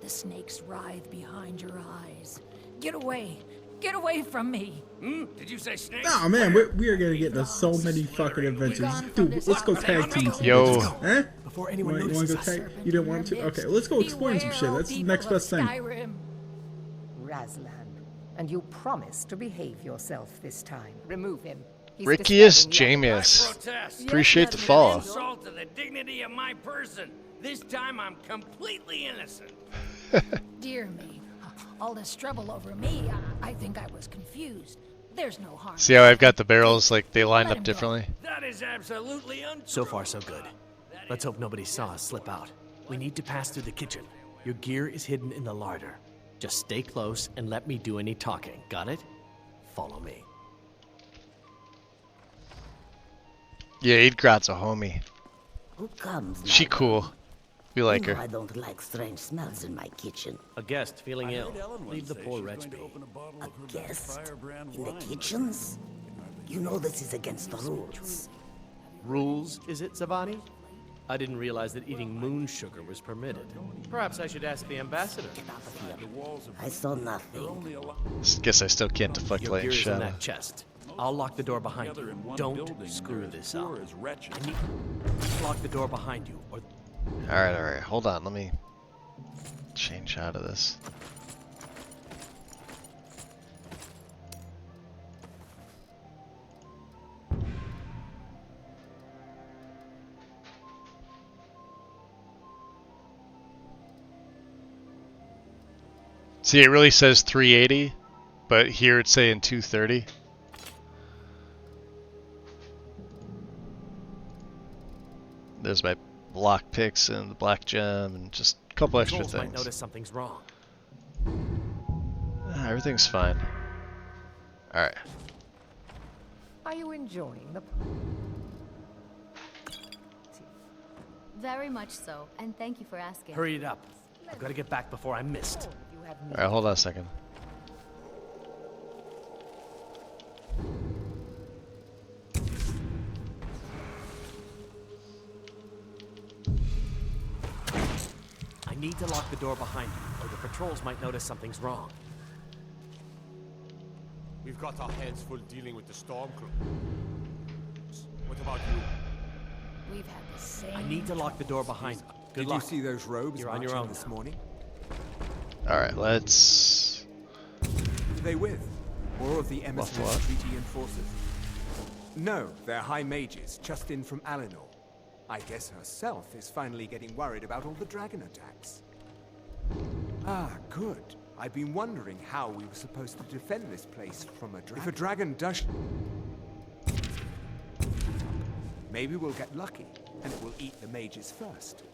The snakes writhe behind your eyes. Get away! Get away from me! Did you say snake? Oh man, we are gonna get into so many fucking adventures. Dude, let's go tag team some Yo. bitches. Eh? Before You anyone wanna go notices us. tag? You didn't want to? Okay, let's go exploring some shit. That's the next best thing. Razlan, and you promise to behave yourself this time. Remove him. He's Rickius disturbing the Jameus. Protest. Appreciate the follow. Insult to the dignity of my person. This time I'm completely innocent. Dear me. All this trouble over me, I think I was confused. There's no harm. See how I've got the barrels, like, they lined up differently? That is absolutely untrue. So far, so good. Let's hope nobody saw us slip out. We need to pass through the kitchen. Your gear is hidden in the larder. Just stay close and let me do any talking. Got it? Follow me. Yeah, Idgrod's a homie. Who comes? She cool. We like You her. know I don't like strange smells in my kitchen. A guest feeling ill. Leave the poor wretch be. A guest? In the kitchens? You know this is against the rules. Rules, is it, Zavani? I didn't realize that eating moon sugar was permitted. Perhaps I should ask the ambassador. I saw nothing. Guess I still can't deflect Your light gear and is in shadow. that chest. I'll lock the door behind you. Don't screw this up. I need lock the door behind you, or Alright, hold on, let me change out of this. See, it really says 380, but here it's saying 230. There's my block picks and the black gem and just a couple extra Trolls might things. notice something's wrong. Everything's fine. Alright. Are you enjoying the Very much so, and thank you for asking. Hurry it up. I've got to get back before I'm missed. Alright, hold on a second. need to lock the door behind you, or the patrols might notice something's wrong. We've got our hands full dealing with the Stormcloaks. What about you? We've had the same. I need to lock the door behind you. Good Did luck. you see those robes You're on your marching own this now. morning? Alright, let's... Who are they with? More of the emissary What? treaty enforcers? No, they're high mages, just in from Alinor. I guess herself is finally getting worried about all the dragon attacks. Ah, good. I've been wondering how we were supposed to defend this place from a dragon. If a dragon does... Maybe we'll get lucky, and it will eat the mages first.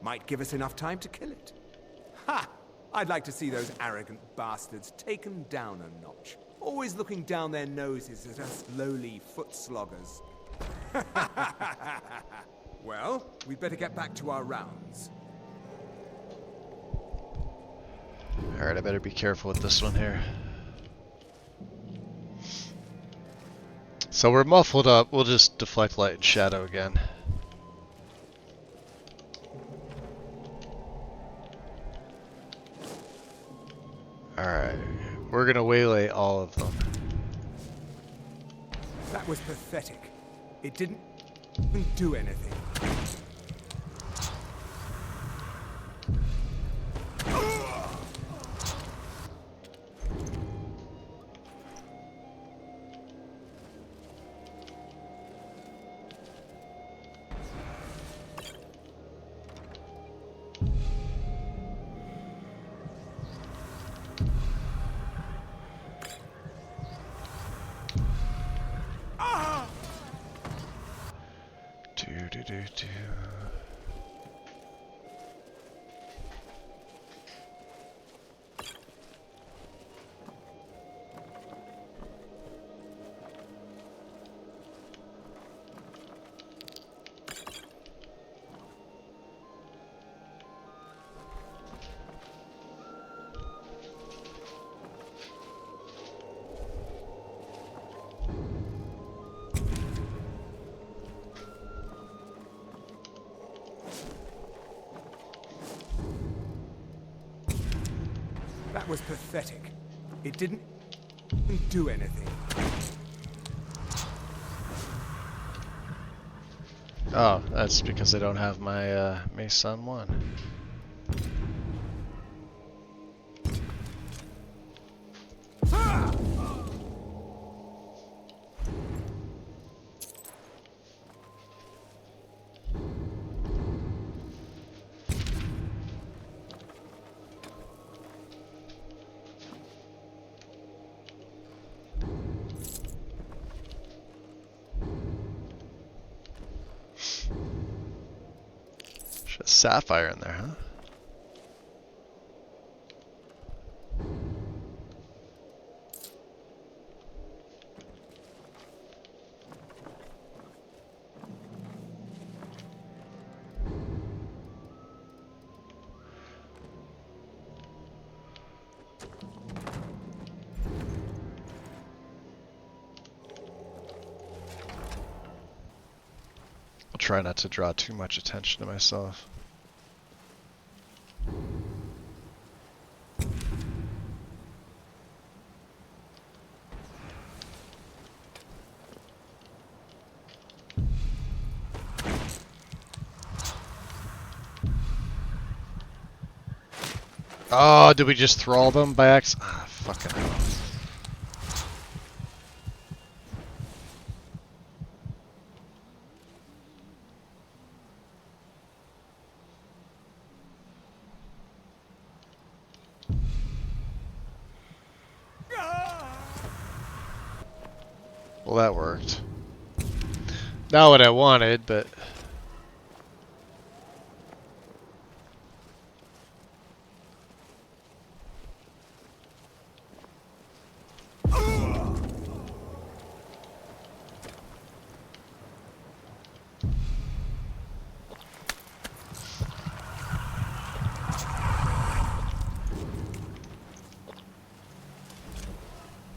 Might give us enough time to kill it. Ha! I'd like to see those arrogant bastards taken down a notch. Always looking down their noses at us lowly foot sloggers. Well, we'd better get back to our rounds. Alright, I better be careful with this one here. So we're muffled up, we'll just deflect light and shadow again. Alright, we're gonna waylay all of them. That was pathetic. It didn't do anything. Do. That was pathetic. It didn't do anything. Oh, that's because I don't have my Mason 1. Sapphire in there, huh? I'll try not to draw too much attention to myself. Oh, did we just thrall them by accident? Ah, fucking hell. Well, that worked. Not what I wanted, but...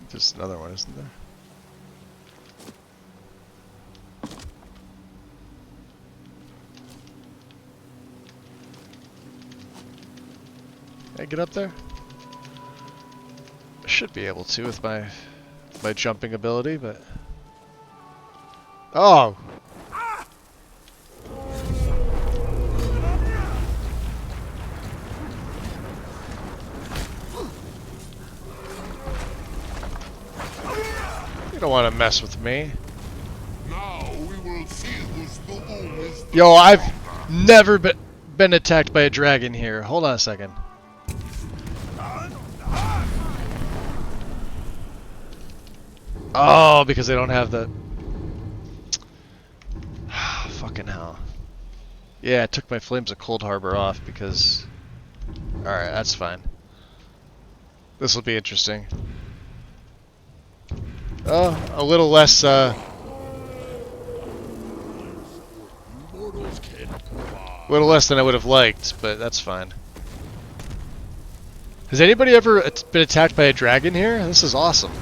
There's another one, isn't there? I get up there? I should be able to with my jumping ability, but... Oh! You don't want to mess with me. Now we will see whose doom is the Yo, I've never been attacked by a dragon here. Hold on a second. Oh, because they don't have the... Fucking hell. Yeah, I took my Flames of Cold Harbor off because... Alright, that's fine. This will be interesting. Oh, a little less, little less than I would have liked, but that's fine. Has anybody ever been attacked by a dragon here? This is awesome.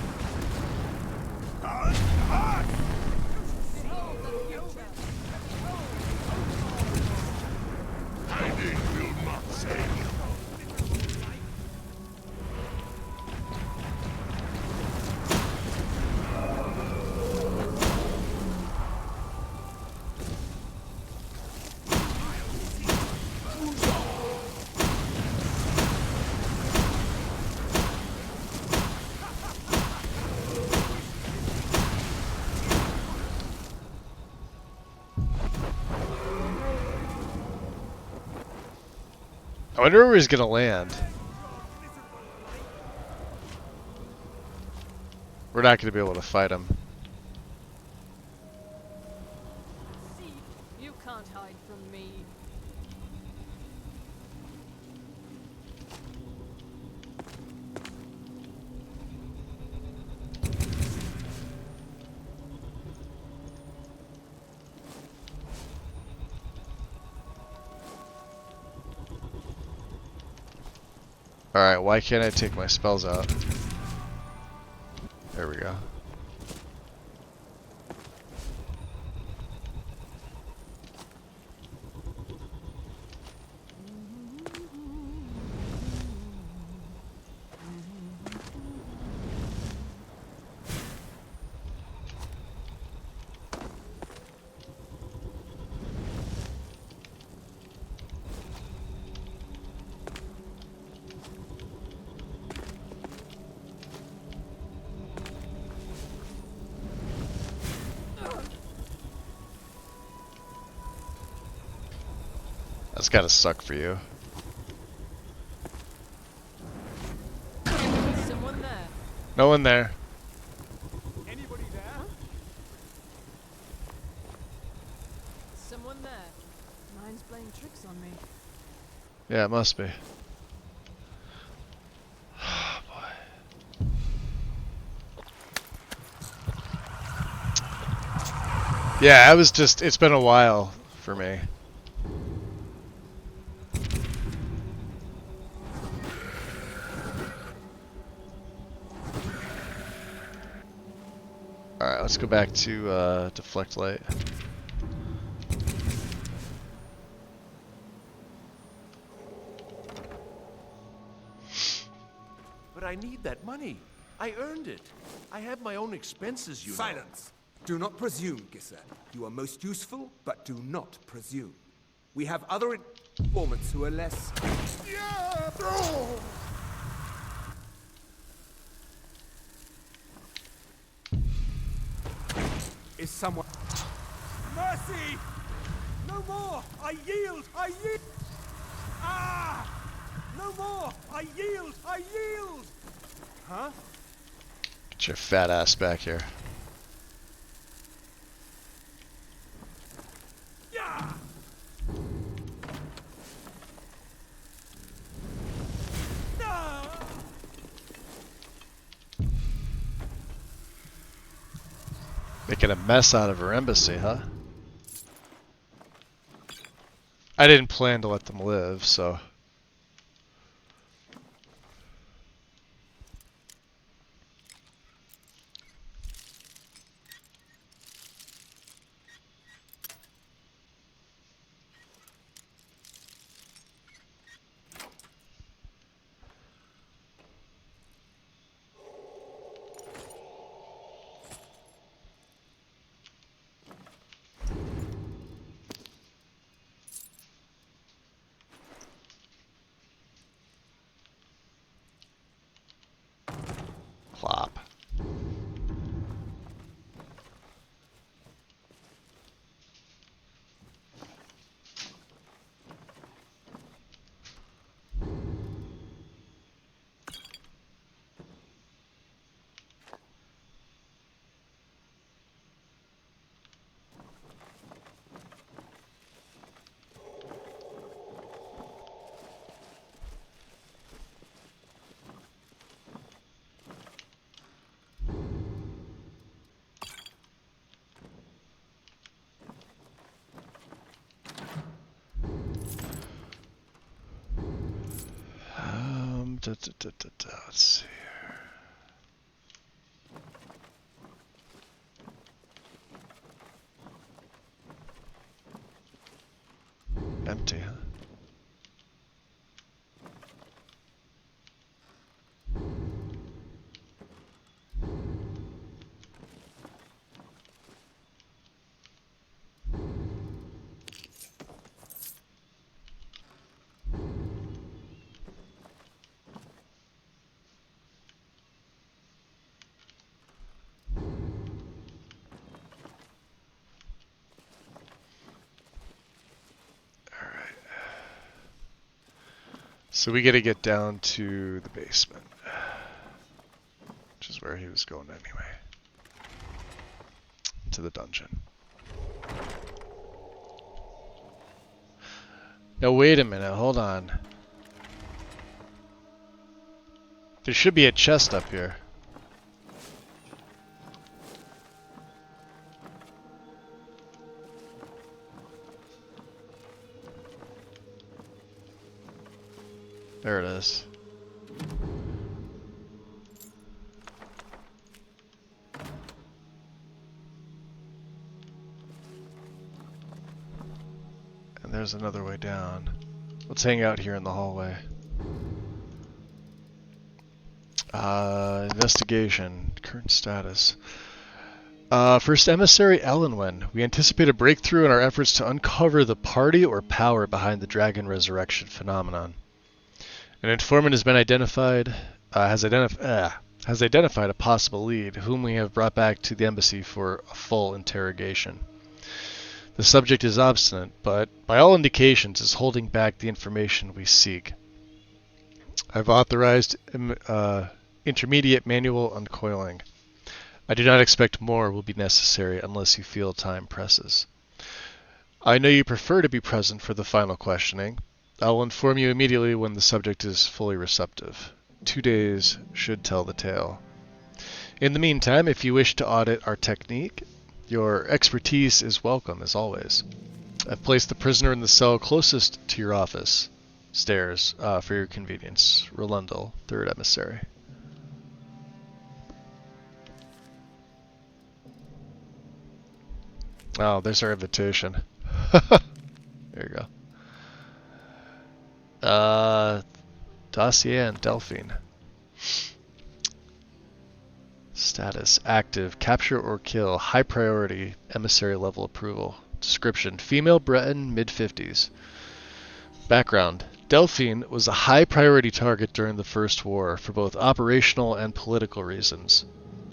I wonder where he's gonna land. We're not gonna be able to fight him. See, you can't hide from me. Alright, why can't I take my spells out? There we go. That's gotta suck for you. Someone there. No one there. Anybody there? Someone there. Mine's playing tricks on me. Yeah, it must be. Yeah, I was just, it's been a while for me. Alright, let's go back to deflect light. But I need that money. I earned it. I have my own expenses, you know. Silence! Do not presume, Gisser. You are most useful, but do not presume. We have other informants who are less... Yeah! Oh! Is someone... Mercy! No more! I yield! I yield! Ah! No more! I yield! I yield! Huh? Get your fat ass back here. Yeah! Making a mess out of her embassy, huh? I didn't plan to let them live, so... Let's see here. Empty, huh? So we gotta get down to the basement, which is where he was going anyway. To the dungeon. Now wait a minute, hold on. There should be a chest up here. There it is. And there's another way down. Let's hang out here in the hallway. Investigation. Current status. First Emissary Elenwen. We anticipate a breakthrough in our efforts to uncover the party or power behind the dragon resurrection phenomenon. An informant has been identified, has identified a possible lead, whom we have brought back to the embassy for a full interrogation. The subject is obstinate, but by all indications is holding back the information we seek. I've authorized intermediate manual uncoiling. I do not expect more will be necessary unless you feel time presses. I know you prefer to be present for the final questioning. I will inform you immediately when the subject is fully receptive. 2 days should tell the tale. In the meantime, if you wish to audit our technique, your expertise is welcome as always. I've placed the prisoner in the cell closest to your office. Stairs, for your convenience. Rolundel, 3rd Emissary. Oh, there's our invitation. There you go. Dossier and Delphine. Status active. Capture or kill. High priority. Emissary level approval. Description: female Breton, mid-50s. Background: Delphine was a high priority target during the First War for both operational and political reasons.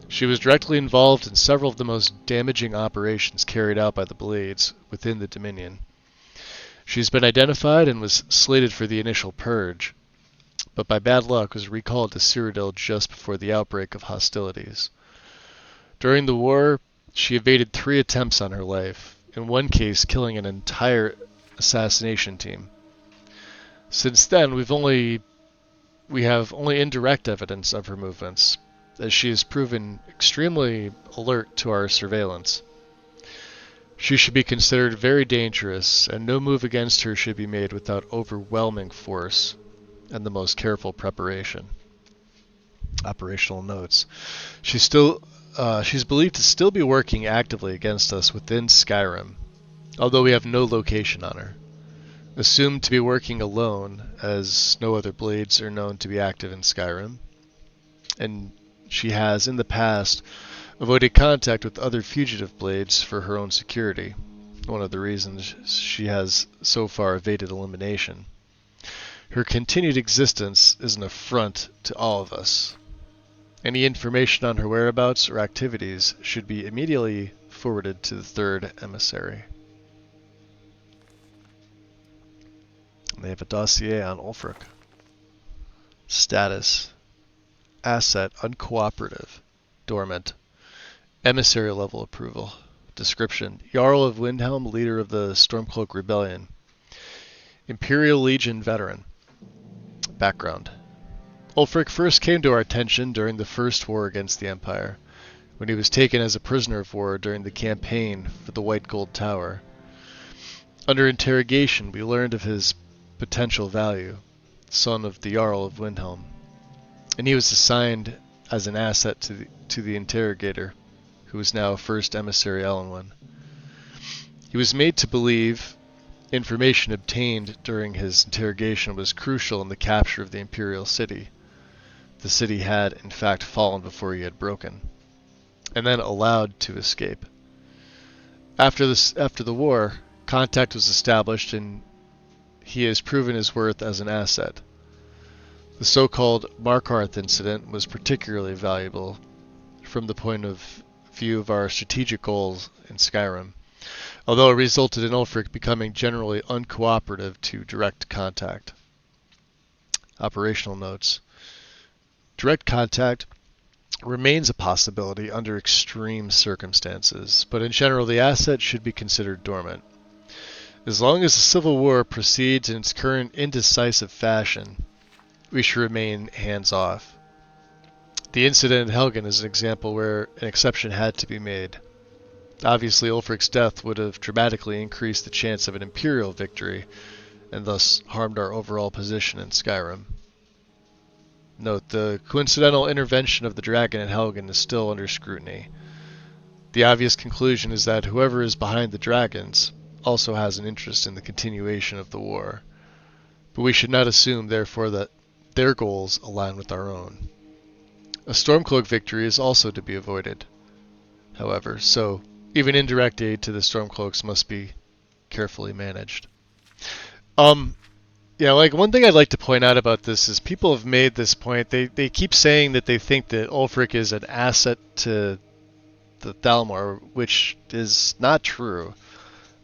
She was directly involved in several of the most damaging operations carried out by the Blades within the Dominion. She's been identified and was slated for the initial purge, but by bad luck was recalled to Cyrodiil just before the outbreak of hostilities. During the war, she evaded 3 attempts on her life, in one case killing an entire assassination team. Since then, we have only indirect evidence of her movements, as she has proven extremely alert to our surveillance. She should be considered very dangerous, and no move against her should be made without overwhelming force and the most careful preparation. Operational notes. She's believed to still be working actively against us within Skyrim, although we have no location on her. Assumed to be working alone, as no other Blades are known to be active in Skyrim, and she has, in the past, avoided contact with other fugitive Blades for her own security, one of the reasons she has so far evaded elimination. Her continued existence is an affront to all of us. Any information on her whereabouts or activities should be immediately forwarded to the 3rd Emissary. And they have a dossier on Ulfric. Status: asset uncooperative, dormant. Emissary level approval. Description: Jarl of Windhelm, leader of the Stormcloak Rebellion. Imperial Legion veteran. Background: Ulfric first came to our attention during the First War against the Empire, when he was taken as a prisoner of war during the campaign for the White Gold Tower. Under interrogation, we learned of his potential value, son of the Jarl of Windhelm. and he was assigned as an asset to the interrogator, who was now first emissary Elenwen. He was made to believe information obtained during his interrogation was crucial in the capture of the Imperial City. The city had, in fact, fallen before he had broken, and then allowed to escape. After the war, contact was established, and he has proven his worth as an asset. The so-called Markarth incident was particularly valuable from the point of view of our strategic goals in Skyrim, although it resulted in Ulfric becoming generally uncooperative to direct contact. Operational notes. Direct contact remains a possibility under extreme circumstances, but in general the asset should be considered dormant. As long as the Civil War proceeds in its current indecisive fashion, we should remain hands-off. The incident in Helgen is an example where an exception had to be made. Obviously, Ulfric's death would have dramatically increased the chance of an Imperial victory, and thus harmed our overall position in Skyrim. Note, the coincidental intervention of the dragon at Helgen is still under scrutiny. The obvious conclusion is that whoever is behind the dragons also has an interest in the continuation of the war. But we should not assume, therefore, that their goals align with our own. A Stormcloak victory is also to be avoided, however, so even indirect aid to the Stormcloaks must be carefully managed. Yeah, like one thing I'd like to point out about this is people have made this point. They keep saying that they think that Ulfric is an asset to the Thalmor, which is not true.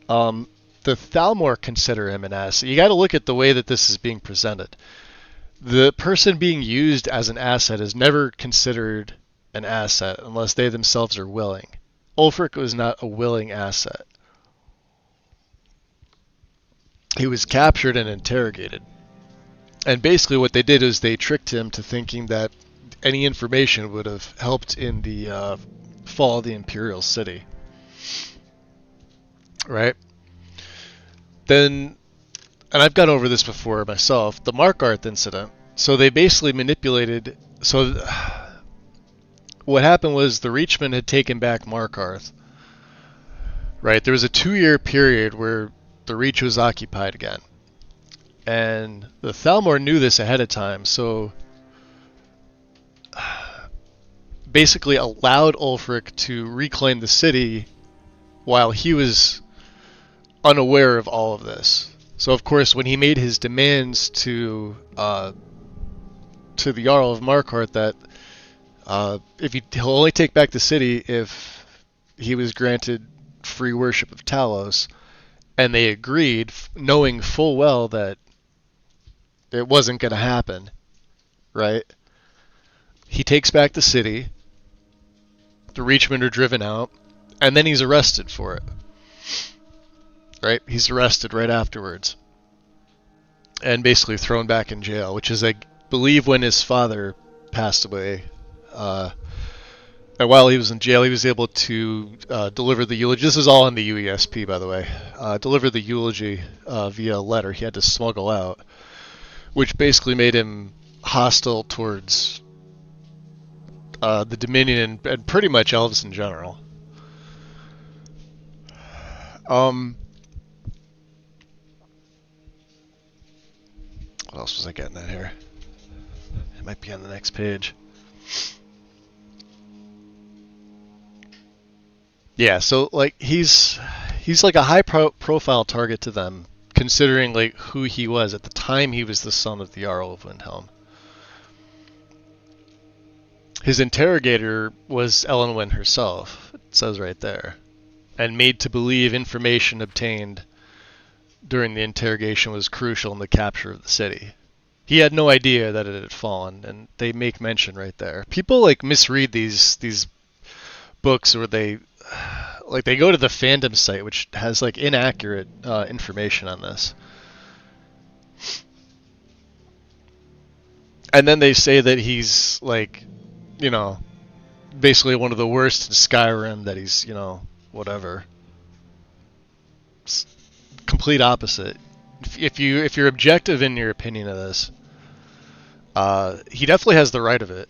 The Thalmor consider him an asset. You got to look at the way that this is being presented. The person being used as an asset is never considered an asset unless they themselves are willing. Ulfric was not a willing asset. He was captured and interrogated. And basically what they did is they tricked him to thinking that any information would have helped in the fall of the Imperial City. Right? Then, and I've gone over this before myself, the Markarth incident. So they basically manipulated... So what happened was the Reachmen had taken back Markarth. Right? There was a 2-year period where the Reach was occupied again. And the Thalmor knew this ahead of time, so basically allowed Ulfric to reclaim the city while he was unaware of all of this. So of course when he made his demands to the Jarl of Markarth that he'll only take back the city if he was granted free worship of Talos, and they agreed, knowing full well that it wasn't going to happen, right? He takes back the city, the Reachmen are driven out, and then he's arrested for it. Right? He's arrested right afterwards. And basically thrown back in jail, which is, I believe, when his father passed away. And while he was in jail, he was able to deliver the eulogy. This is all in the UESP, by the way. Deliver the eulogy via letter he had to smuggle out, which basically made him hostile towards the Dominion and pretty much elves in general. What else was I getting at here? It might be on the next page. Yeah, so like he's like a high profile target to them, considering like who he was at the time. He was the son of the Jarl of Windhelm. His interrogator was Elenwen herself, it says right there, and made to believe information obtained during the interrogation was crucial in the capture of the city. He had no idea that it had fallen, and they make mention right there. People like misread these books, or they go to the fandom site, which has like inaccurate information on this. And then they say that he's like, you know, basically one of the worst in Skyrim, that he's, you know, whatever. It's complete opposite. If you're objective in your opinion of this, He definitely has the right of it.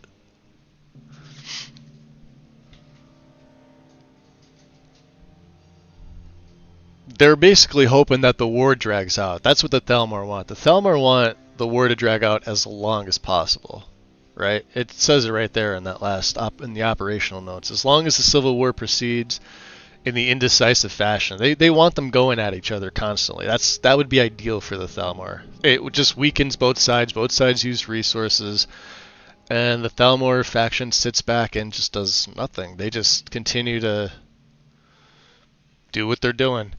They're basically hoping that the war drags out. That's what the Thalmor want. The Thalmor want the war to drag out as long as possible, right? It says it right there in that in the operational notes. As long as the Civil War proceeds in the indecisive fashion, they want them going at each other constantly. That would be ideal for the Thalmor. It just weakens both sides. Both sides use resources, and the Thalmor faction sits back and just does nothing. They just continue to do what they're doing.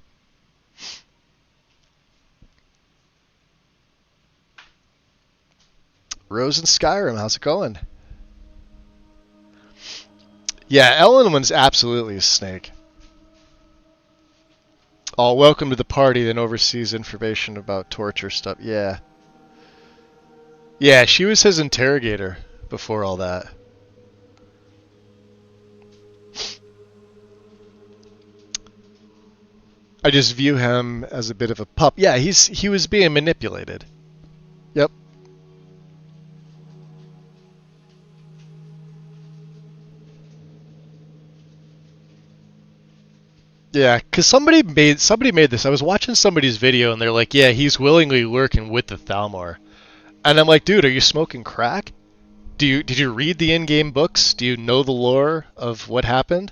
Rose in Skyrim, how's it going? Yeah, Ellenwood's absolutely a snake. Oh, welcome to the party that oversees information about torture stuff. Yeah. Yeah, she was his interrogator before all that. I just view him as a bit of a pup. Yeah, he was being manipulated. Yep. Yeah, because somebody made this. I was watching somebody's video and they're like, yeah, he's willingly working with the Thalmor. And I'm like, dude, are you smoking crack? Did you read the in-game books? Do you know the lore of what happened?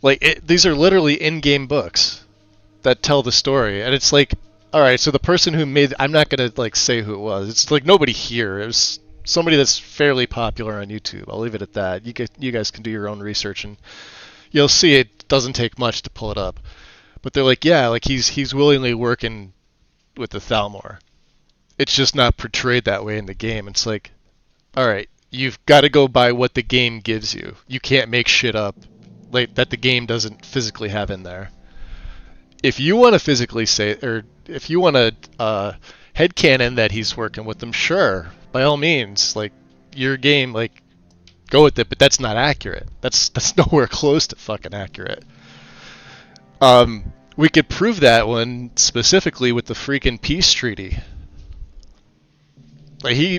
Like, these are literally in-game books that tell the story. And it's like, alright, so the person who made... I'm not going to, like, say who it was. It's like nobody here. It was somebody that's fairly popular on YouTube. I'll leave it at that. You guys can do your own research and... You'll see it doesn't take much to pull it up. But they're like, yeah, like he's willingly working with the Thalmor. It's just not portrayed that way in the game. It's like, alright, you've got to go by what the game gives you. You can't make shit up like that the game doesn't physically have in there. If you want to physically say, or if you want to headcanon that he's working with them, sure, by all means, like, your game, like, go with it, but that's not accurate. That's nowhere close to fucking accurate. We could prove that one specifically with the freaking peace treaty. Like he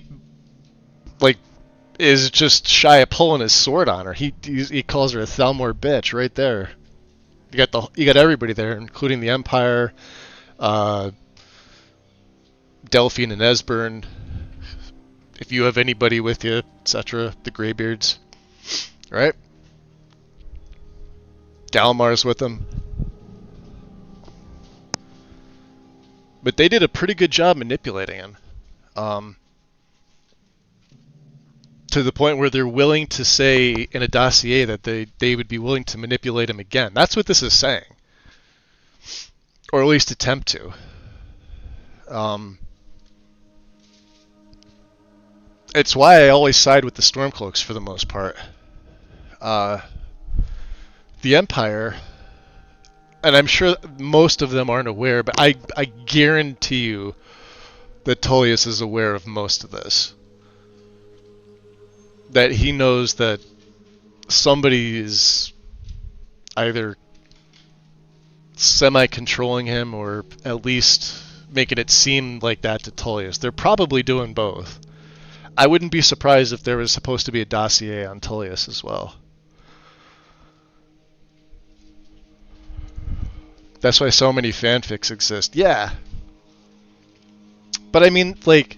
is just shy of pulling his sword on her. He calls her a Thalmor bitch right there. You got everybody there, including the Empire, Delphine and Esbern. If you have anybody with you, etc., the Greybeards, right? Dalmar's with them. But they did a pretty good job manipulating him. To the point where they're willing to say in a dossier that they would be willing to manipulate him again. That's what this is saying. Or at least attempt to. It's why I always side with the Stormcloaks for the most part. The Empire, and I'm sure most of them aren't aware, but I guarantee you that Tullius is aware of most of this. That he knows that somebody is either semi-controlling him or at least making it seem like that to Tullius. They're probably doing both. I wouldn't be surprised if there was supposed to be a dossier on Tullius as well. That's why so many fanfics exist. Yeah. But I mean, like,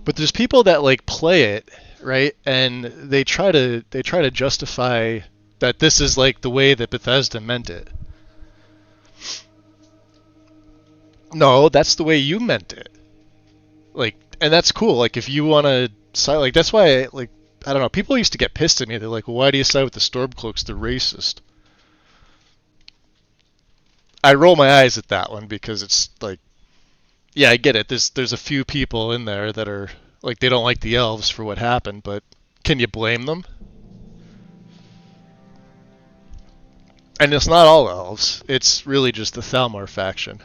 but there's people that like play it, right? And they try to justify that this is like the way that Bethesda meant it. No, that's the way you meant it. Like, and that's cool. Like, if you want to side, like, that's why, I don't know, people used to get pissed at me. They're like, well, why do you side with the Stormcloaks? They're racist. I roll my eyes at that one because it's like, yeah, I get it. There's a few people in there that are, like, they don't like the elves for what happened, but can you blame them? And it's not all elves. It's really just the Thalmor faction.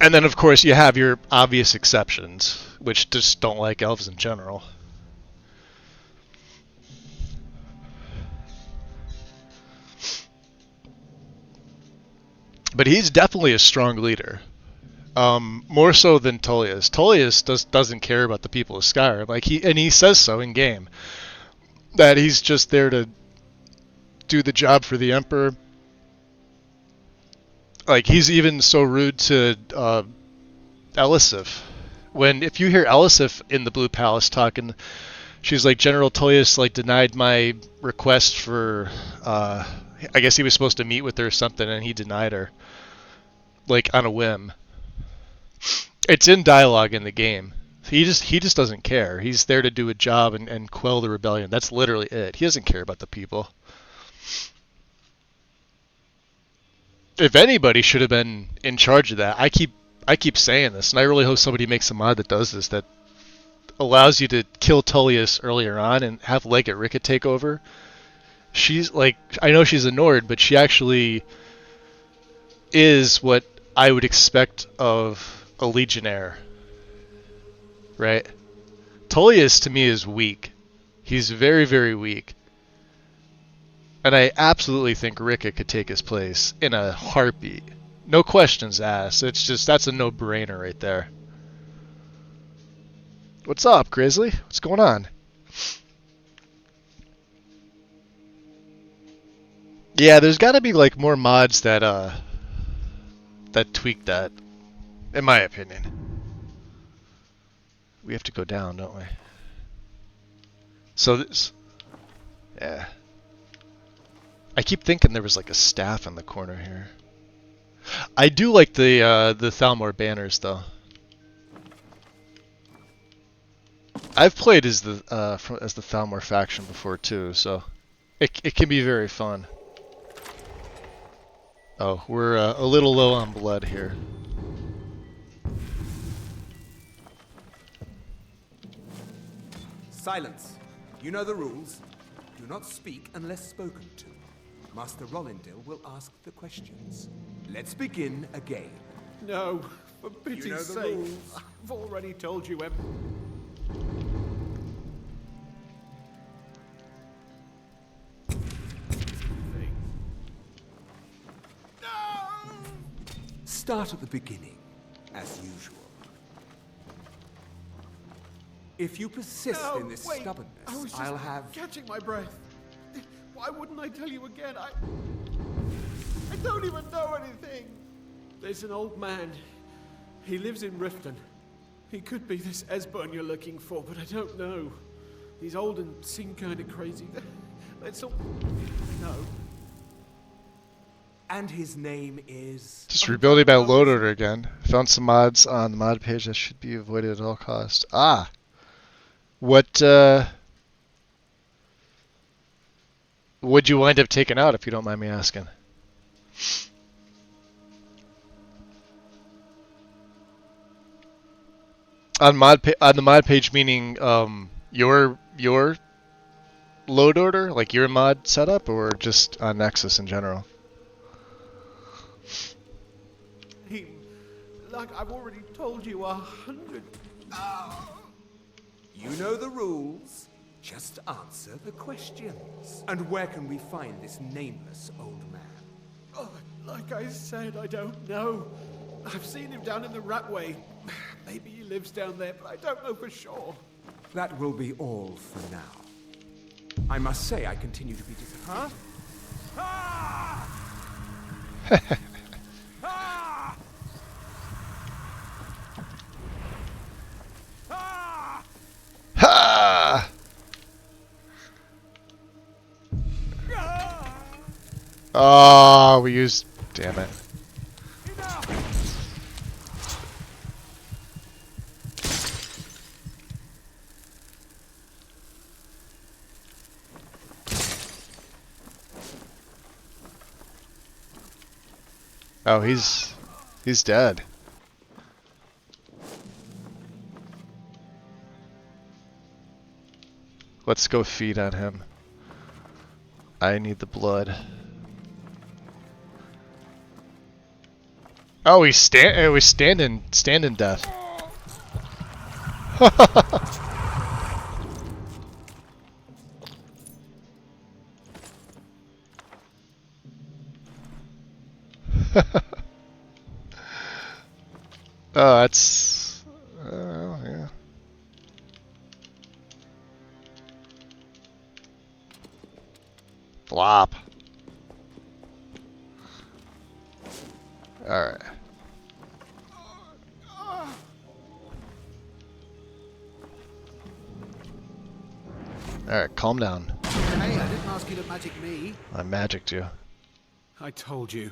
And then, of course, you have your obvious exceptions, which just don't like elves in general. But he's definitely a strong leader. More so than Tullius. Tullius doesn't care about the people of Skyrim. Like he says so in game that he's just there to do the job for the Emperor. Like he's even so rude to Elisif. When if you hear Elisif in the Blue Palace talking, she's like, General Tullius like denied my request for I guess he was supposed to meet with her or something, and he denied her like on a whim. It's in dialogue in the game. He just doesn't care. He's there to do a job and quell the rebellion. That's literally it. He doesn't care about the people. If anybody should have been in charge of that, I keep saying this, and I really hope somebody makes a mod that does this, that allows you to kill Tullius earlier on and have Legate Rika take over. She's like, I know she's a Nord, but she actually is what I would expect of a Legionnaire. Right? Tullius to me is weak. He's very, very weak. And I absolutely think Rika could take his place in a heartbeat. No questions asked. It's just, that's a no-brainer right there. What's up, Grizzly? What's going on? Yeah, there's got to be like more mods that that tweak that, in my opinion. We have to go down, don't we? So this, yeah. I keep thinking there was like a staff in the corner here. I do like the Thalmor banners though. I've played as the Thalmor faction before too, so it can be very fun. Oh, we're a little low on blood here. Silence. You know the rules. Do not speak unless spoken to. Master Rollindil will ask the questions. Let's begin again. No, for pity's sake. I've already told you Start at the beginning, as usual. If you persist in this stubbornness, I'll have... catching my breath. Why wouldn't I tell you again? I don't even know anything. There's an old man. He lives in Riften. He could be this Esbern you're looking for, but I don't know. He's old and seemed kind of crazy. That's all I know. And his name is... Just rebuilding my load order again. Found some mods on the mod page that should be avoided at all costs. Ah! What, what'd you wind up taking out, if you don't mind me asking? On the mod page, meaning your load order, like your mod setup, or just on Nexus in general? Like I've already told you 100. You know the rules. Just answer the questions. And where can we find this nameless old man? Oh, like I said, I don't know. I've seen him down in the Ratway. Maybe he lives down there, but I don't know for sure. That will be all for now. I must say I continue to be disappointed. Huh? Ha! Oh, we used... Damn it. Oh, he's dead. Let's go feed on him. I need the blood. Oh, he's standing death. Oh, that's... yeah. Flop. Alright. Alright, calm down. Hey, I didn't ask you to magic me. I magicked you. I told you.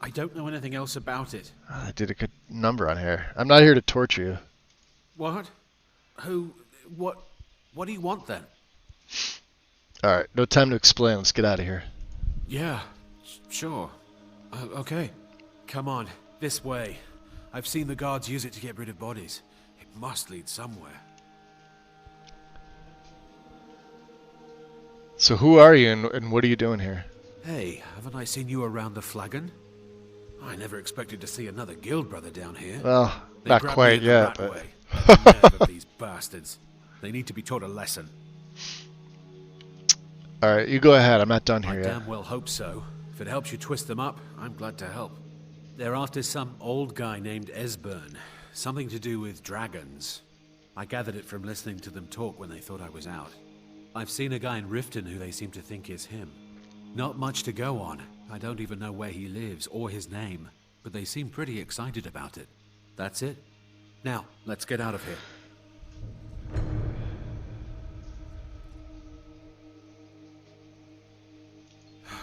I don't know anything else about it. I did a good number on here. I'm not here to torture you. What? Who? What do you want then? Alright, no time to explain. Let's get out of here. Yeah, sure. Okay. Come on, this way. I've seen the guards use it to get rid of bodies. It must lead somewhere. So who are you and what are you doing here? Hey, haven't I seen you around the Flagon? I never expected to see another guild brother down here. Well, They not grabbed quite me in the yet, rat but... way. The nerve of these bastards. They need to be taught a lesson. Alright, you go ahead. I'm not done here I yet. damn well hope so. If it helps you twist them up, I'm glad to help. They're after some old guy named Esbern. Something to do with dragons. I gathered it from listening to them talk when they thought I was out. I've seen a guy in Riften who they seem to think is him. Not much to go on. I don't even know where he lives or his name, but they seem pretty excited about it. That's it. Now, let's get out of here.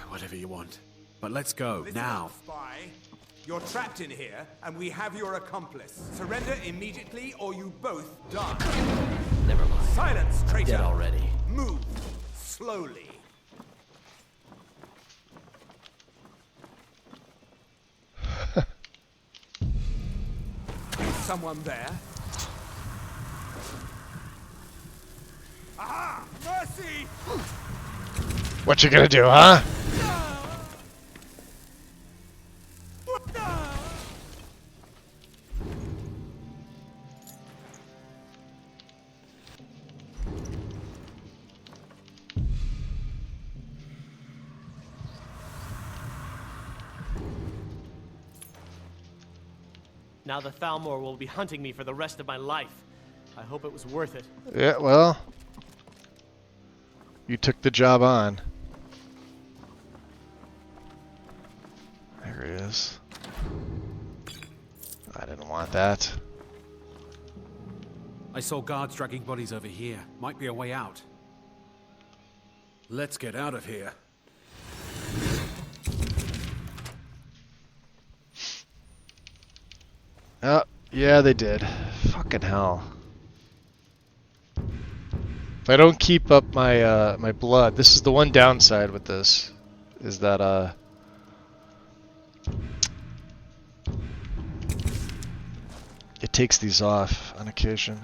Whatever you want. But let's go, now. Spy. You're trapped in here, and we have your accomplice. Surrender immediately, or you both die. Never mind. Silence, traitor! Dead already. Move. Slowly. Is someone there? Aha! Mercy! What you gonna do, huh? Now the Thalmor will be hunting me for the rest of my life. I hope it was worth it. Yeah, well... You took the job on. There he is. I didn't want that. I saw guards dragging bodies over here. Might be a way out. Let's get out of here. Oh, yeah, they did. Fucking hell. If I don't keep up my my blood, this is the one downside with this, is that it takes these off on occasion.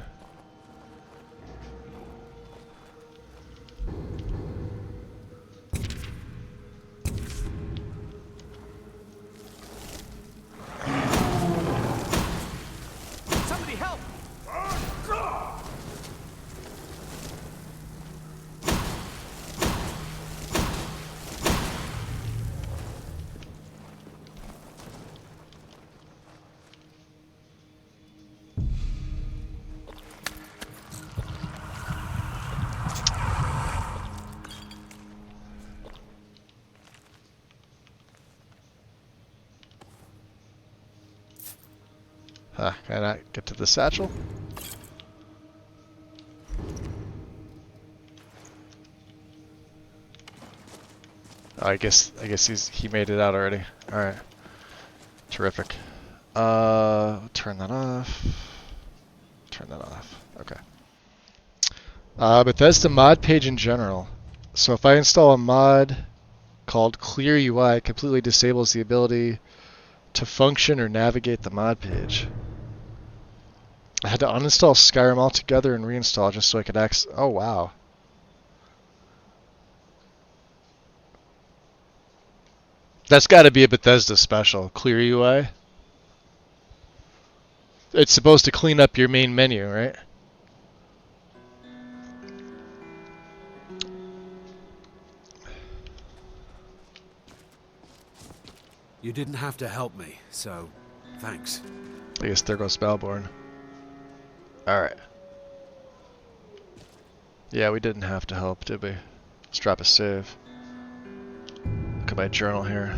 Somebody help! Huh, can I get to the satchel? Oh, I guess he made it out already. All right, terrific. Turn that off. Turn that off. Okay. Bethesda mod page in general. So if I install a mod called Clear UI, it completely disables the ability to function or navigate the mod page. I had to uninstall Skyrim altogether and reinstall just so I could access. Oh wow. That's got to be a Bethesda special. Clear UI. It's supposed to clean up your main menu, right? You didn't have to help me, so thanks. I guess there goes Balborn. Alright. Yeah, we didn't have to help, did we? Let's drop a save. Look at my journal here.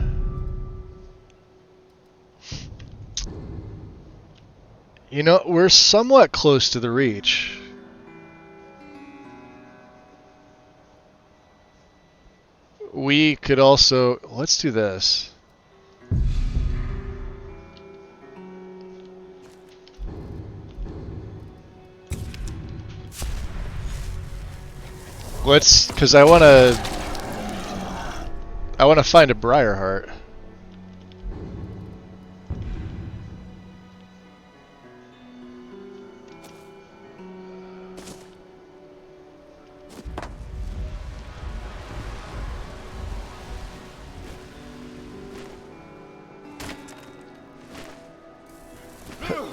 You know, we're somewhat close to the Reach. We could also... Let's do this. Let's... Because I want to find a Briarheart.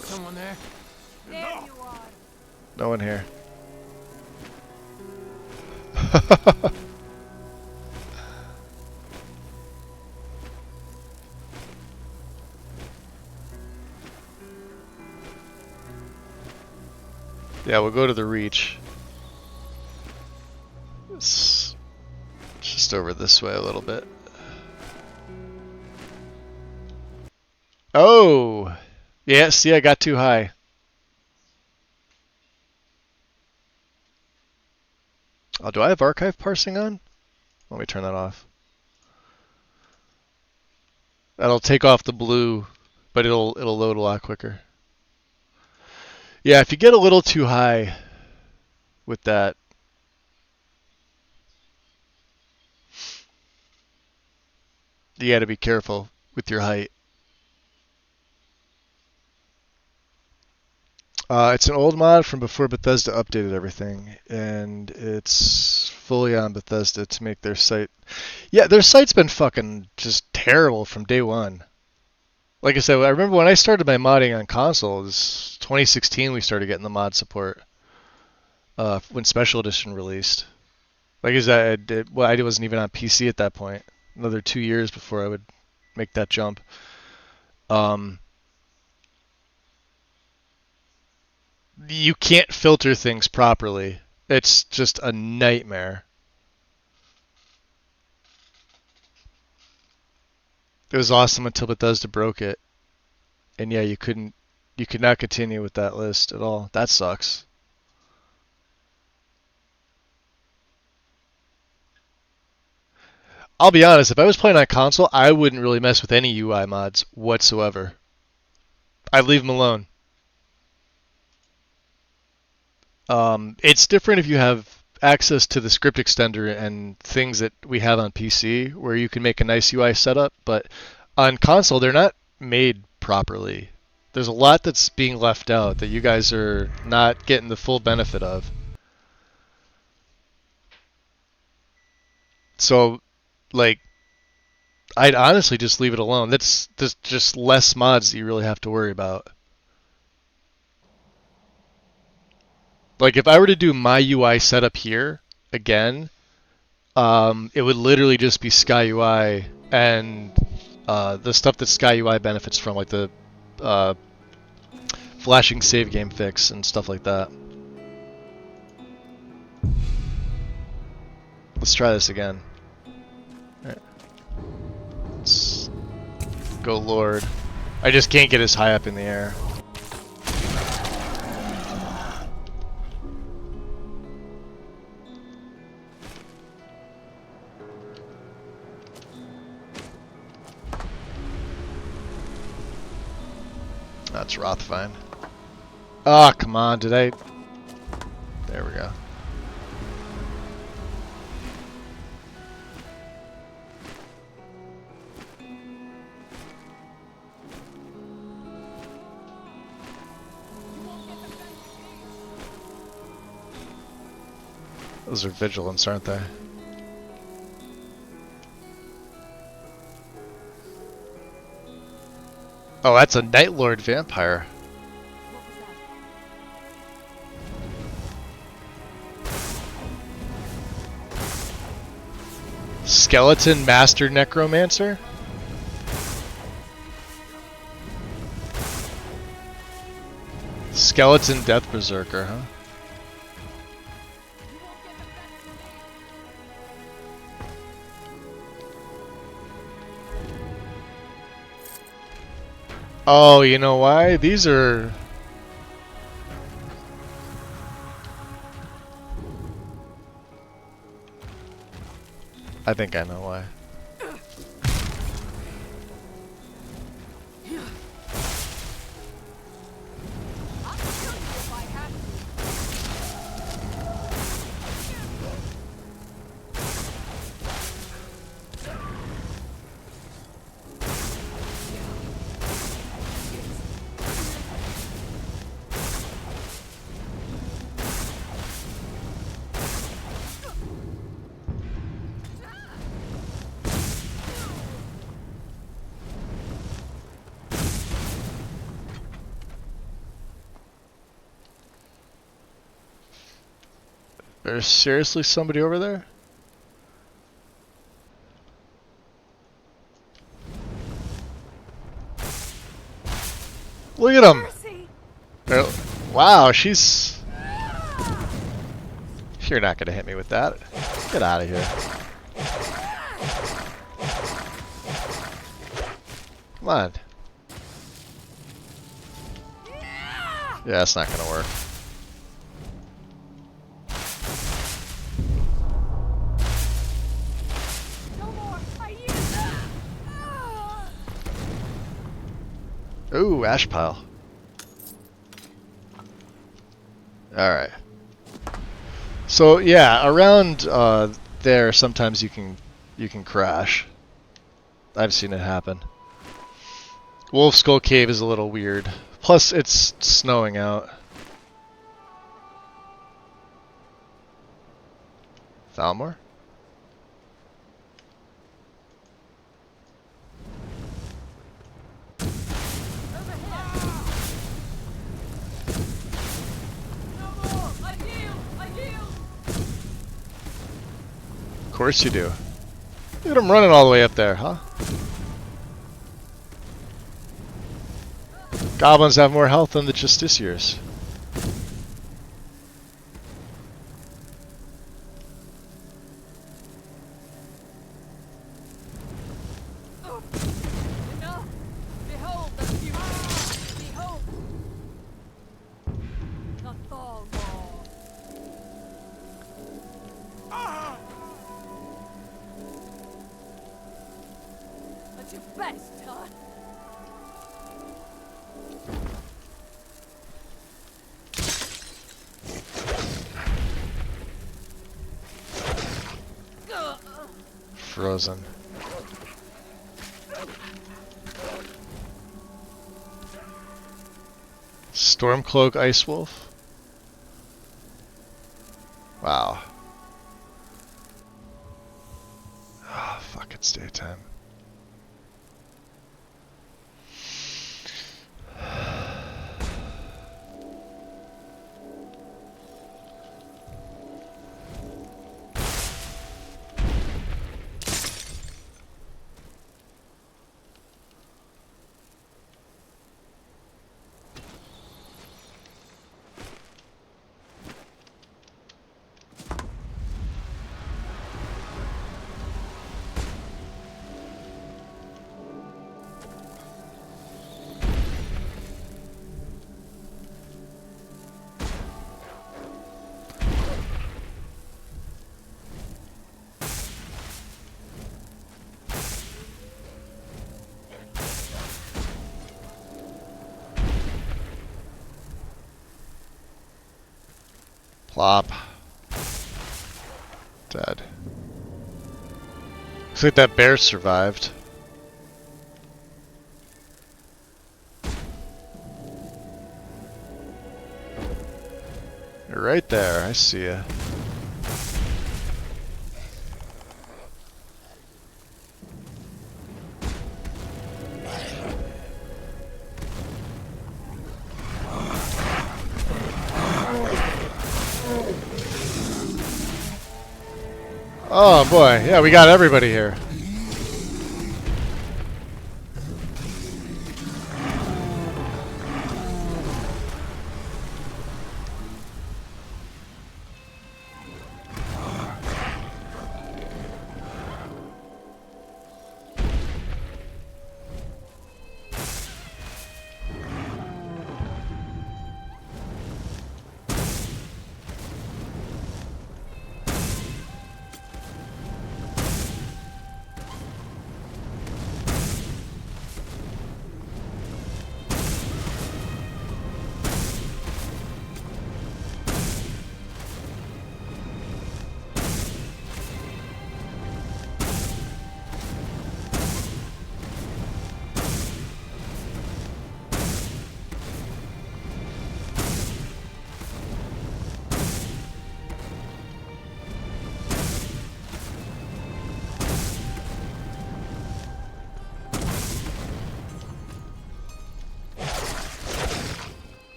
Someone there? There you are. No one here. Yeah, we'll go to the Reach. It's just over this way a little bit. Oh! Yeah, see, I got too high. Oh, do I have archive parsing on? Let me turn that off. That'll take off the blue, but it'll load a lot quicker. Yeah, if you get a little too high with that, you got to be careful with your height. It's an old mod from before Bethesda updated everything, and it's fully on Bethesda to make their site. Yeah, their site's been fucking just terrible from day one. Like I said, I remember when I started my modding on console, it was 2016 we started getting the mod support when Special Edition released. Like I said, I wasn't even on PC at that point. Another 2 years before I would make that jump. You can't filter things properly. It's just a nightmare. It was awesome until Bethesda broke it. And yeah, you could not continue with that list at all. That sucks. I'll be honest, if I was playing on console, I wouldn't really mess with any UI mods whatsoever. I'd leave them alone. It's different if you have access to the script extender and things that we have on PC where you can make a nice UI setup, but on console they're not made properly. There's a lot that's being left out that you guys are not getting the full benefit of. So, like, I'd honestly just leave it alone. That's just less mods that you really have to worry about. Like, if I were to do my UI setup here again, it would literally just be SkyUI and the stuff that SkyUI benefits from, like the flashing save game fix and stuff like that. Let's try this again. All right. Let's go Lord. I just can't get as high up in the air. That's Rothfine. Ah, come on, did I... There we go. Those are vigilance, aren't they? Oh, that's a Night Lord vampire. Skeleton Master Necromancer? Skeleton Death Berserker, huh? Oh, you know why? These are... I think I know why. There's seriously somebody over there? Look at him! Wow, she's... You're not gonna hit me with that. Get out of here. Come on. Yeah, that's not gonna work. Ooh, ash pile. Alright. So yeah, around there sometimes you can crash. I've seen it happen. Wolf Skull Cave is a little weird. Plus it's snowing out. Thalmor? Of course you do. Look at him running all the way up there, huh? Goblins have more health than the Justiciars. Frozen. Stormcloak Ice Wolf? Wow. Oh, fuck, it's daytime. Plop. Dead. Looks like that bear survived. You're right there, I see ya. Oh boy, yeah, we got everybody here.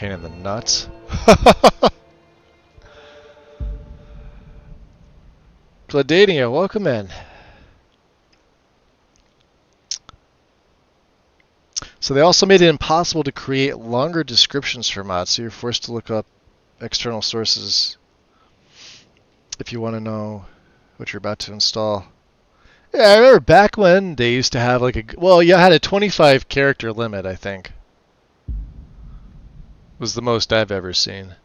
pain in the nuts. Gladania, welcome in. So they also made it impossible to create longer descriptions for mods, so you're forced to look up external sources if you want to know what you're about to install. Yeah, I remember back when they used to have like a, well, you had a 25 character limit, I think. Was the most I've ever seen.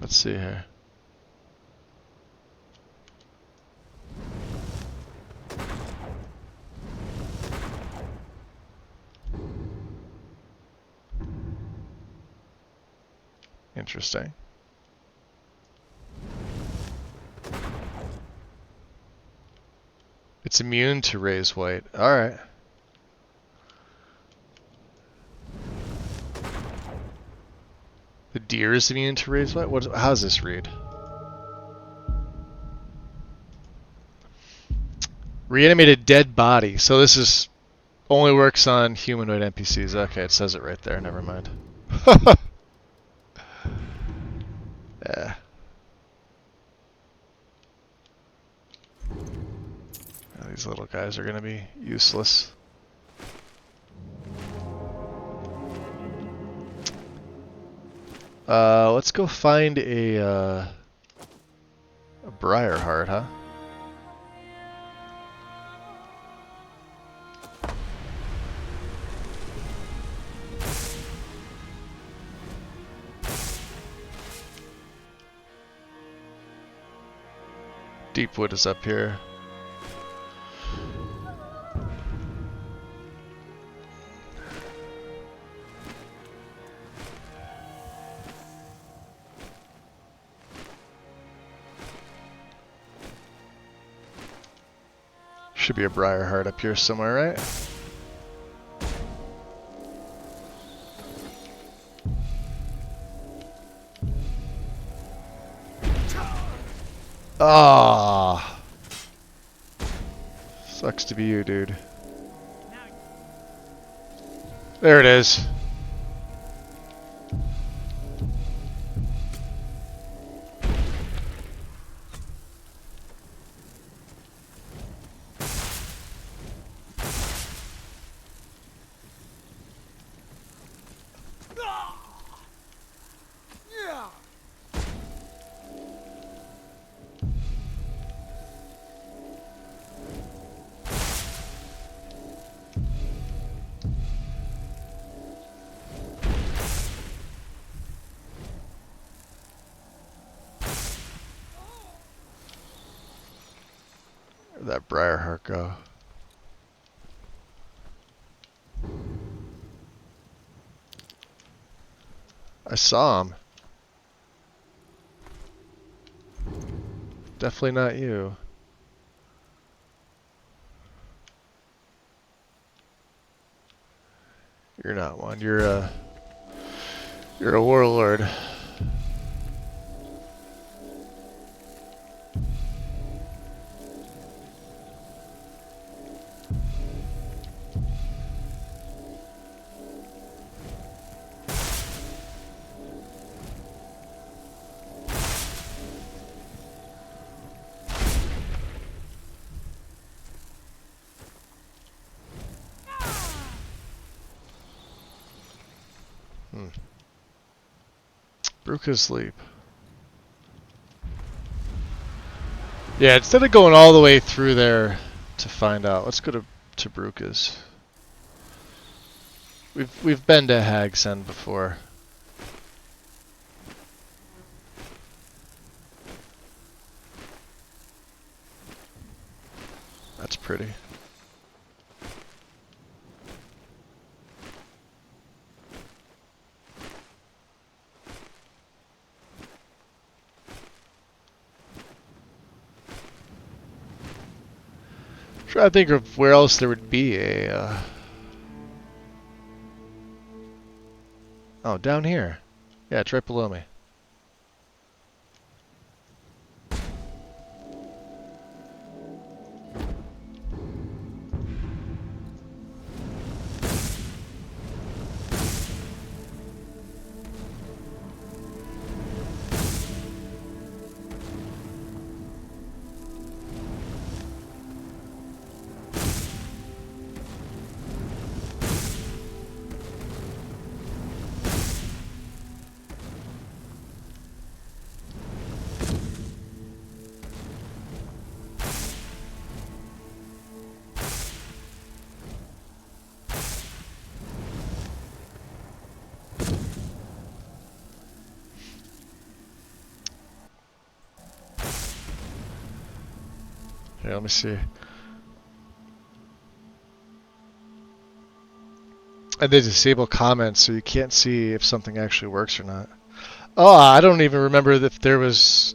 Let's see here. Interesting. It's immune to raise white. Alright. The deer is immune to raise white? How does this read? Reanimated dead body. So this is only works on humanoid NPCs. Okay, it says it right there. Never mind. Yeah. These little guys are going to be useless. Let's go find a Briarheart, huh? Deepwood is up here. Should be a Briarheart up here somewhere, right? Ah, sucks to be you, dude. There it is. Where'd that Briarheart go? I saw him. Definitely not you. You're not one. You're a warlord. Bruka's Leap. Yeah, instead of going all the way through there to find out, let's go to Bruka's. We've been to Hag's End before. That's pretty. Trying to think of where else there would be a. Oh, down here. Yeah, it's right below me. Here, let me see. And they disable comments, so you can't see if something actually works or not. Oh, I don't even remember if there was...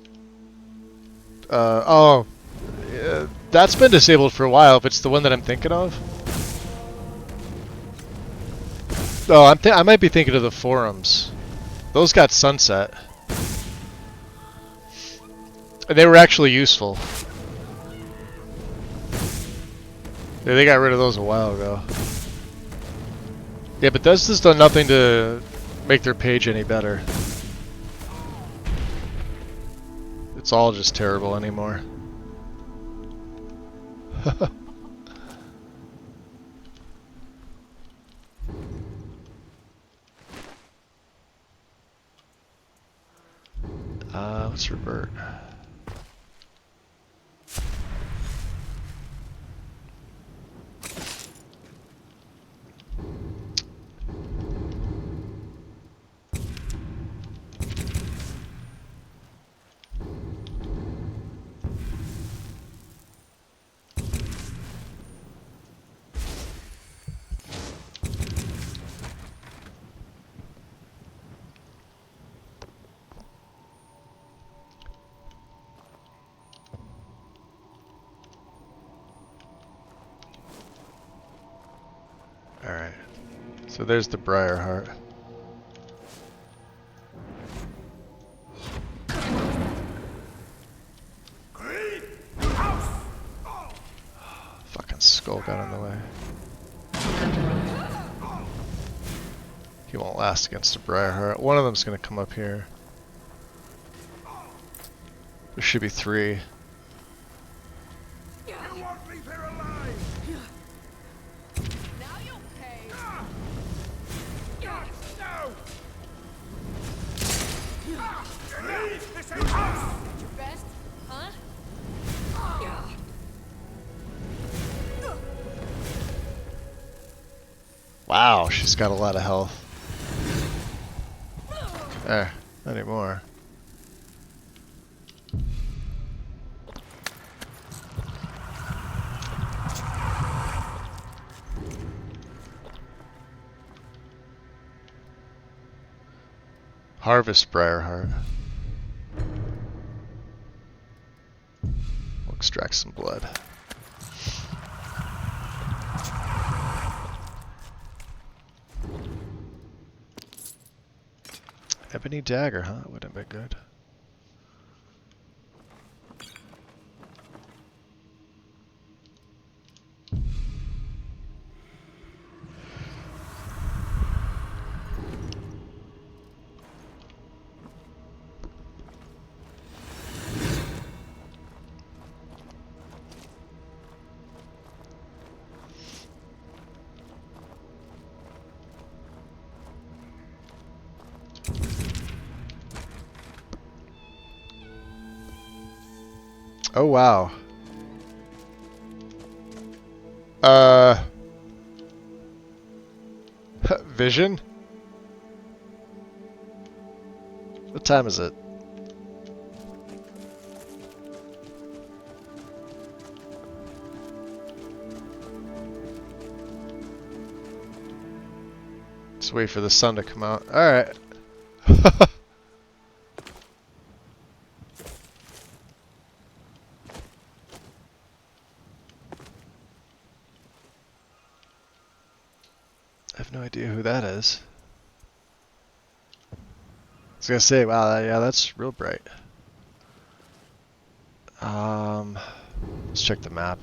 that's been disabled for a while, if it's the one that I'm thinking of. Oh, I might be thinking of the forums. Those got sunset. And they were actually useful. Yeah, they got rid of those a while ago. Yeah, but this has done nothing to make their page any better. It's all just terrible anymore. Let's revert. Alright, so there's the Briarheart. Fucking skull got in the way. He won't last against a Briarheart. One of them's gonna come up here. There should be 3. Wow, she's got a lot of health. Not anymore. Harvest Briarheart. We'll extract some blood. Ebony dagger, huh? That would have been good. Oh wow. Vision? What time is it? Let's wait for the sun to come out. Alright. I have no idea who that is. I was gonna say, wow, yeah, that's real bright. Let's check the map.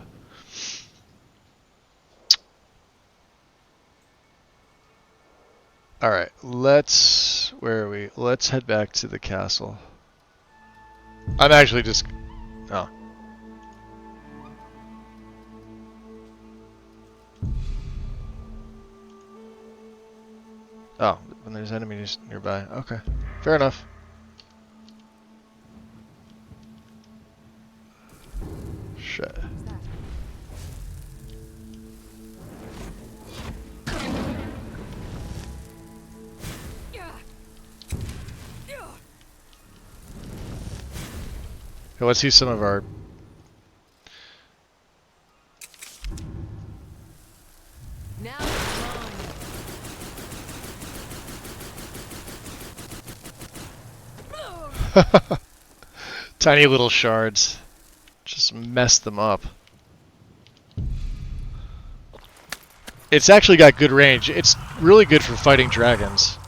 Alright, where are we? Let's head back to the castle. I'm actually just, oh. Oh, when there's enemies nearby. Okay, fair enough. Shit. Okay, let's see some of our Now it's mine. Tiny little shards. Just mess them up. It's actually got good range. It's really good for fighting dragons.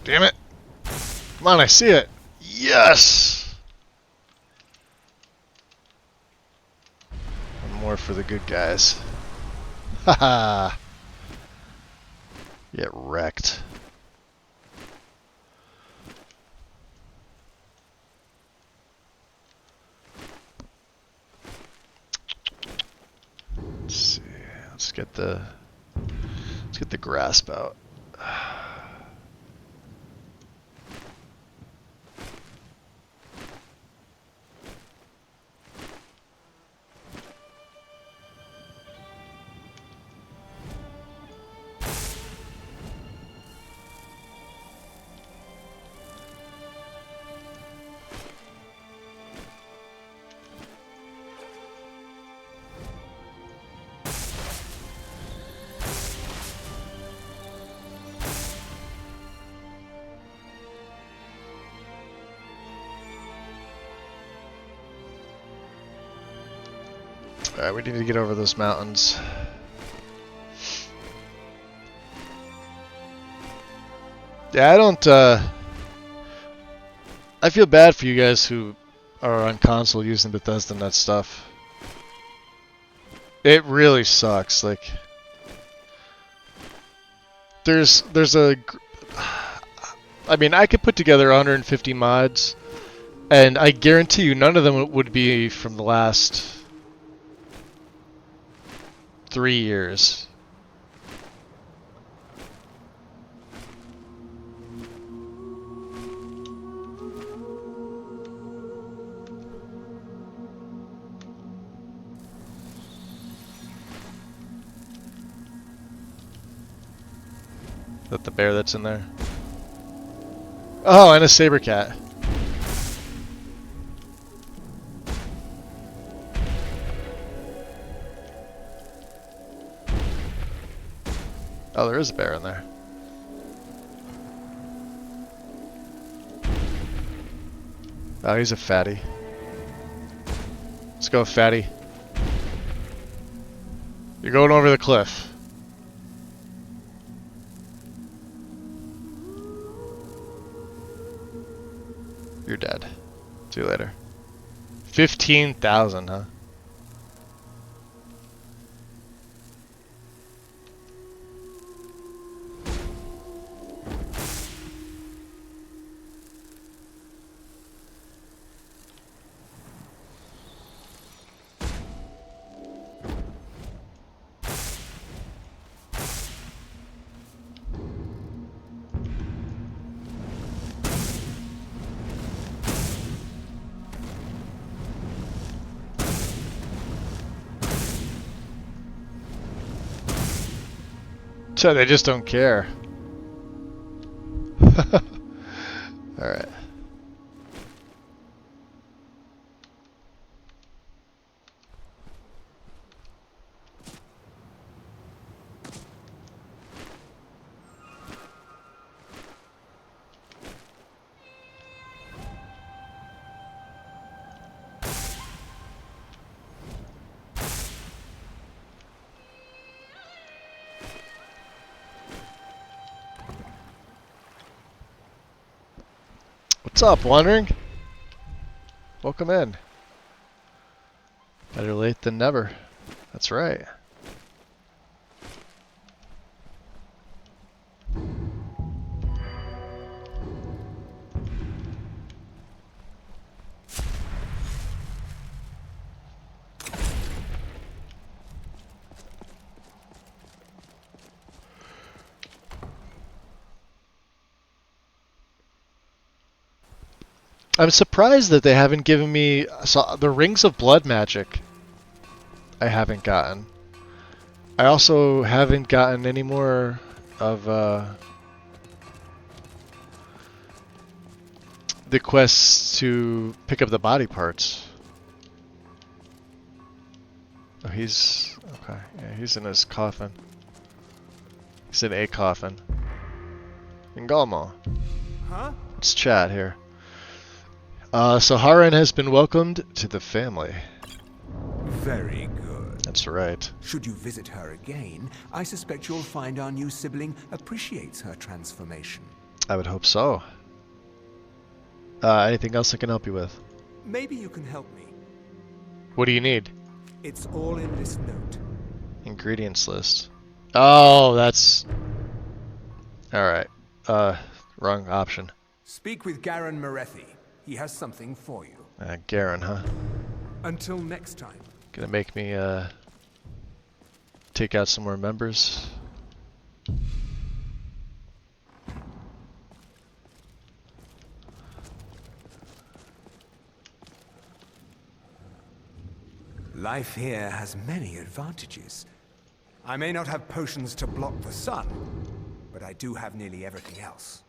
Damn it! Come on, I see it! Yes! One more for the good guys. Haha! Get wrecked. Let's see. Let's get the grasp out. Alright, we need to get over those mountains. Yeah, I don't, I feel bad for you guys who are on console using Bethesda Net stuff. It really sucks, like... There's a... I mean, I could put together 150 mods, and I guarantee you none of them would be from the last 3 years. Is that the bear that's in there? Oh, and a saber cat. Oh, there is a bear in there. Oh, he's a fatty. Let's go, fatty. You're going over the cliff. You're dead. See you later. 15,000, huh? So they just don't care. Alright. What's up, Wandering? Welcome in. Better late than never. That's right. I'm surprised that they haven't given me the Rings of Blood magic. I haven't gotten. I also haven't gotten any more of the quests to pick up the body parts. Oh, he's okay. Yeah, he's in his coffin. He's in a coffin. Ingalmo. Huh? Let's chat here. So Harren has been welcomed to the family. Very good. That's right. Should you visit her again, I suspect you'll find our new sibling appreciates her transformation. I would hope so. Anything else I can help you with? Maybe you can help me. What do you need? It's all in this note. Ingredients list. Oh, that's... Alright. Wrong option. Speak with Garen Morethi. He has something for you. Garen, huh? Until next time. Gonna make me, take out some more members. Life here has many advantages. I may not have potions to block the sun, but I do have nearly everything else.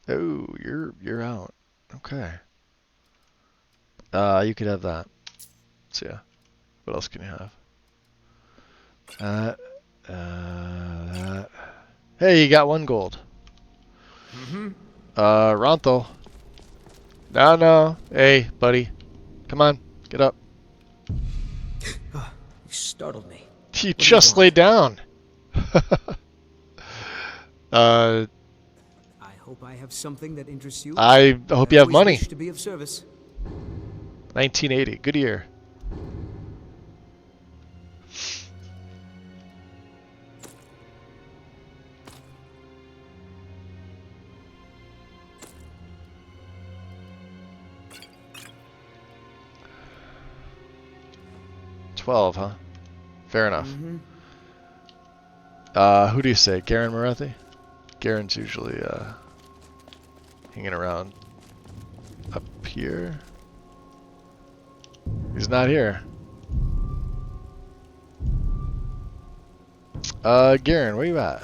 Oh, you're out. Okay. You could have that. So yeah. What else can you have? That. Hey, you got 1 gold. Ronthal. No. Hey, buddy. Come on, get up. You startled me. You just lay down. I hope I have something that interests you. I hope you have money. Wish to be of service. 1980, good year. $12, huh? Fair enough. Who do you say? Garen Morethi? Garen's usually hanging around up here. He's not here. Garen, where you at?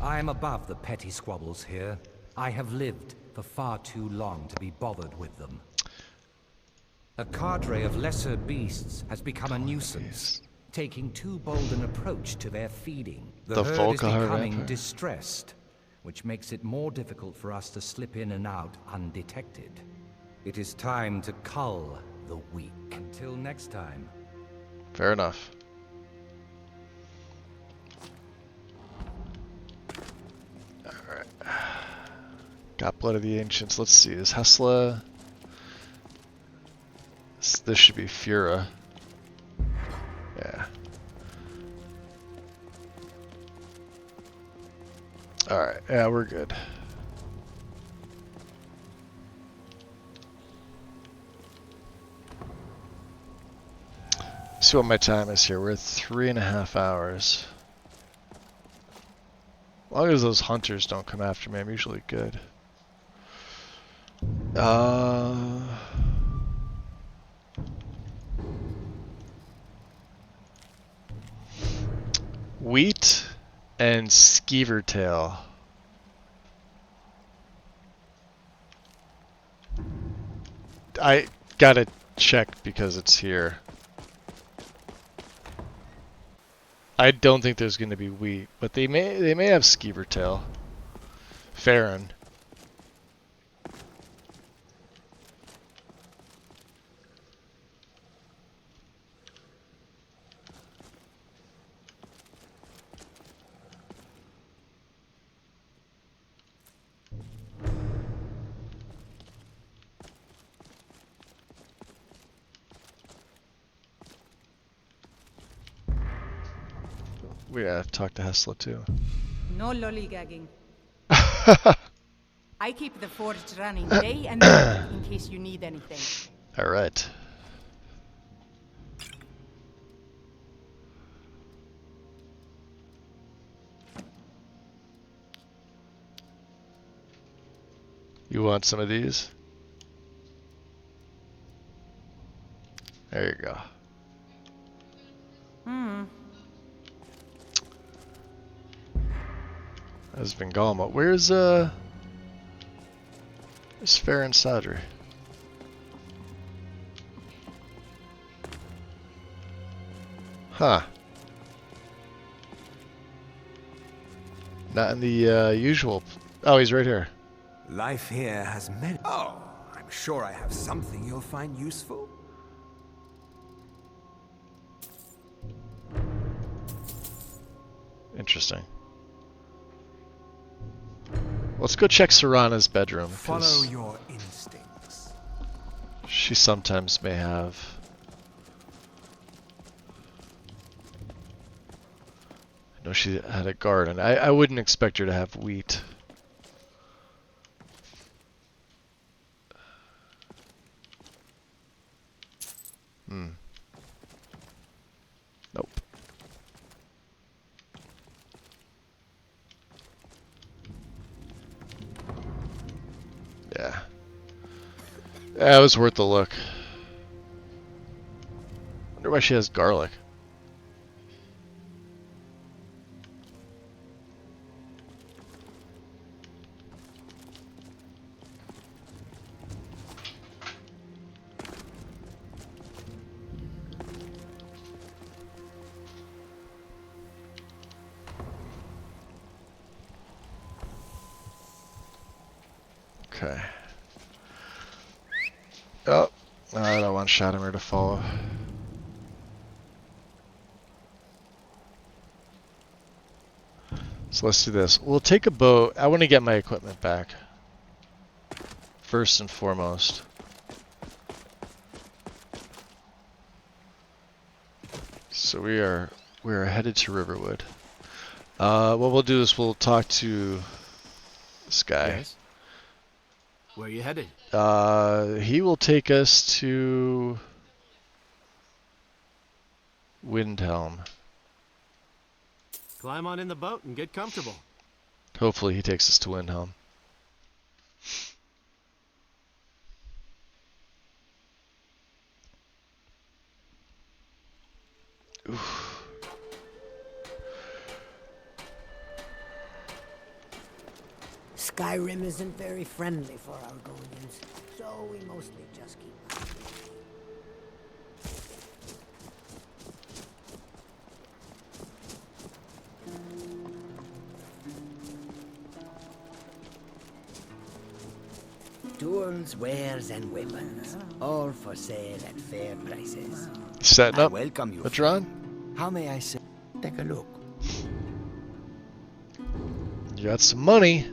I am above the petty squabbles here. I have lived for far too long to be bothered with them. A cadre of lesser beasts has become a nuisance, taking too bold an approach to their feeding. The herd is becoming distressed, which makes it more difficult for us to slip in and out undetected. It is time to cull the weak. Until next time. Fair enough. Alright. Got Blood of the Ancients. Let's see. Is Hesla... This should be Fura. Yeah. Alright, yeah, we're good. See what my time is here. We're at 3.5 hours. As long as those hunters don't come after me, I'm usually good. Wheat and Skeevertail. I gotta check because it's here. I don't think there's gonna be wheat, but they may have Skeevertail. Farron. We gotta talk to Hesla too. No lollygagging. I keep the forge running day and night in case you need anything. Alright. You want some of these? There you go. That's Vingalma. Where's Farron Sadri? Huh. Not in the usual. Oh, he's right here. Life here has many. Oh, I'm sure I have something you'll find useful. Interesting. Let's go check Serana's bedroom. Follow your instincts. She sometimes may have. I know she had a garden. I wouldn't expect her to have wheat. Nope. Yeah. That was worth the look. Wonder why she has garlic. Okay. Oh, I don't want Shadowmere to follow. So let's do this. We'll take a boat. I want to get my equipment back. First and foremost. So we are headed to Riverwood. What we'll do is we'll talk to this guy. Yes. Where are you headed? He will take us to Windhelm. Climb on in the boat and get comfortable. Hopefully he takes us to Windhelm. Oof. Skyrim isn't very friendly for Argonians, so we mostly just keep quiet. Tools, wares, and weapons, all for sale at fair prices. Setting up welcome you. Madron? How may I say? Take a look. You got some money.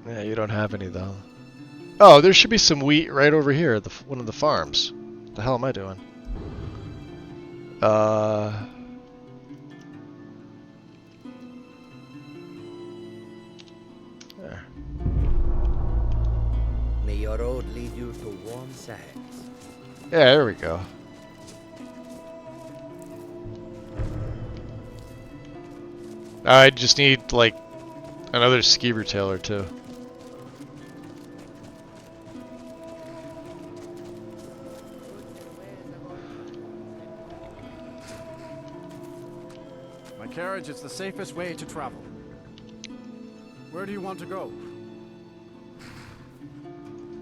Yeah, you don't have any though. Oh, there should be some wheat right over here at one of the farms. What the hell am I doing? There. May your road lead you to warm sands. Yeah, there we go. I just need like another skeever tail or two. My carriage is the safest way to travel. Where do you want to go?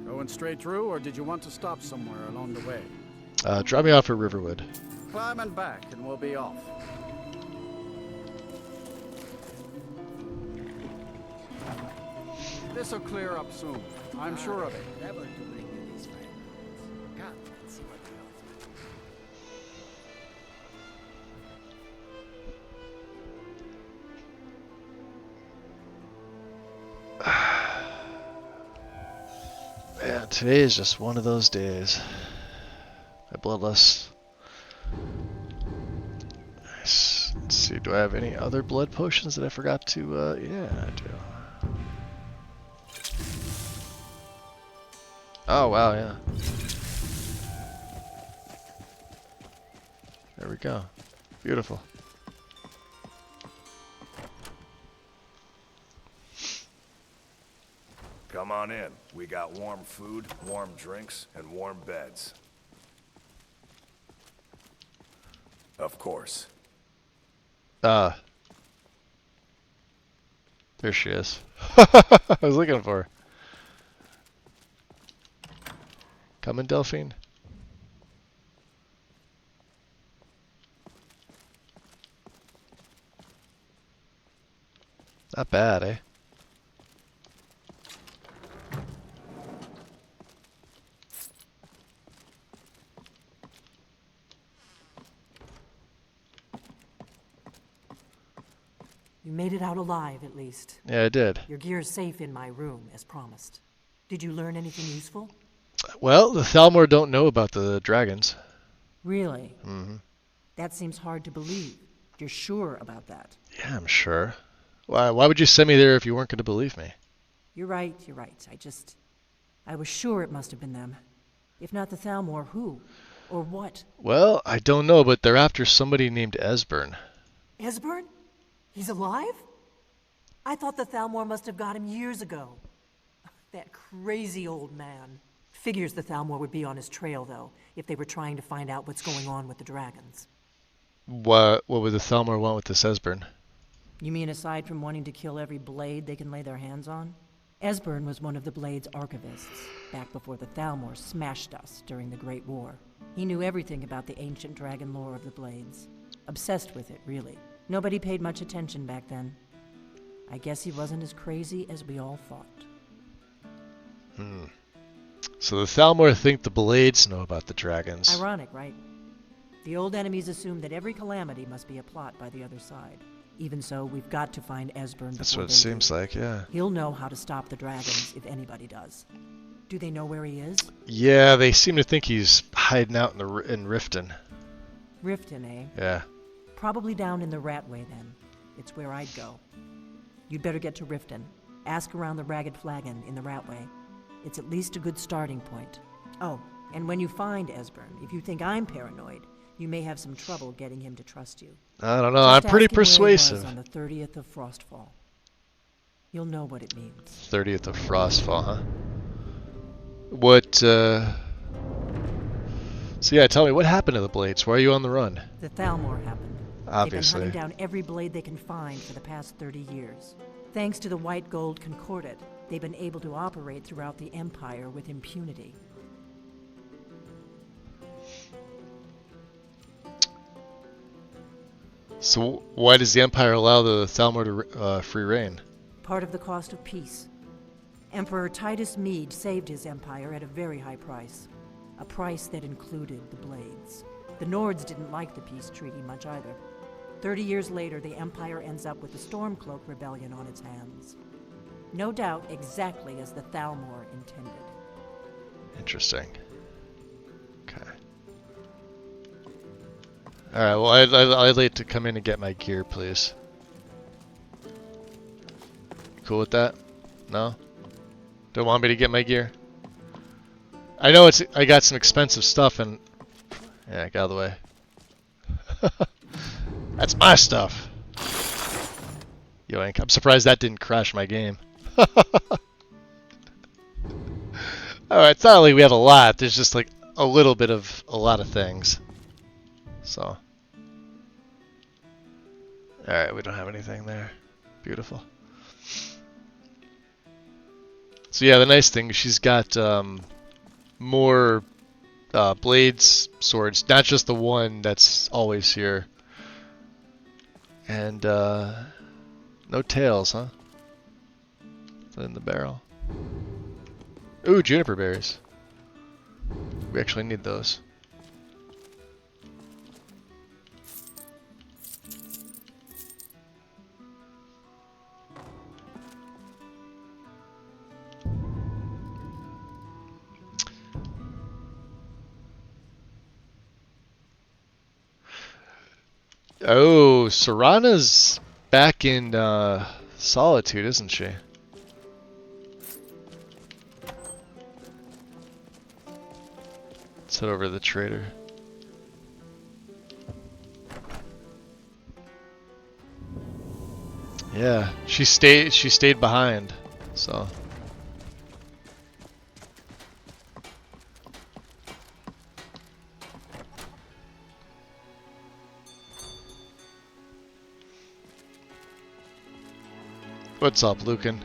Going straight through, or did you want to stop somewhere along the way? Drop me off at Riverwood. Climb and back, and we'll be off. This'll clear up soon. I'm sure of it. Man, today is just one of those days. My bloodlust. Nice. Let's see, do I have any other blood potions that I forgot to, yeah, I do. Oh, wow, yeah. There we go. Beautiful. Come on in. We got warm food, warm drinks, and warm beds. Of course. There she is. I was looking for her. Coming, Delphine? Not bad, eh? You made it out alive, at least. Yeah, I did. Your gear's safe in my room, as promised. Did you learn anything useful? Well, the Thalmor don't know about the dragons. Really? Mm-hmm. That seems hard to believe. You're sure about that? Yeah, I'm sure. Why would you send me there if you weren't going to believe me? You're right, you're right. I was sure it must have been them. If not the Thalmor, who? Or what? Well, I don't know, but they're after somebody named Esbern. Esbern? He's alive? I thought the Thalmor must have got him years ago. That crazy old man. Figures the Thalmor would be on his trail, though, if they were trying to find out what's going on with the dragons. What would the Thalmor want with this Esbern? You mean aside from wanting to kill every blade they can lay their hands on? Esbern was one of the Blade's archivists, back before the Thalmor smashed us during the Great War. He knew everything about the ancient dragon lore of the Blades. Obsessed with it, really. Nobody paid much attention back then. I guess he wasn't as crazy as we all thought. So the Thalmor think the Blades know about the dragons. Ironic, right? The old enemies assume that every calamity must be a plot by the other side. Even so, we've got to find Esbern. That's what it seems like, yeah. He'll know how to stop the dragons if anybody does. Do they know where he is? Yeah, they seem to think he's hiding out in Riften. Riften, eh? Yeah. Probably down in the Ratway, then. It's where I'd go. You'd better get to Riften. Ask around the Ragged Flagon in the Ratway. It's at least a good starting point. Oh, and when you find Esbern, if you think I'm paranoid, you may have some trouble getting him to trust you. I don't know, Just I'm pretty ask him where he persuasive. was on the 30th of Frostfall. You'll know what it means. 30th of Frostfall, huh? What, So yeah, tell me, what happened to the Blades? Why are you on the run? The Thalmor happened. Obviously. They've been hunting down every blade they can find for the past 30 years. Thanks to the White Gold Concordat, they've been able to operate throughout the Empire with impunity. So why does the Empire allow the Thalmor to free reign? Part of the cost of peace. Emperor Titus Mede saved his empire at a very high price. A price that included the Blades. The Nords didn't like the peace treaty much either. 30 years later, the Empire ends up with the Stormcloak Rebellion on its hands. No doubt exactly as the Thalmor intended. Interesting. Okay. Alright, well, I'd like to come in and get my gear, please. Cool with that? No? Don't want me to get my gear? I know I got some expensive stuff and... Yeah, get out of the way. That's my stuff! Yoink, I'm surprised that didn't crash my game. Alright, it's not like we have a lot, there's just like a little bit of a lot of things. So. Alright, we don't have anything there. Beautiful. So yeah, the nice thing, she's got more blades, swords, not just the one that's always here. And no tails, huh? In the barrel. Ooh, juniper berries. We actually need those. Oh, Serana's back in Solitude, isn't she? Let's head over to the trader. Yeah, she stayed behind, so What's up, Lucan?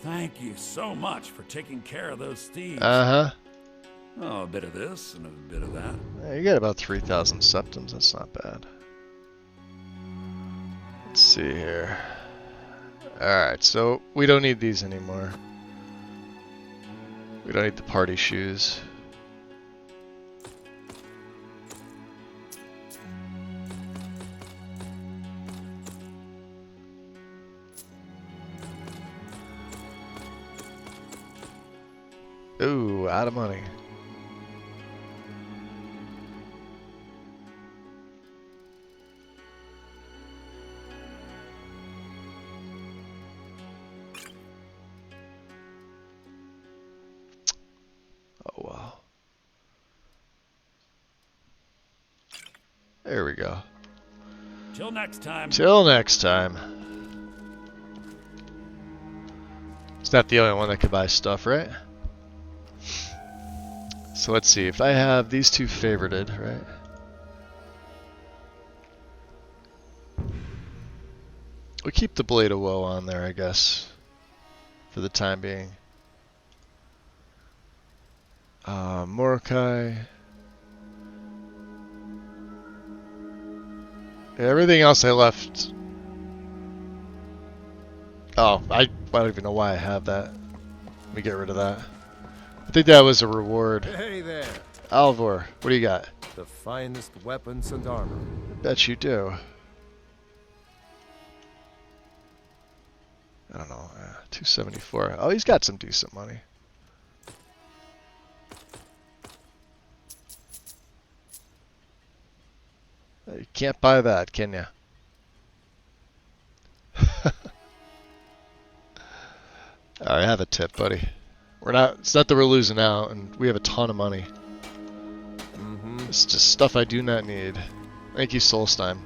Thank you so much for taking care of those thieves. Uh-huh. Oh, a bit of this and a bit of that. Yeah, you got about 3,000 septums. That's not bad. Let's see here. Alright, so we don't need these anymore. We don't need the party shoes. Ooh, out of money. Oh, wow. There we go. Till next time. Till next time. It's not the only one that could buy stuff, right? So let's see, if I have these two favorited, right? We'll keep the Blade of Woe on there, I guess, for the time being. Mordecai. Yeah, everything else I left. Oh, I don't even know why I have that. Let me get rid of that. I think that was a reward. Hey there. Alvor, what do you got? The finest weapons and armor. I bet you do. I don't know, 274. Oh, he's got some decent money. You can't buy that, can you? Alright, have a tip, buddy. It's not that we're losing out, and we have a ton of money. It's just stuff I do not need. Thank you, Solstein.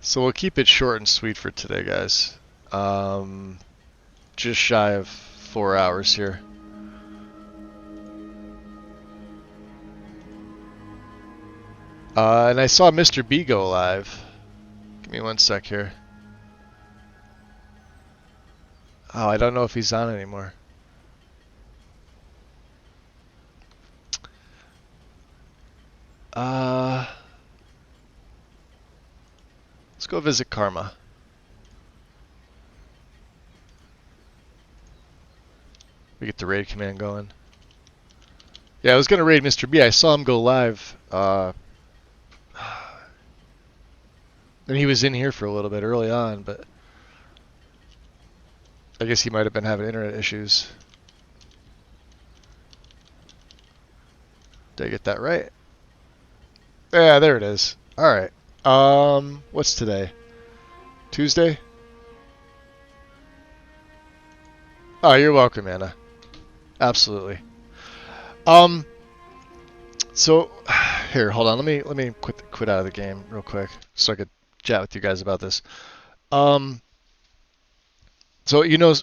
So we'll keep it short and sweet for today, guys. Just shy of 4 hours here. And I saw Mr. B go live. Give me 1 sec here. Oh, I don't know if he's on anymore. Let's go visit Karma. We get the raid command going. Yeah, I was gonna raid Mr. B. I saw him go live. And he was in here for a little bit early on, but I guess he might have been having internet issues. Did I get that right? Yeah, there it is. Alright. What's today? Tuesday? Oh, you're welcome, Anna. Absolutely. So here, hold on. Let me quit out of the game real quick so I could chat with you guys about this. So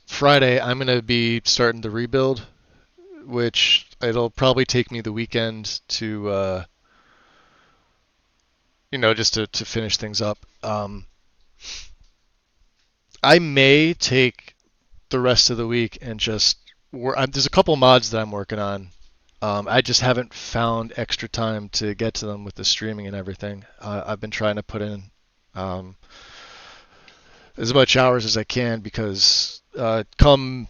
Friday I'm gonna be starting the rebuild, which it'll probably take me the weekend to just to finish things up. I may take the rest of the week and just there's a couple mods that I'm working on. I just haven't found extra time to get to them with the streaming and everything. I've been trying to put in as much hours as I can because come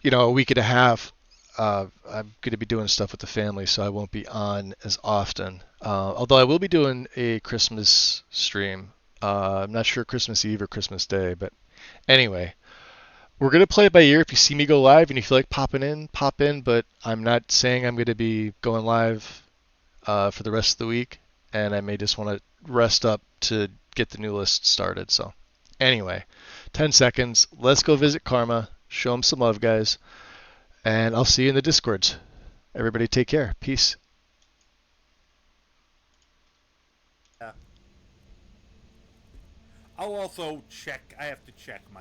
a week and a half, I'm going to be doing stuff with the family, so I won't be on as often. Although I will be doing a Christmas stream. I'm not sure Christmas Eve or Christmas Day, but anyway. We're going to play it by ear. If you see me go live and you feel like popping in, pop in, but I'm not saying I'm going to be going live for the rest of the week, and I may just want to rest up to get the new list started. So anyway, 10 seconds. Let's go visit Karma. Show him some love, guys. And I'll see you in the Discords. Everybody take care. Peace. I'll also check. I have to check my